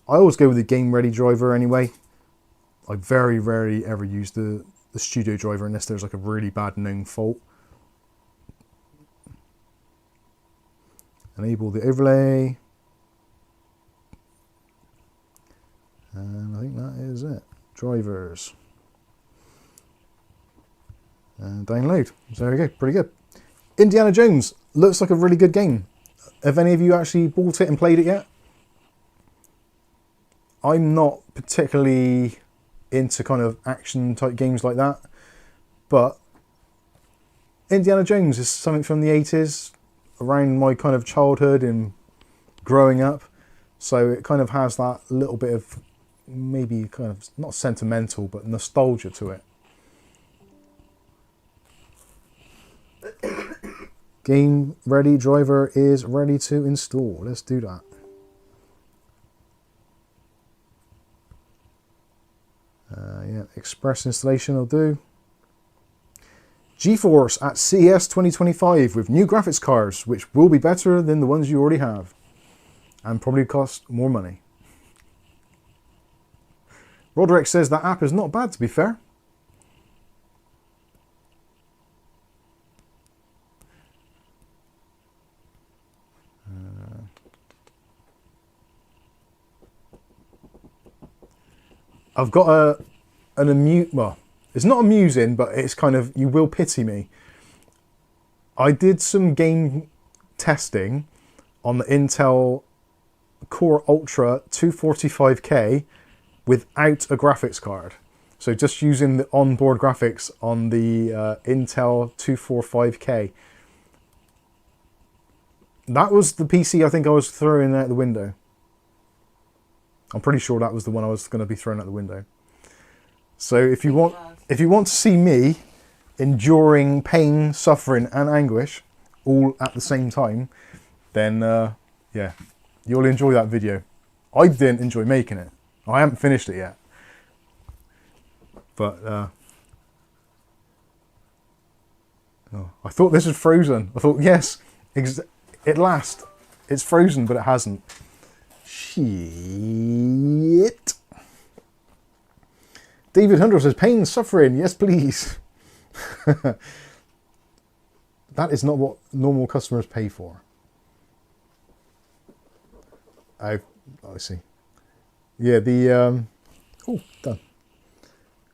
I always go with the game ready driver anyway. I very rarely ever use the studio driver unless there's like a really bad known fault. Enable the overlay. And I think that is it. Drivers. And download. So there we go, pretty good. Indiana Jones looks like a really good game. Have any of you actually bought it and played it yet? I'm not particularly into kind of action type games like that, but Indiana Jones is something from the 80s, around my kind of childhood and growing up, so it kind of has that little bit of maybe kind of not sentimental but nostalgia to it. Game ready driver is ready to install. Let's do that. Yeah, express installation will do. GeForce at CES 2025 with new graphics cards, which will be better than the ones you already have, and probably cost more money. Roderick says that app is not bad, to be fair. I've got well, it's not amusing, but it's kind of, you will pity me. I did some game testing on the Intel Core Ultra 245K without a graphics card. So just using the onboard graphics on the Intel 245K. That was the PC I think I was throwing out the window. I'm pretty sure that was the one I was going to be thrown out the window. So if you want to see me enduring pain, suffering and anguish all at the same time, then yeah, you'll enjoy that video. I didn't enjoy making it. I haven't finished it yet. But oh, I thought this was frozen. I thought, yes, at last it's frozen, but it hasn't. Shit. David Hunter says, pain, suffering, yes please. That is not what normal customers pay for. I see. Yeah, the oh, done.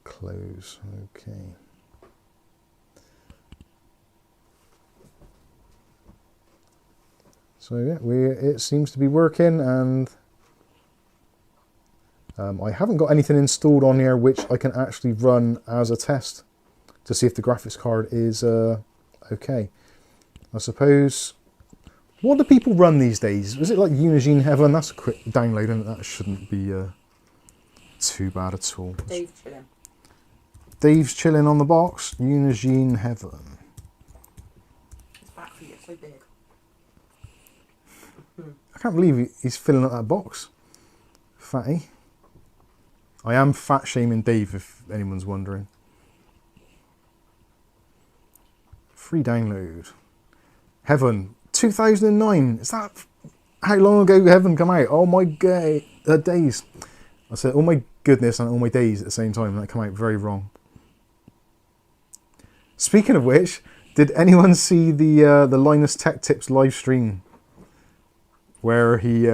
Close. Okay. So yeah, it seems to be working, and I haven't got anything installed on here which I can actually run as a test to see if the graphics card is okay. I suppose, what do people run these days? Was it like Unigine Heaven? That's a quick download, and that shouldn't be too bad at all. Dave's chilling. Dave's chilling on the box. Unigine Heaven. It's back for you, it's so big. I can't believe he's filling up that box. Fatty. I am fat shaming Dave, if anyone's wondering. Free download. Heaven. 2009. Is that how long ago Heaven come out? Oh my days. I said oh my goodness and all my days at the same time. That come out very wrong. Speaking of which, did anyone see the Linus Tech Tips live stream where he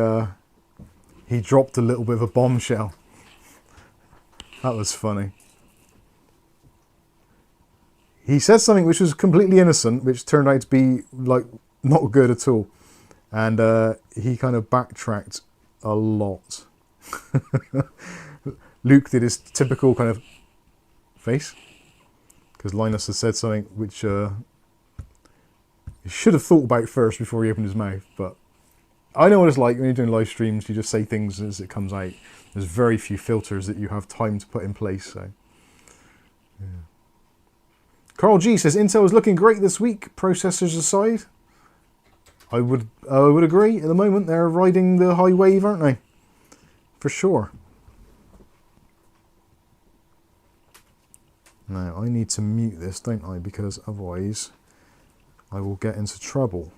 he dropped a little bit of a bombshell. That was funny. He said something which was completely innocent, which turned out to be like not good at all. And he kind of backtracked a lot. Luke did his typical kind of face, because Linus has said something which he should have thought about first before he opened his mouth. But I know what it's like when you're doing live streams. You just say things as it comes out. There's very few filters that you have time to put in place. So, yeah. Carl G says Intel is looking great this week, processors aside. I would agree. At the moment, they're riding the high wave, aren't they? For sure. Now, I need to mute this, don't I? Because otherwise, I will get into trouble.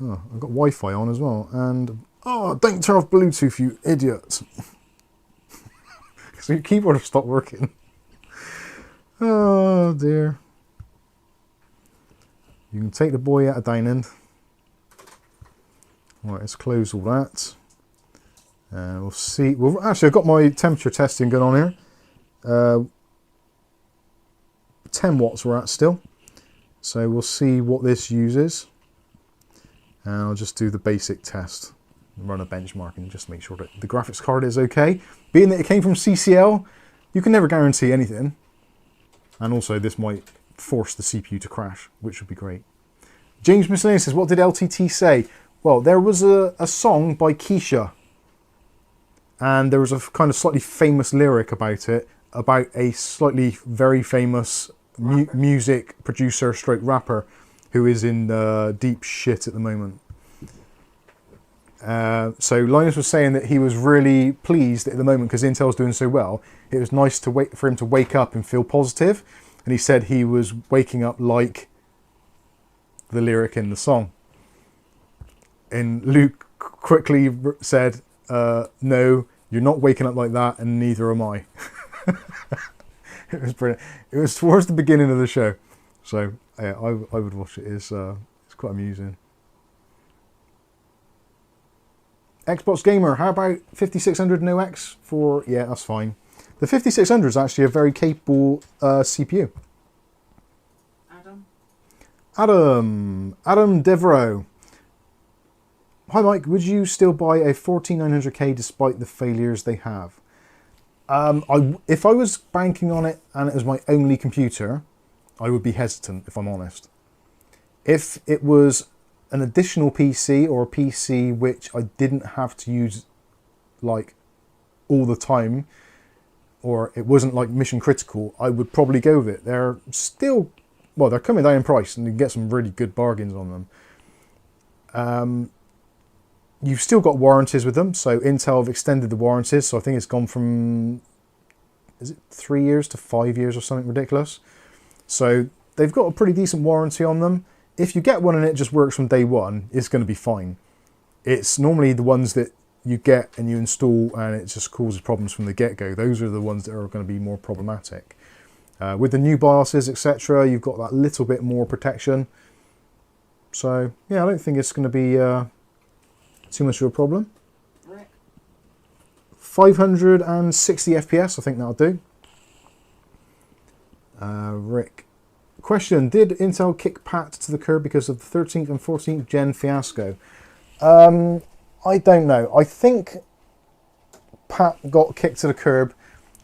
Oh, I've got Wi-Fi on as well. And, oh, don't turn off Bluetooth, you idiot. So your keyboard will stop working. Oh, dear. You can take the boy out of dining. Right, let's close all that. And we'll see. Well, actually, I've got my temperature testing going on here. 10 watts we're at still. So we'll see what this uses. And I'll just do the basic test. Run a benchmark and just make sure that the graphics card is okay. Being that it came from CCL, you can never guarantee anything. And also this might force the CPU to crash, which would be great. James Miscellaneous says, what did LTT say? Well, there was a song by Keisha. And there was a kind of slightly famous lyric about it, about a slightly very famous music producer stroke rapper who is in deep shit at the moment. So Linus was saying that he was really pleased at the moment because Intel's doing so well. It was nice to wait for him to wake up and feel positive. And he said he was waking up like the lyric in the song. And Luke quickly said, no, you're not waking up like that, and neither am I. It was brilliant. It was towards the beginning of the show. So yeah, I would watch it. It's quite amusing. Xbox Gamer, how about 5600 no X for... Yeah, that's fine. The 5600 is actually a very capable CPU. Adam Devereaux. Hi Mike, would you still buy a 14900K despite the failures they have? If I was banking on it and it was my only computer, I would be hesitant, if I'm honest. If it was an additional PC or a PC which I didn't have to use like all the time, or it wasn't like mission critical, I would probably go with it. They're still, well, they're coming down in price and you can get some really good bargains on them. You've still got warranties with them, so Intel have extended the warranties, so I think it's gone from, is it 3 years to 5 years or something ridiculous? So they've got a pretty decent warranty on them. If you get one and it just works from day one, it's going to be fine. It's normally the ones that you get and you install and it just causes problems from the get-go. Those are the ones that are going to be more problematic. With the new BIOSes, etc., you've got that little bit more protection. So yeah, I don't think it's going to be too much of a problem. Rick. 560 FPS, I think that'll do. Rick. Question, did Intel kick Pat to the curb because of the 13th and 14th gen fiasco? I don't know. I think Pat got kicked to the curb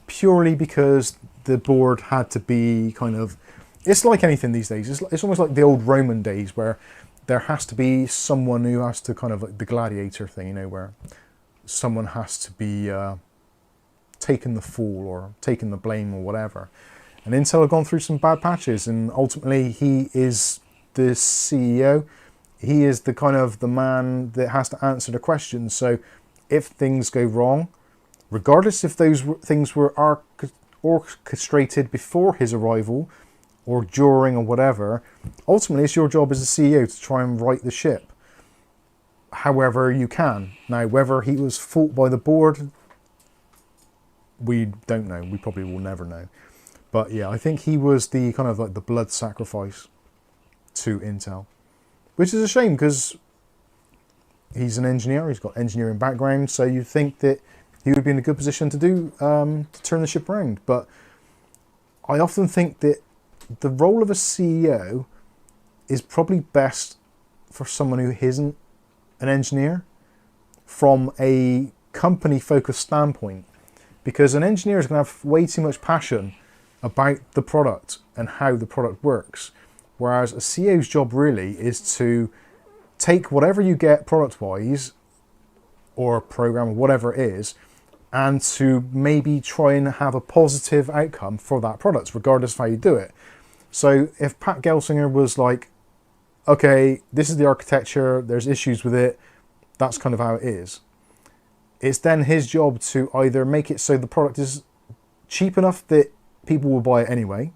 purely because the board had to be kind of... It's like anything these days. It's almost like the old Roman days where there has to be someone who has to kind of like the gladiator thing, you know, where someone has to be taking the fall or taking the blame or whatever. And Intel have gone through some bad patches, and ultimately he is the CEO. He is the kind of the man that has to answer the questions. So if things go wrong, regardless if those things were orchestrated before his arrival or during or whatever, ultimately it's your job as a CEO to try and right the ship however you can. Now, whether he was fault by the board, we don't know. We probably will never know. But yeah, I think he was the kind of like the blood sacrifice to Intel, which is a shame because he's an engineer, he's got engineering background, so you think that he would be in a good position to do to turn the ship around. But I often think that the role of a CEO is probably best for someone who isn't an engineer from a company focused standpoint, because an engineer is going to have way too much passion about the product and how the product works, whereas a CEO's job really is to take whatever you get product wise or program or whatever it is, and to maybe try and have a positive outcome for that product regardless of how you do it. So if Pat Gelsinger was like, okay, this is the architecture, there's issues with it, that's kind of how it is. It's then his job to either make it so the product is cheap enough that people will buy it anyway,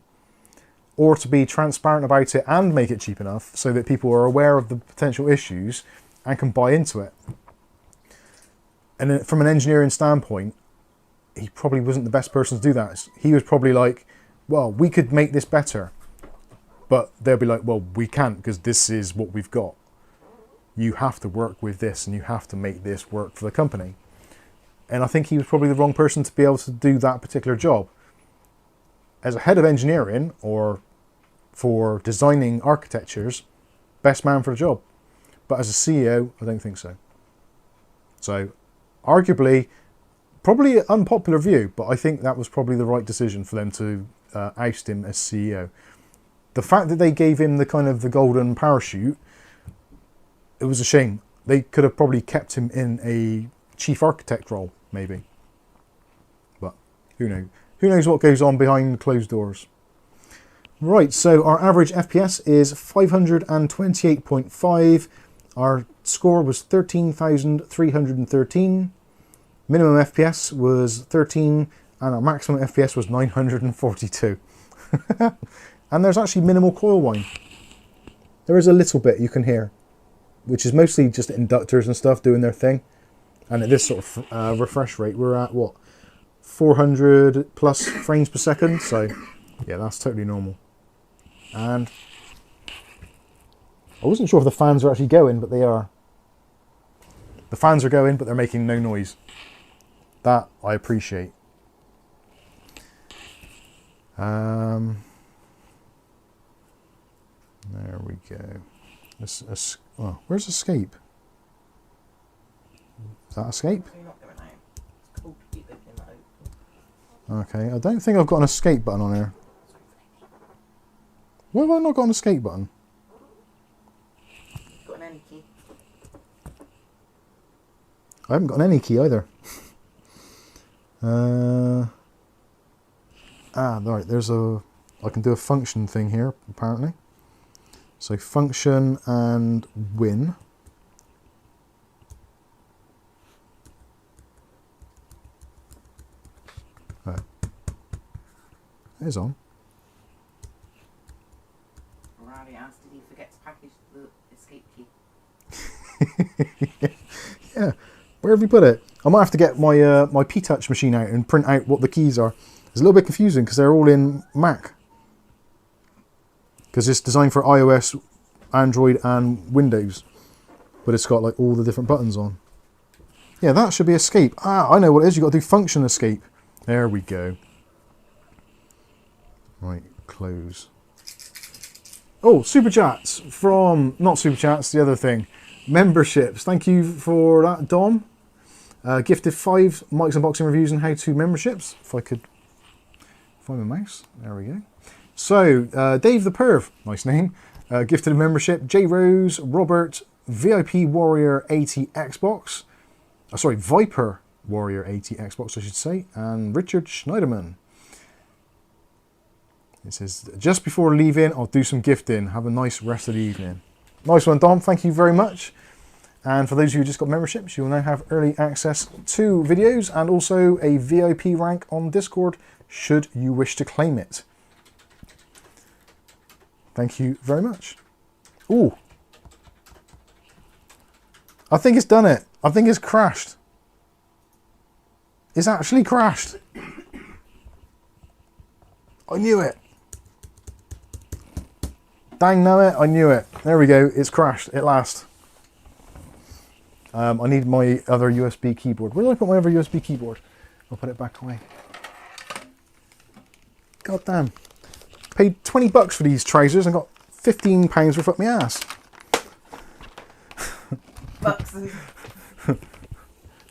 or to be transparent about it and make it cheap enough so that people are aware of the potential issues and can buy into it. And then from an engineering standpoint, he probably wasn't the best person to do that. He was probably like, well, we could make this better. But they'll be like, well, we can't because this is what we've got. You have to work with this and you have to make this work for the company. And I think he was probably the wrong person to be able to do that particular job. As a head of engineering or for designing architectures, best man for the job. But as a CEO, I don't think so. So arguably, probably an unpopular view, but I think that was probably the right decision for them to oust him as CEO. The fact that they gave him the kind of the golden parachute, it was a shame. They could have probably kept him in a chief architect role, maybe. But who knows? Who knows what goes on behind closed doors? Right, so our average FPS is 528.5. Our score was 13,313. Minimum FPS was 13, and our maximum FPS was 942. And there's actually minimal coil whine. There is a little bit you can hear, which is mostly just inductors and stuff doing their thing. And at this sort of refresh rate, we're at what, 400 plus frames per second. So yeah, that's totally normal. And I wasn't sure if the fans are actually going, but they are. The fans are going, but they're making no noise. That I appreciate. There we go. Oh, where's escape? Is that escape? Okay, I don't think I've got an escape button on here. Why have I not got an escape button? Got an any key. I haven't got an any key either. Right, there's a... I can do a function thing here, apparently. So function and win. Oh. It is on. Riley asked, did he forget to package the escape key? Yeah. Where have you put it? I might have to get my my P-Touch machine out and print out what the keys are. It's a little bit confusing because they're all in Mac. Because it's designed for iOS, Android and Windows. But it's got like all the different buttons on. Yeah, that should be escape. Ah, I know what it is. You've got to do function escape. There we go. Right, close. Oh, super chats from... Not super chats, the other thing. Memberships. Thank you for that, Dom. Gifted 5 Mike's Unboxing Reviews and How-To memberships. If I could find my mouse. There we go. So, Dave the Perv, nice name, gifted a membership. J Rose, Robert, VIP Warrior 80 Xbox, sorry, Viper Warrior 80 Xbox, I should say, and Richard Schneiderman. It says, just before leaving, I'll do some gifting. Have a nice rest of the evening. Nice one, Dom. Thank you very much. And for those of you who just got memberships, you will now have early access to videos and also a VIP rank on Discord, should you wish to claim it. Thank you very much. Ooh. I think it's done it. I think it's crashed. It's actually crashed. I knew it. Dang know it, I knew it. There we go, it's crashed at last. I need my other USB keyboard. Where did I put my other USB keyboard? I'll put it back away. God damn. Paid 20 bucks for these trousers and got 15 pounds worth up my ass. Bucks.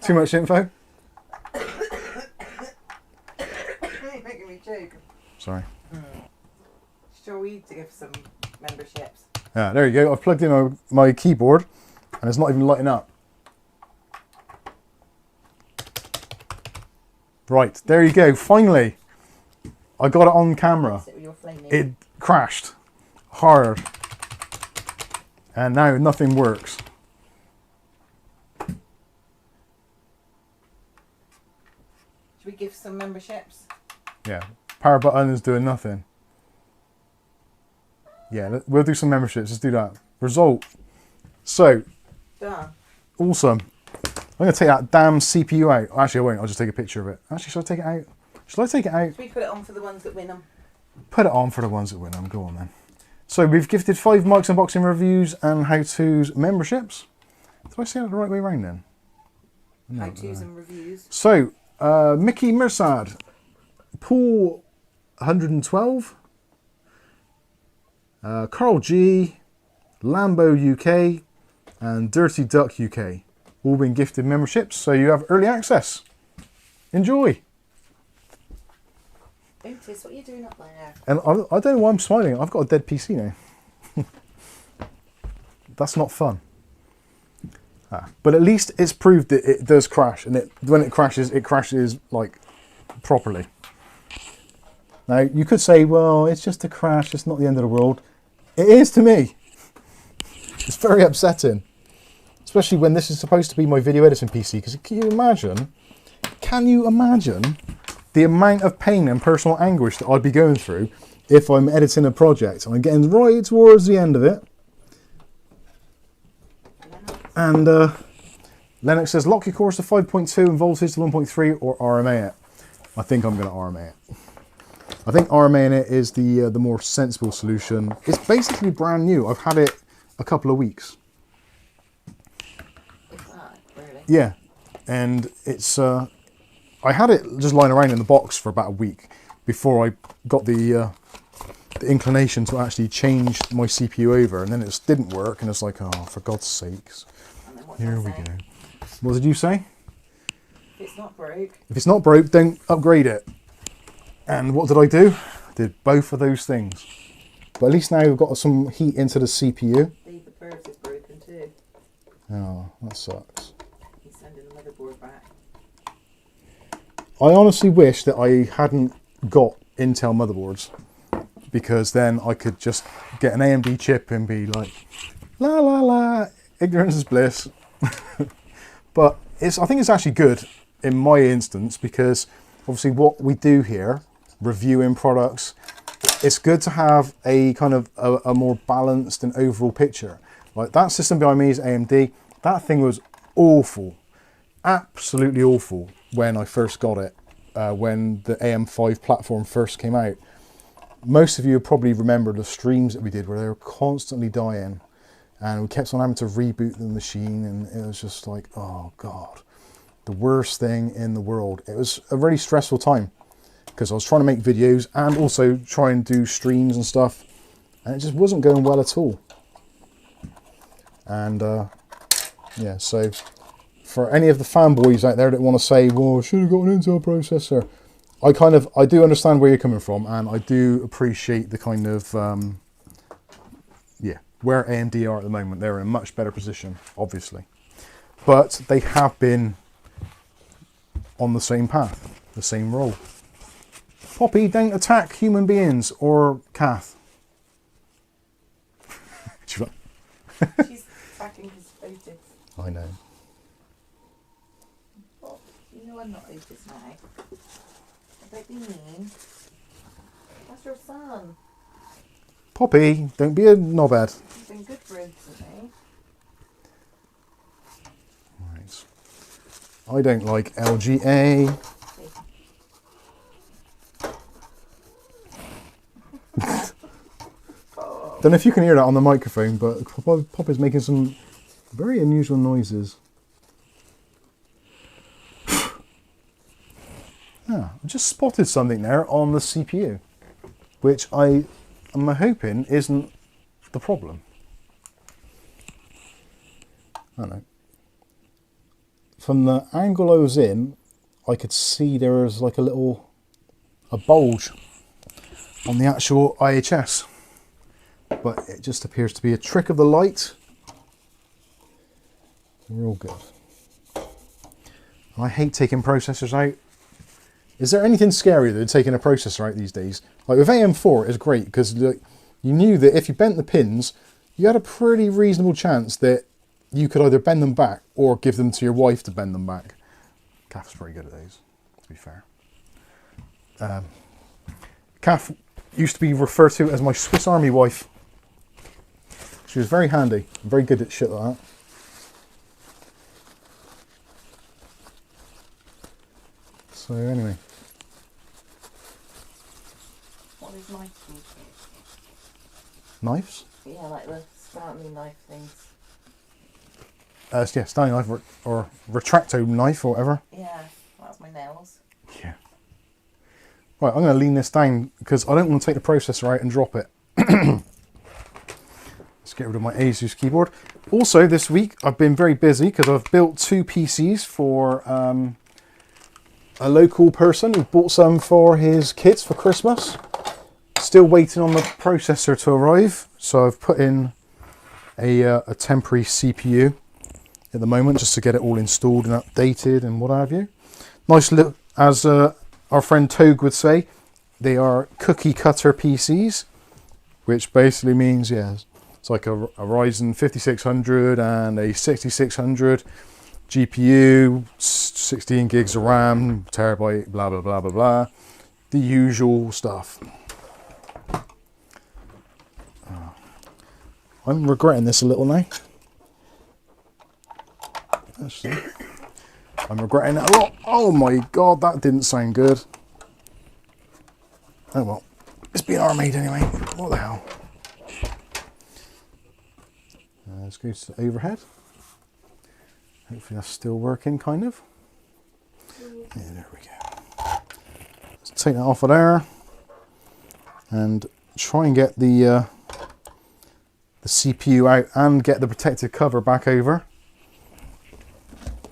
Too much info? You're making me joke. Sorry. Sure, we need to give some memberships. Yeah, there you go. I've plugged in my keyboard and it's not even lighting up. Right, there you go. Finally, I got it on camera. It crashed hard. And now nothing works. Should we give some memberships? Yeah, power button is doing nothing. Yeah, we'll do some memberships. Let's do that. Result. So, Done. awesome. I'm going to take that damn CPU out. Actually, I won't. I'll just take a picture of it. Actually, should I take it out? Should I take it out? Should we put it on for the ones that win them? Put it on for the ones that win them. Go on then. So we've gifted 5 Mike's Unboxing Reviews and How-To's memberships. Did I say that the right way around then? No, How-To's and reviews. So, Mickey Mirsad, Paul 112, Carl G, Lambo UK, and Dirty Duck UK. All been gifted memberships, so you have early access. Enjoy. Otis, what are you doing up there? And I don't know why I'm smiling. I've got a dead PC now. That's not fun. But at least it's proved that it does crash, and when it crashes like properly. Now you could say, well, it's just a crash. It's not the end of the world. It is to me. It's very upsetting. Especially when this is supposed to be my video editing PC, because can you imagine the amount of pain and personal anguish that I'd be going through if I'm editing a project and I'm getting right towards the end of it. And Lennox says, lock your cores to 5.2 and voltage to 1.3 or RMA it. I think I'm going to RMA it. I think RMAing it is the more sensible solution. It's basically brand new. I've had it a couple of weeks. Really? Yeah, and it's I had it just lying around in the box for about a week before I got the inclination to actually change my CPU over, and then it just didn't work, and it's like, oh, for God's sakes. Here we go. What did you say? If it's not broke. If it's not broke, don't upgrade it. And what did I do? I did both of those things. But at least now we've got some heat into the CPU. The purse is broken too. Oh, that sucks. He's sending the motherboard back. I honestly wish that I hadn't got Intel motherboards, because then I could just get an AMD chip and be like, la la la, ignorance is bliss. But I think it's actually good in my instance, because obviously what we do here, reviewing products, it's good to have a kind of a more balanced and overall picture. Like that system behind me is AMD. That thing was awful, absolutely awful when I first got it, when the AM5 platform first came out. Most of you probably remember the streams that we did where they were constantly dying, and we kept on having to reboot the machine, and it was just like, oh God, the worst thing in the world. It was a really stressful time because I was trying to make videos and also try and do streams and stuff, and it just wasn't going well at all. And yeah, so for any of the fanboys out there that want to say, well, I should have got an Intel processor, I do understand where you're coming from, and I do appreciate the kind of yeah, where AMD are at the moment. They're in a much better position, obviously, but they have been on the same path, the same role. Poppy, don't attack human beings or Kath. She's attacking his Otis. I know. Oh, you know I'm not Otis now. Don't be mean. That's your son. Poppy, don't be a knobhead. He's been good recently. Right. I don't like LGA. Don't know if you can hear that on the microphone, but Pop is making some very unusual noises. I just spotted something there on the CPU, which I am hoping isn't the problem. I don't know. From the angle I was in, I could see there was like a bulge on the actual IHS, but it just appears to be a trick of the light. We're all good. I hate taking processors out. Is there anything scarier than taking a processor out these days? Like with AM4, it's great because you knew that if you bent the pins, you had a pretty reasonable chance that you could either bend them back or give them to your wife to bend them back. Kath's pretty good at those, to be fair. Kath used to be referred to as my Swiss Army wife. She was very handy, very good at shit like that. So anyway. What is knife called? Knives? Yeah, like the Stanley knife things. Yeah, Stanley knife or retracto knife or whatever. Yeah, that's my nails. Yeah. Right, I'm going to lean this down because I don't want to take the processor out and drop it. Let's get rid of my ASUS keyboard. Also, this week I've been very busy because I've built 2 PCs for a local person who bought some for his kids for Christmas. Still waiting on the processor to arrive, so I've put in a temporary CPU at the moment just to get it all installed and updated and what have you. Nice little, as our friend Togue would say, they are cookie cutter PCs, which basically means, yeah, it's like a Ryzen 5600 and a 6600 GPU, 16 gigs of RAM, terabyte, blah, blah, blah, blah, blah. The usual stuff. I'm regretting this a little now. Actually, I'm regretting it a lot. Oh my god, that didn't sound good. Oh well, it's been R-made anyway. What the hell? Let's go to the overhead. Hopefully that's still working, kind of. Yeah, there we go. Let's take that off of there and try and get the CPU out and get the protective cover back over,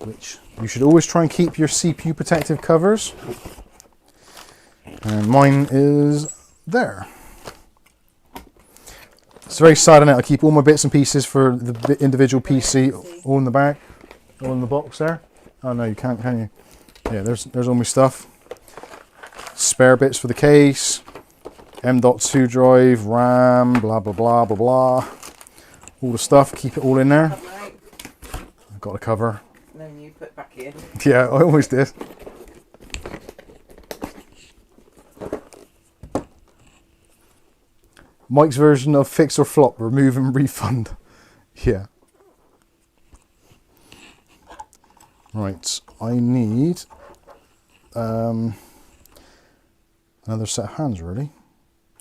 which you should always try and keep your CPU protective covers, and mine is there. It's very sad, isn't it? I keep all my bits and pieces for the individual PC all in the back, all in the box there. Oh no, you can't, can you? Yeah, there's all my stuff. Spare bits for the case, M.2 drive, RAM, blah blah blah blah blah. All the stuff, keep it all in there. I've got a cover. And then you put back in. Yeah, I always did. Mike's version of fix or flop, remove and refund. Yeah. Right, I need another set of hands, really.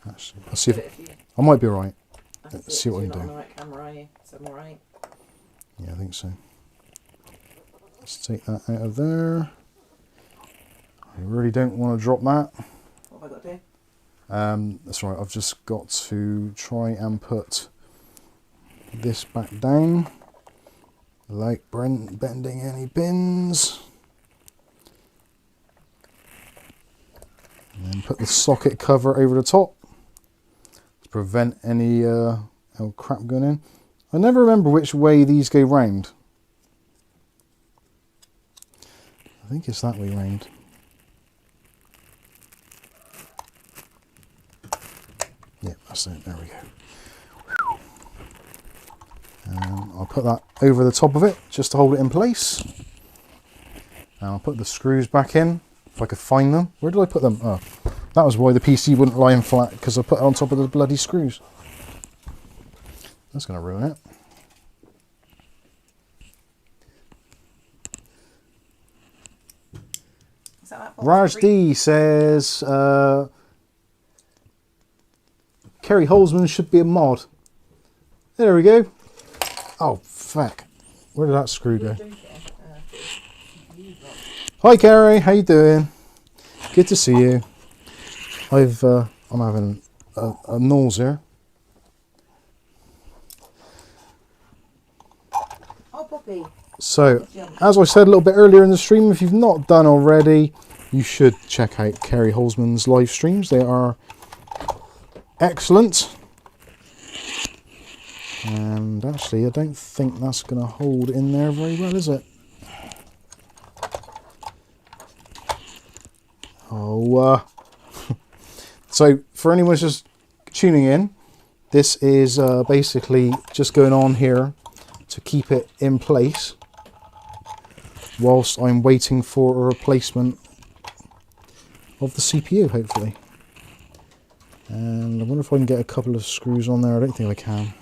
Actually, let's see if I might be alright. Let's see what I can do. On the right camera, are you? Is that all right? Yeah, I think so. Let's take that out of there. I really don't want to drop that. What have I got to do? That's right, I've just got to try and put this back down without bending any pins. And then put the socket cover over the top to prevent any crap going in. I never remember which way these go round. I think it's that way round. Yeah, that's it. There we go. I'll put that over the top of it just to hold it in place. And I'll put the screws back in if I could find them. Where did I put them? Oh, that was why the PC wouldn't lie in flat, because I put it on top of the bloody screws. That's going to ruin it. Raj D says Kerry Holzman should be a mod. There we go. Oh fuck! Where did that screw go? Hi Kerry, how you doing? Good to see you. I'm having a nausea. Oh, Poppy. So, as I said a little bit earlier in the stream, if you've not done already, you should check out Kerry Holzman's live streams. They are excellent. And actually, I don't think that's going to hold in there very well, is it? Oh, so for anyone who's just tuning in, this is basically just going on here to keep it in place whilst I'm waiting for a replacement of the CPU, hopefully. And I wonder if I can get a couple of screws on there. I don't think I can.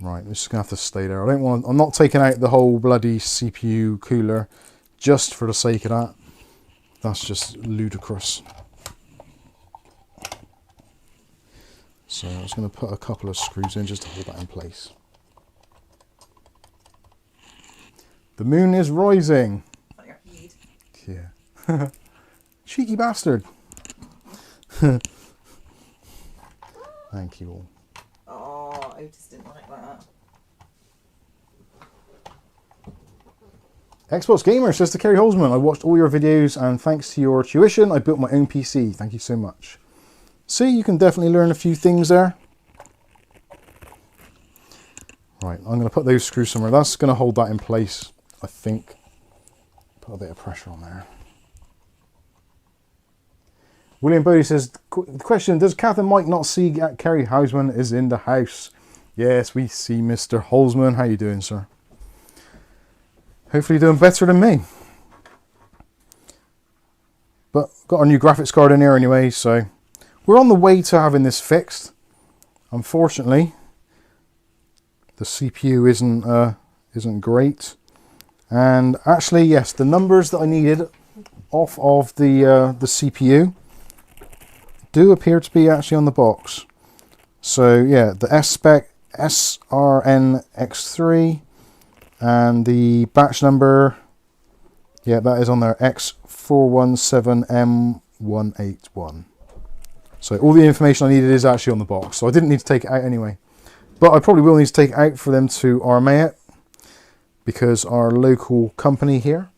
Right, I'm just gonna have to stay there. I'm not taking out the whole bloody CPU cooler just for the sake of that. That's just ludicrous. So I was going to put a couple of screws in just to hold that in place. The moon is rising. Yeah. Cheeky bastard. Thank you all. Oh, Otis didn't like that. Xbox Gamer says to Kerry Holzman, I watched all your videos and thanks to your tuition, I built my own PC. Thank you so much. See, you can definitely learn a few things there. Right, I'm going to put those screws somewhere. That's going to hold that in place, I think. Put a bit of pressure on there. William Bodie says, the question, does Kath and Mike not see Kerry Holzman is in the house? Yes, we see Mr. Holzman. How you doing, sir? Hopefully doing better than me. But got our new graphics card in here anyway, so we're on the way to having this fixed. Unfortunately, the CPU isn't great. And actually, yes, the numbers that I needed off of the CPU do appear to be actually on the box. So yeah, the S-Spec SRNX3 and the batch number, yeah, that is on there, X417M181. So all the information I needed is actually on the box, so I didn't need to take it out anyway. But I probably will need to take it out for them to RMA it, because our local company here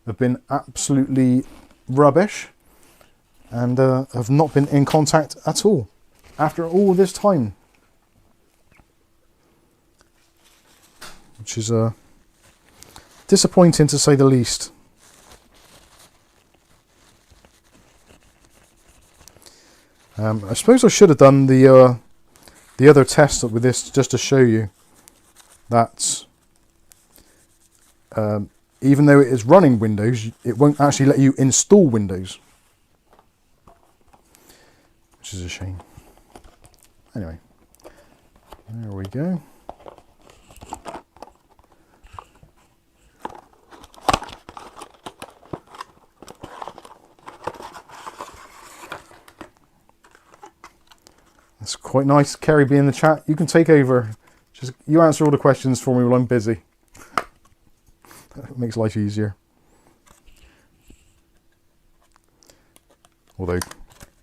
have been absolutely rubbish and have not been in contact at all after all this time. Which is disappointing to say the least. I suppose I should have done the other test with this just to show you that even though it is running Windows, it won't actually let you install Windows, which is a shame. Anyway, there we go. It's quite nice, Kerry, being in the chat. You can take over. Just you answer all the questions for me while I'm busy. It makes life easier. Although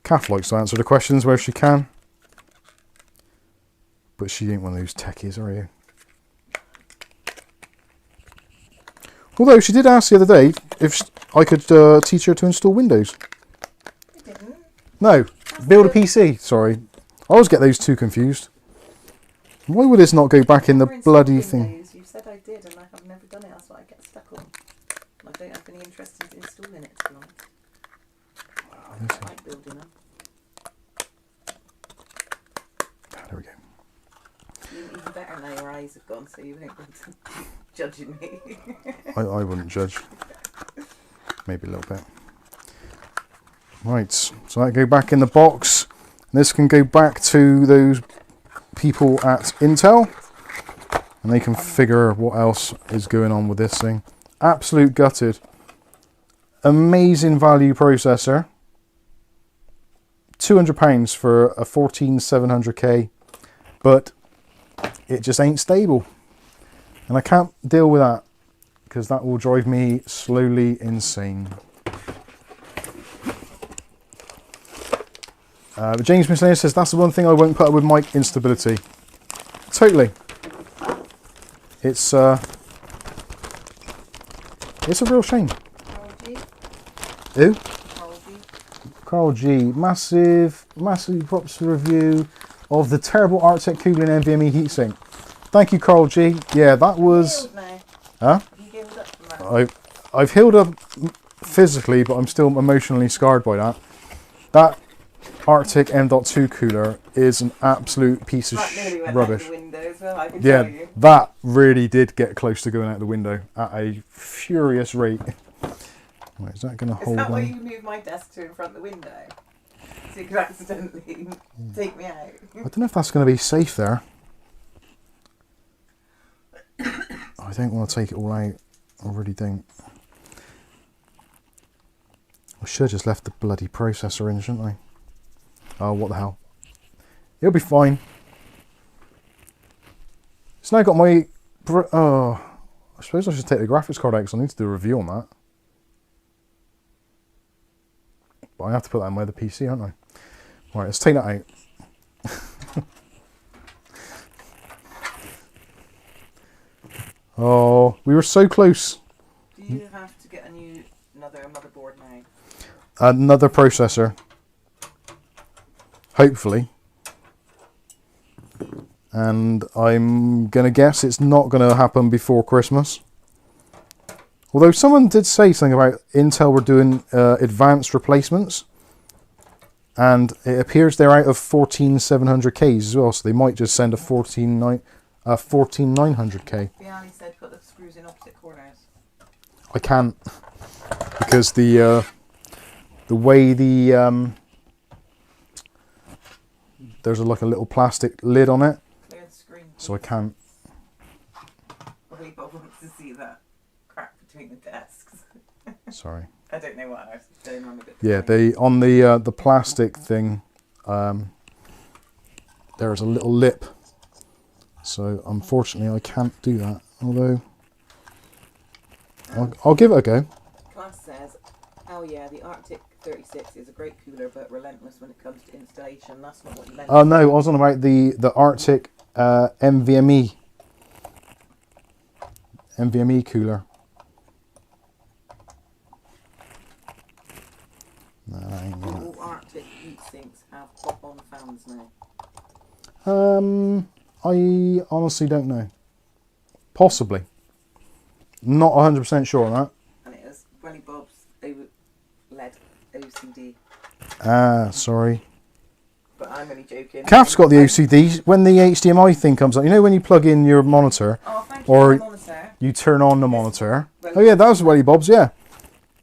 Kath likes to answer the questions where she can, but she ain't one of those techies, are you? Although she did ask the other day if I could teach her to install Windows. You didn't. No, build a PC. Sorry. I always get those two confused. Why would this not go back in the bloody thing? You said I did, and I have never done it. That's what I get stuck on. I don't have any interest in installing it, to be honest. I like building them. There we go. Even better now your eyes have gone, so you won't be judging me. I wouldn't judge. Maybe a little bit. Right, so that go back in the box. This can go back to those people at Intel, and they can figure what else is going on with this thing. Absolute gutted. Amazing value processor. £200 for a 14700K, but it just ain't stable. And I can't deal with that, because that will drive me slowly insane. But James Miscellaneous says, that's the one thing I won't put up with mic instability. Totally. It's a real shame. Carl G. Who? Carl G. Carl G. Massive props to review of the terrible Arctic cooling NVMe heatsink. Thank you, Carl G. Yeah, that was... Huh? You healed up from that. I've healed up physically, but I'm still emotionally scarred by that. That Arctic M.2 cooler is an absolute piece of rubbish. Out the window as well, I can Yeah, tell you. that really did get close to going out the window at a furious rate. Right, is that going to hold Is that why on? you moved my desk to in front of the window? So you could accidentally take me out? I don't know if that's going to be safe there. I don't want to take it all out. I really don't. I should have just left the bloody processor in, shouldn't I? Oh, what the hell. It'll be fine. It's now got my... Oh, I suppose I should take the graphics card out because I need to do a review on that. But I have to put that in my other PC, aren't I? Right, let's take that out. Oh, we were so close. Do you have to get another motherboard now? Another processor. Hopefully. And I'm going to guess it's not going to happen before Christmas. Although someone did say something about Intel were doing advanced replacements. And it appears they're out of 14700Ks as well. So they might just send a 14900K. Bialy said put the screws in opposite corners. I can't. Because the way the... there's like a little plastic lid on it. Clear the screen. So I can't. Probably Bob wants to see that crack between the desks. Sorry. I don't know what ours is doing. I'm a bit Yeah, behind. they on the plastic thing. There's a little lip. So unfortunately, I can't do that. Although I'll give it a go. Class says, "Oh yeah, the Arctic 36 is a great cooler, but relentless when it comes to installation." That's not what you meant. Oh no, I was on about the Arctic NVMe cooler. No, that ain't gonna- All Arctic heat sinks have pop-on fans now. I honestly don't know. Possibly. Not 100% sure on that. And it is Welly Bob's LED OCD. Ah, sorry. But I'm only joking. Kath's got the OCD. When the HDMI thing comes up, you know when you plug in your monitor, Oh, thank you or for the monitor. you turn on the monitor. Oh yeah, that was Welly Bob's, yeah.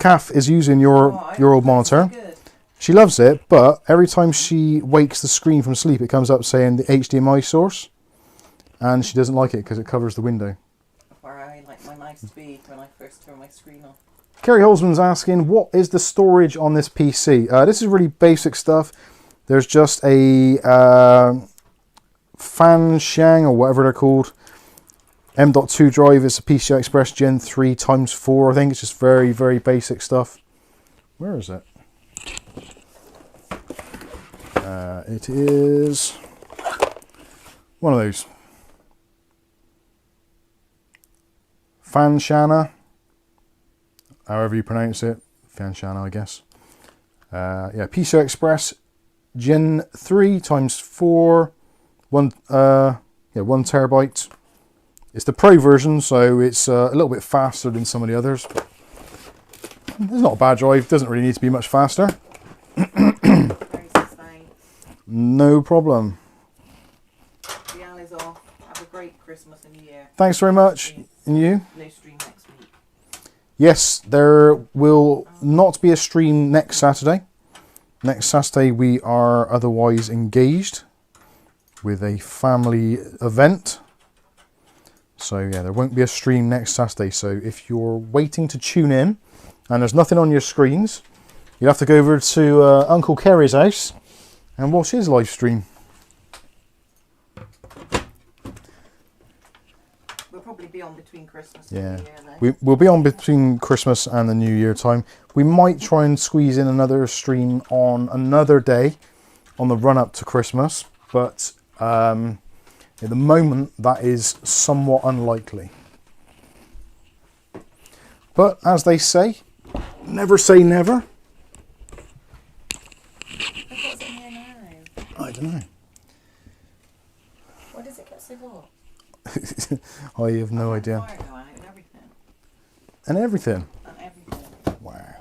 Kath is using your old monitor. Good. She loves it, but every time she wakes the screen from sleep, it comes up saying the HDMI source. And she doesn't like it because it covers the window. Where I like my mouse to be when I first turn my screen off. Kerry Holzman's asking, what is the storage on this PC? This is really basic stuff. There's just a Fanshang, or whatever they're called, M.2 drive. It's a PCI Express Gen 3 x4, I think. It's just very, very basic stuff. Where is it? It is one of those. Fanshana, however you pronounce it. Fanshana, I guess. Yeah, PCI Express Gen 3 x4, 1 terabyte. It's the Pro version, so it's a little bit faster than some of the others. It's not a bad drive. It doesn't really need to be much faster. No problem. Bialy's off. Have a great Christmas and New Year. Thanks very much. And you? No stream next week. Yes, there will not be a stream next Saturday. Next Saturday we are otherwise engaged with a family event. So yeah, there won't be a stream next Saturday. So if you're waiting to tune in and there's nothing on your screens, you'll have to go over to Uncle Kerry's house and watch his live stream. We'll probably be on between Christmas Yeah, and New Year though. we'll be on between Christmas and the New Year time. We might try and squeeze in another stream on another day, on the run up to Christmas, but at the moment that is somewhat unlikely. But as they say never. What's in here now? I don't know. Why does it get so hot? I have no idea. Fire go out and everything. And everything. And everything. Wow.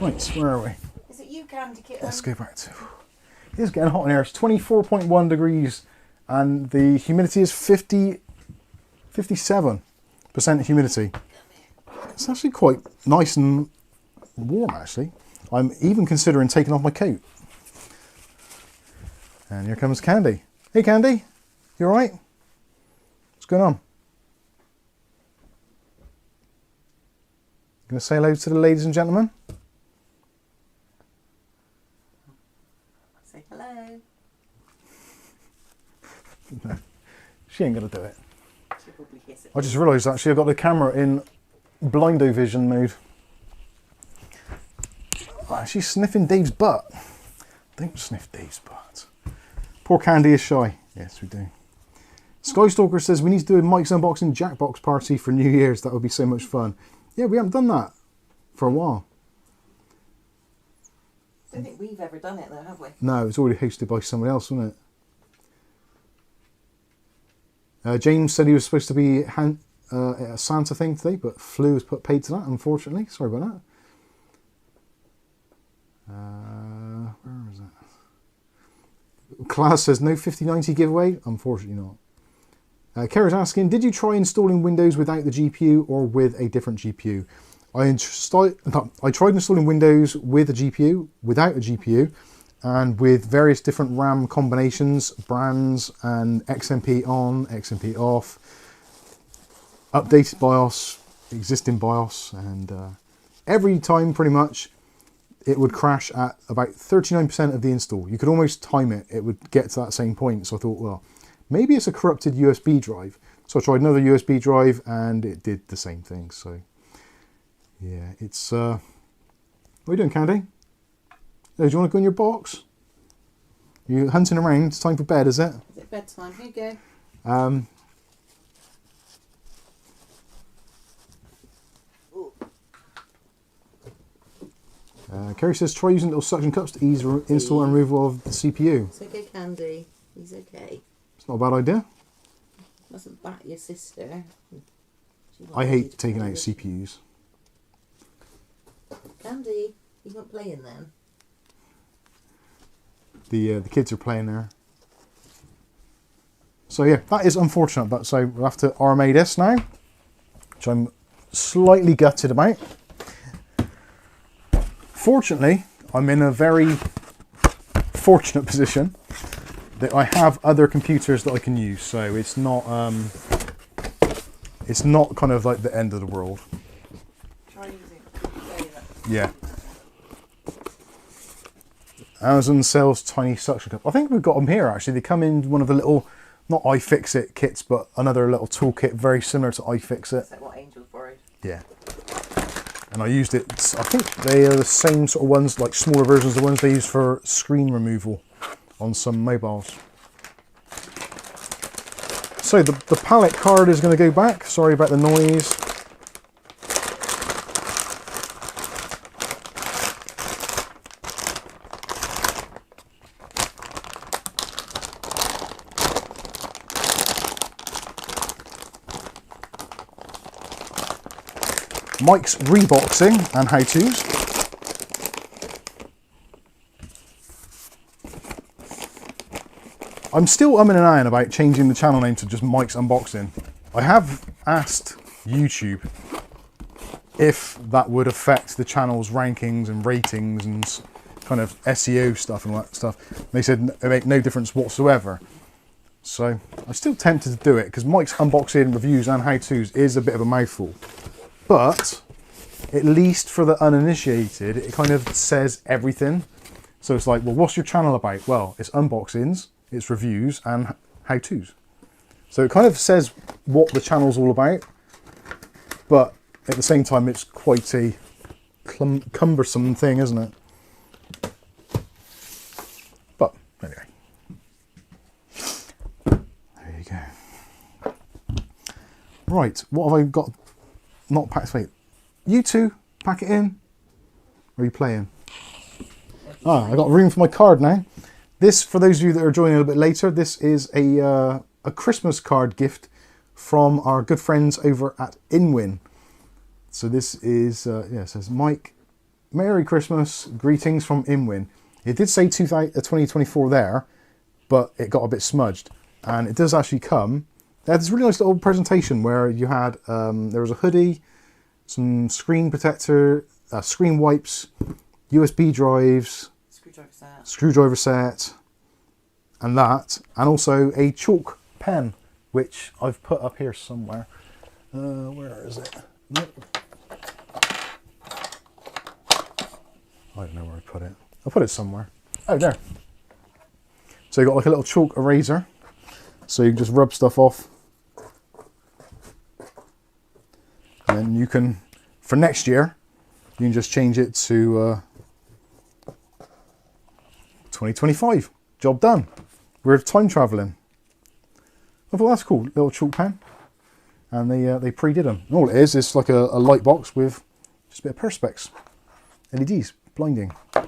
Right, so where are we? Is it you, Candy Kitten? Let's go back to... It is getting hot in here. It's 24.1 degrees and the humidity is 57% humidity. It's actually quite nice and warm, actually. I'm even considering taking off my coat. And here comes Candy. Hey, Candy. You all right? What's going on? Going to say hello to the ladies and gentlemen? Say hello. No, she ain't going to do it. She'll probably hiss it. I just realised actually I've got the camera in blindo vision mode. Oh, she's sniffing Dave's butt. Don't sniff Dave's butt. Poor Candy is shy. Yes, we do. Skystalker says we need to do a Mike's unboxing Jackbox party for New Year's. That would be so much fun. Yeah, we haven't done that for a while. I don't think we've ever done it though, have we? No, it's already hosted by somebody else, wasn't it? James said he was supposed to be at a Santa thing today, but flu has put paid to that, unfortunately. Sorry about that. Where is it? Class says no 5090 giveaway. Unfortunately not. Kara's asking, did you try installing Windows without the GPU or with a different GPU? I tried installing Windows with a GPU, without a GPU, and with various different RAM combinations, brands, and XMP on, XMP off, updated BIOS, existing BIOS, and every time pretty much it would crash at about 39% of the install. You could almost time it, it would get to that same point. So I thought, well, maybe it's a corrupted USB drive. So I tried another USB drive and it did the same thing. So yeah, it's, what are you doing, Candy? Oh, do you want to go in your box? You hunting around, it's time for bed, is it? Is it bedtime? Here you go. Kerry says, try using little suction cups to ease install and removal of the CPU. It's okay, Candy. He's okay. It's not a bad idea. Mustn't bat your sister. I hate taking out CPUs. Candy, he's not playing then. The kids are playing there. So yeah, that is unfortunate. But so we'll have to RMA this now, which I'm slightly gutted about. Fortunately, I'm in a very fortunate position that I have other computers that I can use, so it's not kind of like the end of the world. Try using it. Yeah. Amazon sells tiny suction cups. I think we've got them here actually. They come in one of the little, not iFixit kits, but another little toolkit very similar to iFixit. Is that what Angel's borrowed? Yeah. And I used it, I think they are the same sort of ones, like smaller versions of the ones they use for screen removal on some mobiles. So the palette card is going to go back. Sorry about the noise. Mike's reboxing and how-tos. I'm still umming and ahhing about changing the channel name to just Mike's Unboxing. I have asked YouTube if that would affect the channel's rankings and ratings and kind of SEO stuff and all that stuff. They said it made no difference whatsoever. So I'm still tempted to do it because Mike's Unboxing, reviews and how-tos is a bit of a mouthful. But at least for the uninitiated, it kind of says everything. So it's like, well, what's your channel about? Well, it's unboxings, it's reviews and how-tos. So it kind of says what the channel's all about, but at the same time, it's quite a cumbersome thing, isn't it? Right, what have I got not packed? Wait, you two pack it in? Or are you playing? Ah, I got room for my card now. This, for those of you that are joining a little bit later, this is a Christmas card gift from our good friends over at InWin. So this is, yeah, it says, Mike, Merry Christmas, greetings from InWin. It did say 2024 there, but it got a bit smudged. And it does actually come. They had this really nice little presentation where you had, there was a hoodie, some screen protector, screen wipes, USB drives, screwdriver set, and that, and also a chalk pen, which I've put up here somewhere. Where is it? Nope. I don't know where I put it. I'll put it somewhere. Oh, there. So you've got like a little chalk eraser, so you can just rub stuff off. And then you can, for next year, you can just change it to 2025. Job done. We're time traveling. I thought that's cool. Little chalk pen. And they pre-did them. And all it is, it's like a light box with just a bit of perspex. LEDs. Blinding. Yeah,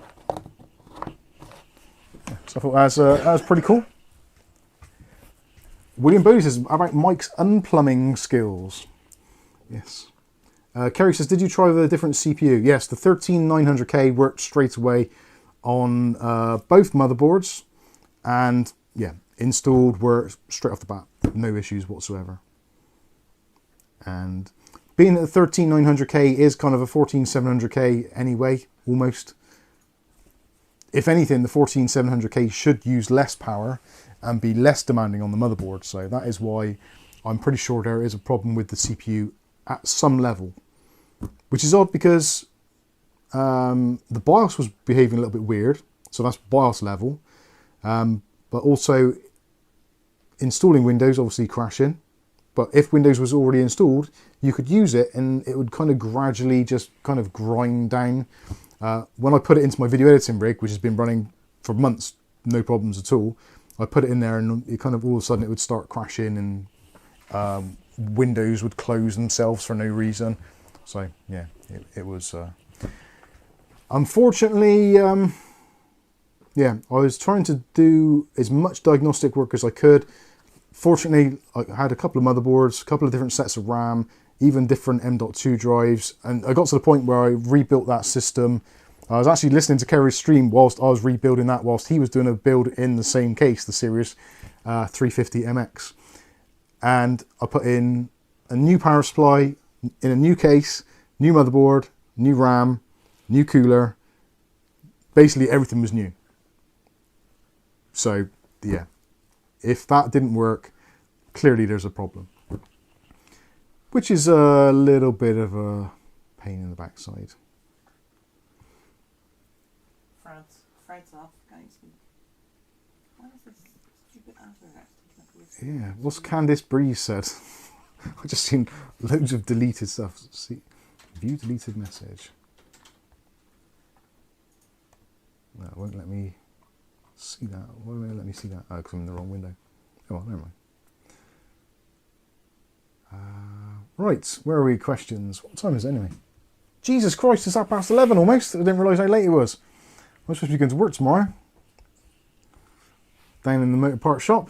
so I thought that was pretty cool. William Bodie says about Mike's unplumbing skills. Yes. Kerry says, did you try the different CPU? Yes, the 13900K worked straight away on both motherboards, and yeah, installed worked straight off the bat. No issues whatsoever. And being that the 13900K is kind of a 14700K anyway, almost. If anything, the 14700K should use less power and be less demanding on the motherboard. So that is why I'm pretty sure there is a problem with the CPU at some level. Which is odd because the BIOS was behaving a little bit weird. So that's BIOS level. But also installing Windows obviously crashing. But if Windows was already installed, you could use it and it would kind of gradually just kind of grind down. When I put it into my video editing rig, which has been running for months, no problems at all, I put it in there and it kind of all of a sudden it would start crashing and Windows would close themselves for no reason. So yeah, it was... Unfortunately, yeah, I was trying to do as much diagnostic work as I could. Fortunately, I had a couple of motherboards, a couple of different sets of RAM, even different M.2 drives, and I got to the point where I rebuilt that system. I was actually listening to Kerry's stream whilst I was rebuilding that, whilst he was doing a build in the same case, the Series 350MX. And I put in a new power supply, in a new case, new motherboard, new RAM, new cooler. Basically everything was new. So, yeah. If that didn't work, clearly there's a problem. Which is a little bit of a pain in the backside. Fred's off, guys. Why is this stupid advert? Yeah, what's Candice Breeze said? I've just seen loads of deleted stuff. See, view deleted message. No, it won't let me see that. Why won't it let me see that? Oh, because I'm in the wrong window. Oh, well, never mind. Right, where are we? Questions. What time is it anyway? Jesus Christ, it's 11:30 almost. I didn't realise how late it was. I'm supposed to be going to work tomorrow. Down in the motor part shop.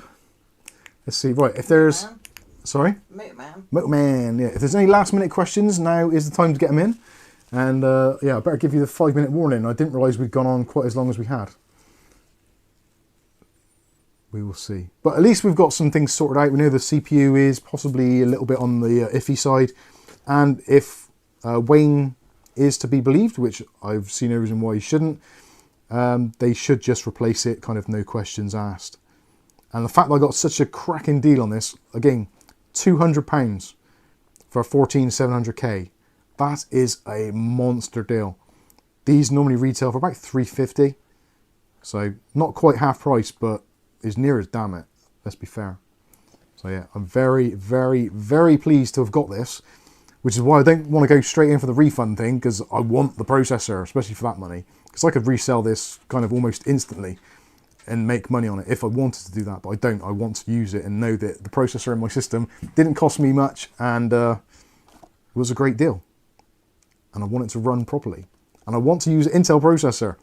Let's see. Right, if there's... Motorman. Sorry? Motorman. Motorman, yeah. If there's any last minute questions, now is the time to get them in. And yeah, I better give you the 5-minute warning. I didn't realise we'd gone on quite as long as we had. We will see. But at least we've got some things sorted out. We know the CPU is possibly a little bit on the iffy side. And if Wayne is to be believed, which I've seen no reason why he shouldn't, they should just replace it, kind of no questions asked. And the fact that I got such a cracking deal on this, again, £200 for a 14700K, that is a monster deal. These normally retail for about $350, so not quite half price, but as near as damn it, let's be fair. So yeah, I'm very, very, very pleased to have got this, which is why I don't want to go straight in for the refund thing, because I want the processor, especially for that money, because I could resell this kind of almost instantly. and make money on it if I wanted to do that, but I don't. I want to use it and know that the processor in my system didn't cost me much and it was a great deal. And I want it to run properly. And I want to use an Intel processor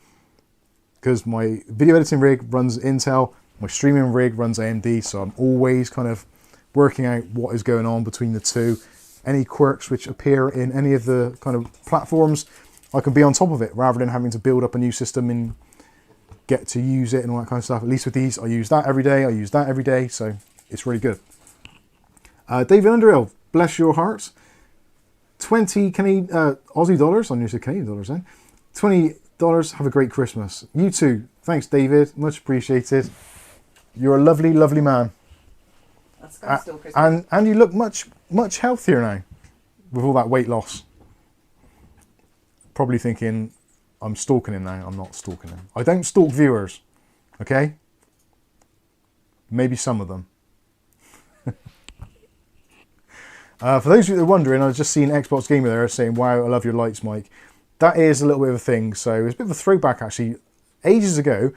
because my video editing rig runs Intel, my streaming rig runs AMD, so I'm always kind of working out what is going on between the two. Any quirks which appear in any of the kind of platforms, I can be on top of it rather than having to build up a new system and get to use it and all that kind of stuff. At least with these, I use that every day, I use that every day, so it's really good. David Underhill, bless your heart. 20 Aussie dollars, I knew you said Canadian dollars then. $20, have a great Christmas. You too. Thanks, David, much appreciated. You're a lovely, lovely man. That's still Christmas. And you look much healthier now with all that weight loss. Probably thinking, I'm stalking him now. I'm not stalking him. I don't stalk viewers, okay? Maybe some of them. For those of you that are wondering, I was just seeing Xbox Gamer there saying, wow, I love your lights, Mike. That is a little bit of a thing. So it's a bit of a throwback, actually. Ages ago,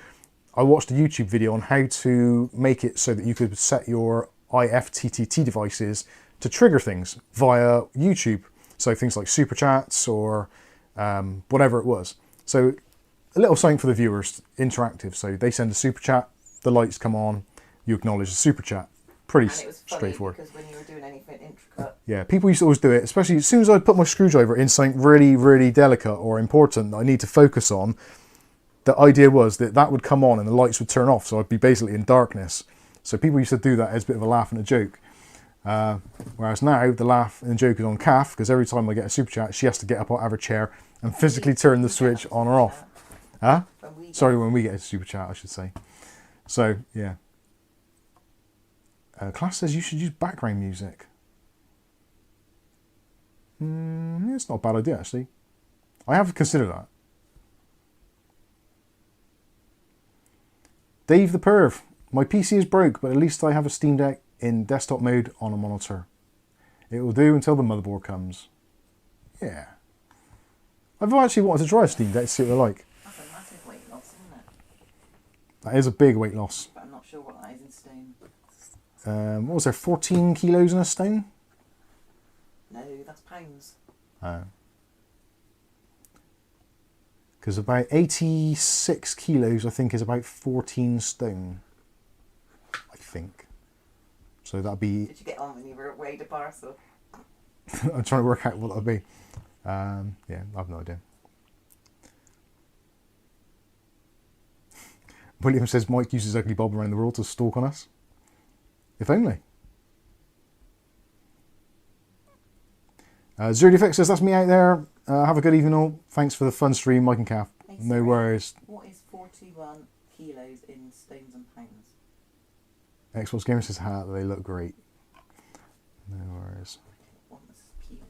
I watched a YouTube video on how to make it so that you could set your IFTTT devices to trigger things via YouTube. So things like Super Chats or whatever it was. So a little something for the viewers, interactive. So they send a Super Chat, the lights come on, you acknowledge the Super Chat. Pretty and it was funny straightforward. Because when you were doing anything intricate. Yeah, people used to always do it, especially as soon as I put my screwdriver in something really, really delicate or important that I need to focus on. The idea was that that would come on and the lights would turn off, so I'd be basically in darkness. So people used to do that as a bit of a laugh and a joke. Whereas now, the laugh and the joke is on Kath, because every time I get a Super Chat, she has to get up out of her chair and physically turn the switch on or off. Huh? Sorry, when we get a Super Chat, I should say. So, yeah. Class says you should use background music. It's not a bad idea, actually. I have considered that. Dave the Perv. My PC is broke, but at least I have a Steam Deck in desktop mode on a monitor. It will do until the motherboard comes. Yeah. I've actually wanted to try a Steam Deck to see what they're like. That's a massive weight loss, isn't it? That is a big weight loss. But I'm not sure what that is in stone. What was there, 14 kilos in a stone? No, that's pounds. Oh. Because about 86 kilos, I think, is about 14 stone. I think. So that'd be... Did you get on when you were weighed a parcel? I'm trying to work out what that'd be. Yeah, I have no idea. William says Mike uses Ugly Bob around the world to stalk on us. If only. Zero Defect says, that's me out there. Have a good evening all. Thanks for the fun stream, Mike and Kath. Thanks, no worries. What is 41 kilos in stones and pounds? Xbox Gamer says, they look great. No worries. One is kilo.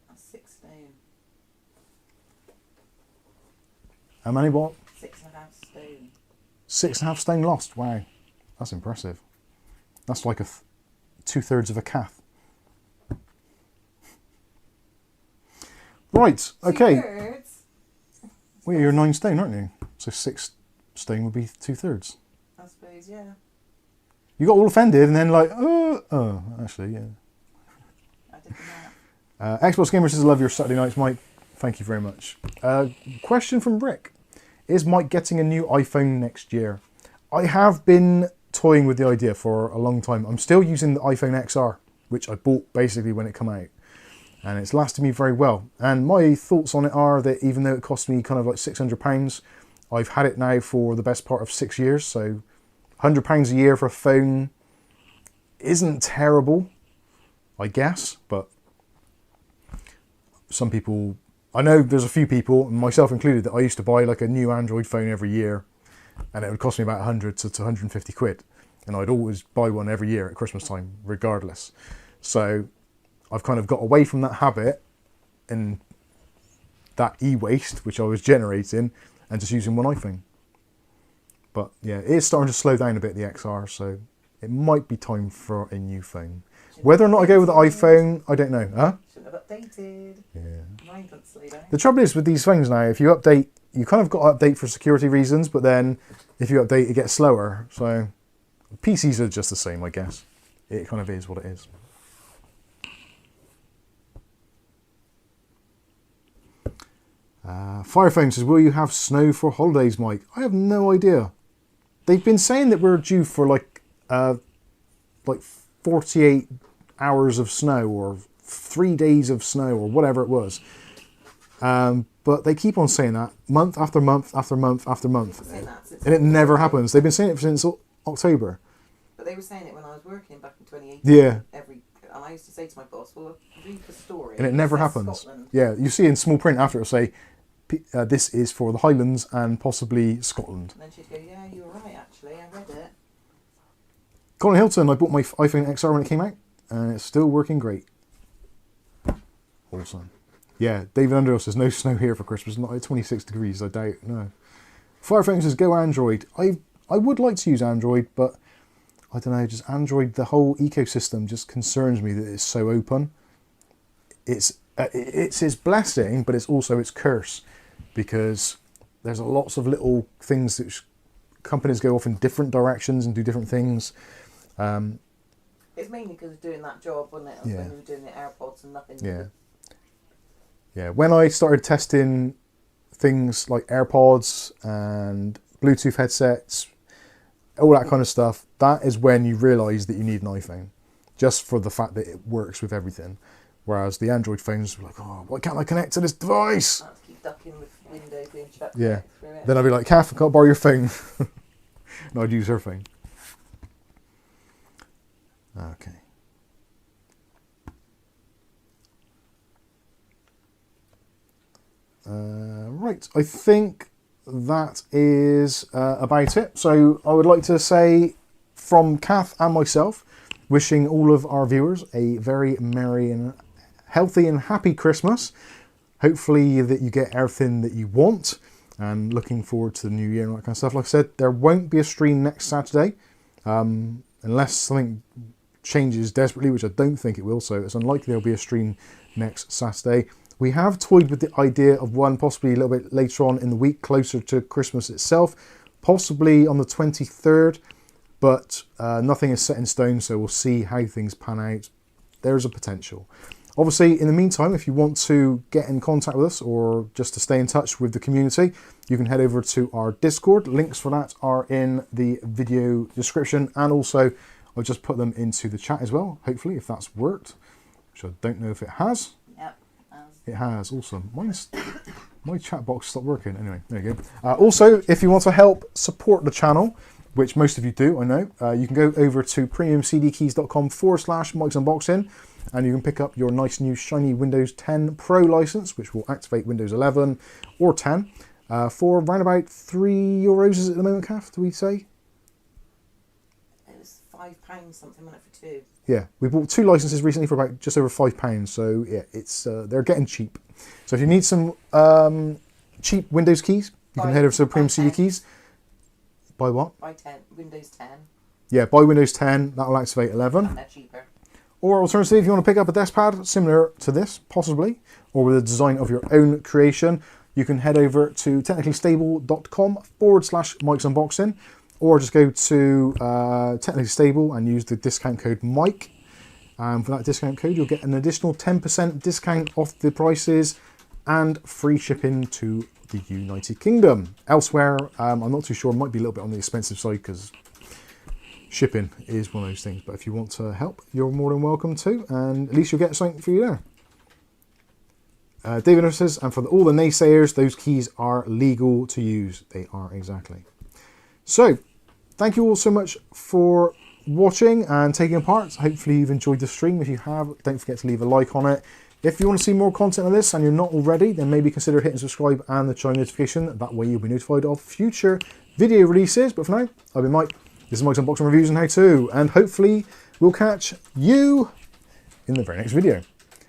That's 6 stone. How many what? 6.5 stone. 6.5 stone lost. Wow. That's impressive. That's like 2/3 of a Kath. Right, okay. 2/3? Well, you're 9 stone, aren't you? So 6 stone would be 2/3. I suppose, yeah. You got all offended and then like, actually, yeah. I didn't know. Xbox Gamer says, I love your Saturday nights, Mike. Thank you very much. Question from Rick. Is Mike getting a new iPhone next year? I have been toying with the idea for a long time. I'm still using the iPhone XR, which I bought basically when it came out. And it's lasted me very well. And my thoughts on it are that even though it cost me kind of like £600, I've had it now for the best part of 6 years. So £100 a year for a phone isn't terrible, I guess. But some people, I know there's a few people, myself included, that I used to buy like a new Android phone every year. And it would cost me about 100 to 150 quid. And I'd always buy one every year at Christmas time, regardless. So I've kind of got away from that habit and that e-waste, which I was generating, and just using one iPhone. But yeah, it is starting to slow down a bit, the XR, so it might be time for a new phone. Whether or not I go with the iPhone, I don't know. Huh? Shouldn't have updated. Yeah. Mine doesn't slow down. The trouble is with these phones now, if you update you kind of got to update for security reasons, but then if you update, it gets slower. So PCs are just the same, I guess. It kind of is what it is. Firephone says, will you have snow for holidays, Mike? I have no idea. They've been saying that we're due for like 48 hours of snow or 3 days of snow or whatever it was. But they keep on saying that month after month after month after month. And it never happens. They've been saying it since October. But they were saying it when I was working back in 2018. Yeah. And I used to say to my boss, well, read the story. And it never happens. Scotland. Yeah, you see in small print after it'll say, this is for the Highlands and possibly Scotland. And then she'd go, yeah, you were right, actually. I read it. Colin Hilton, I bought my iPhone XR when it came out, and it's still working great. Awesome. Yeah, David Underhill says, no snow here for Christmas, not at 26 degrees, I doubt, no. Firephone says, go Android. I would like to use Android, but I don't know, just Android, the whole ecosystem just concerns me that it's so open. It's its blessing, but it's also its curse, because there's lots of little things that companies go off in different directions and do different things. It's mainly because of doing that job, wasn't it? Yeah. When we were doing the AirPods and nothing. Yeah. Yeah, when I started testing things like AirPods and Bluetooth headsets, all that kind of stuff, that is when you realise that you need an iPhone, just for the fact that it works with everything. Whereas the Android phones were like, oh, why can't I connect to this device? I have to keep ducking with Windows being shut. Yeah. Through it. Then I'd be like, Kath, I can't borrow your phone. No, I'd use her phone. Okay. Right, I think that is about it. So I would like to say from Kath and myself, wishing all of our viewers a very merry and healthy and happy Christmas. Hopefully that you get everything that you want, and looking forward to the new year and all that kind of stuff. Like I said, there won't be a stream next Saturday unless something changes desperately, which I don't think it will, so it's unlikely there'll be a stream next Saturday. We have toyed with the idea of one possibly a little bit later on in the week, closer to Christmas itself, possibly on the 23rd, but nothing is set in stone, so we'll see how things pan out. There's a potential. Obviously, in the meantime, if you want to get in contact with us or just to stay in touch with the community, you can head over to our Discord. Links for that are in the video description, and also I'll just put them into the chat as well, hopefully, if that's worked, which I don't know if it has. Yep. It has, awesome. My chat box stopped working. Anyway, there you go. Also, if you want to help support the channel, which most of you do, I know, you can go over to premiumcdkeys.com/Mike's Unboxing, and you can pick up your nice new shiny Windows 10 Pro license, which will activate Windows 11 or 10 for around about €3 is it at the moment, Kath, do we say? It was £5 something, went it for two. Yeah, we bought 2 licenses recently for about just over £5, so yeah, it's they're getting cheap. So if you need some cheap Windows keys, you can head over to Premium CD Keys. Buy what? Buy 10, Windows 10. Yeah, buy Windows 10, that'll activate 11. And they're cheaper. Or alternatively, if you want to pick up a desk pad similar to this, possibly, or with a design of your own creation, you can head over to technicallystable.com/Mike's Unboxing, or just go to Technically Stable and use the discount code Mike. And for that discount code, you'll get an additional 10% discount off the prices and free shipping to the United Kingdom. Elsewhere, I'm not too sure, it might be a little bit on the expensive side because shipping is one of those things, but if you want to help, you're more than welcome to, and at least you'll get something for you there. David says, and for all the naysayers, those keys are legal to use. They are, exactly. So, thank you all so much for watching and taking part. Hopefully you've enjoyed the stream. If you have, don't forget to leave a like on it. If you want to see more content on this and you're not already, then maybe consider hitting subscribe and the chime notification. That way you'll be notified of future video releases. But for now, I've been Mike. This is Mike's Unboxing Reviews and How To, and hopefully we'll catch you in the very next video.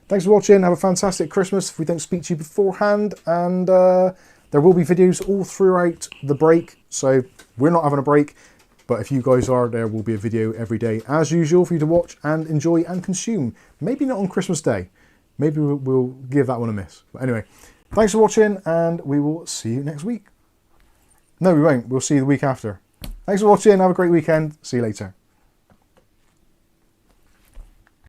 Thanks for watching. Have a fantastic Christmas if we don't speak to you beforehand, and there will be videos all throughout the break, so we're not having a break, but if you guys are, there will be a video every day as usual for you to watch and enjoy and consume. Maybe not on Christmas Day. Maybe we'll give that one a miss. But anyway, Thanks for watching, and we will see you next week. No, we won't. We'll see you the week after. Thanks for watching. Have a great weekend. See you later.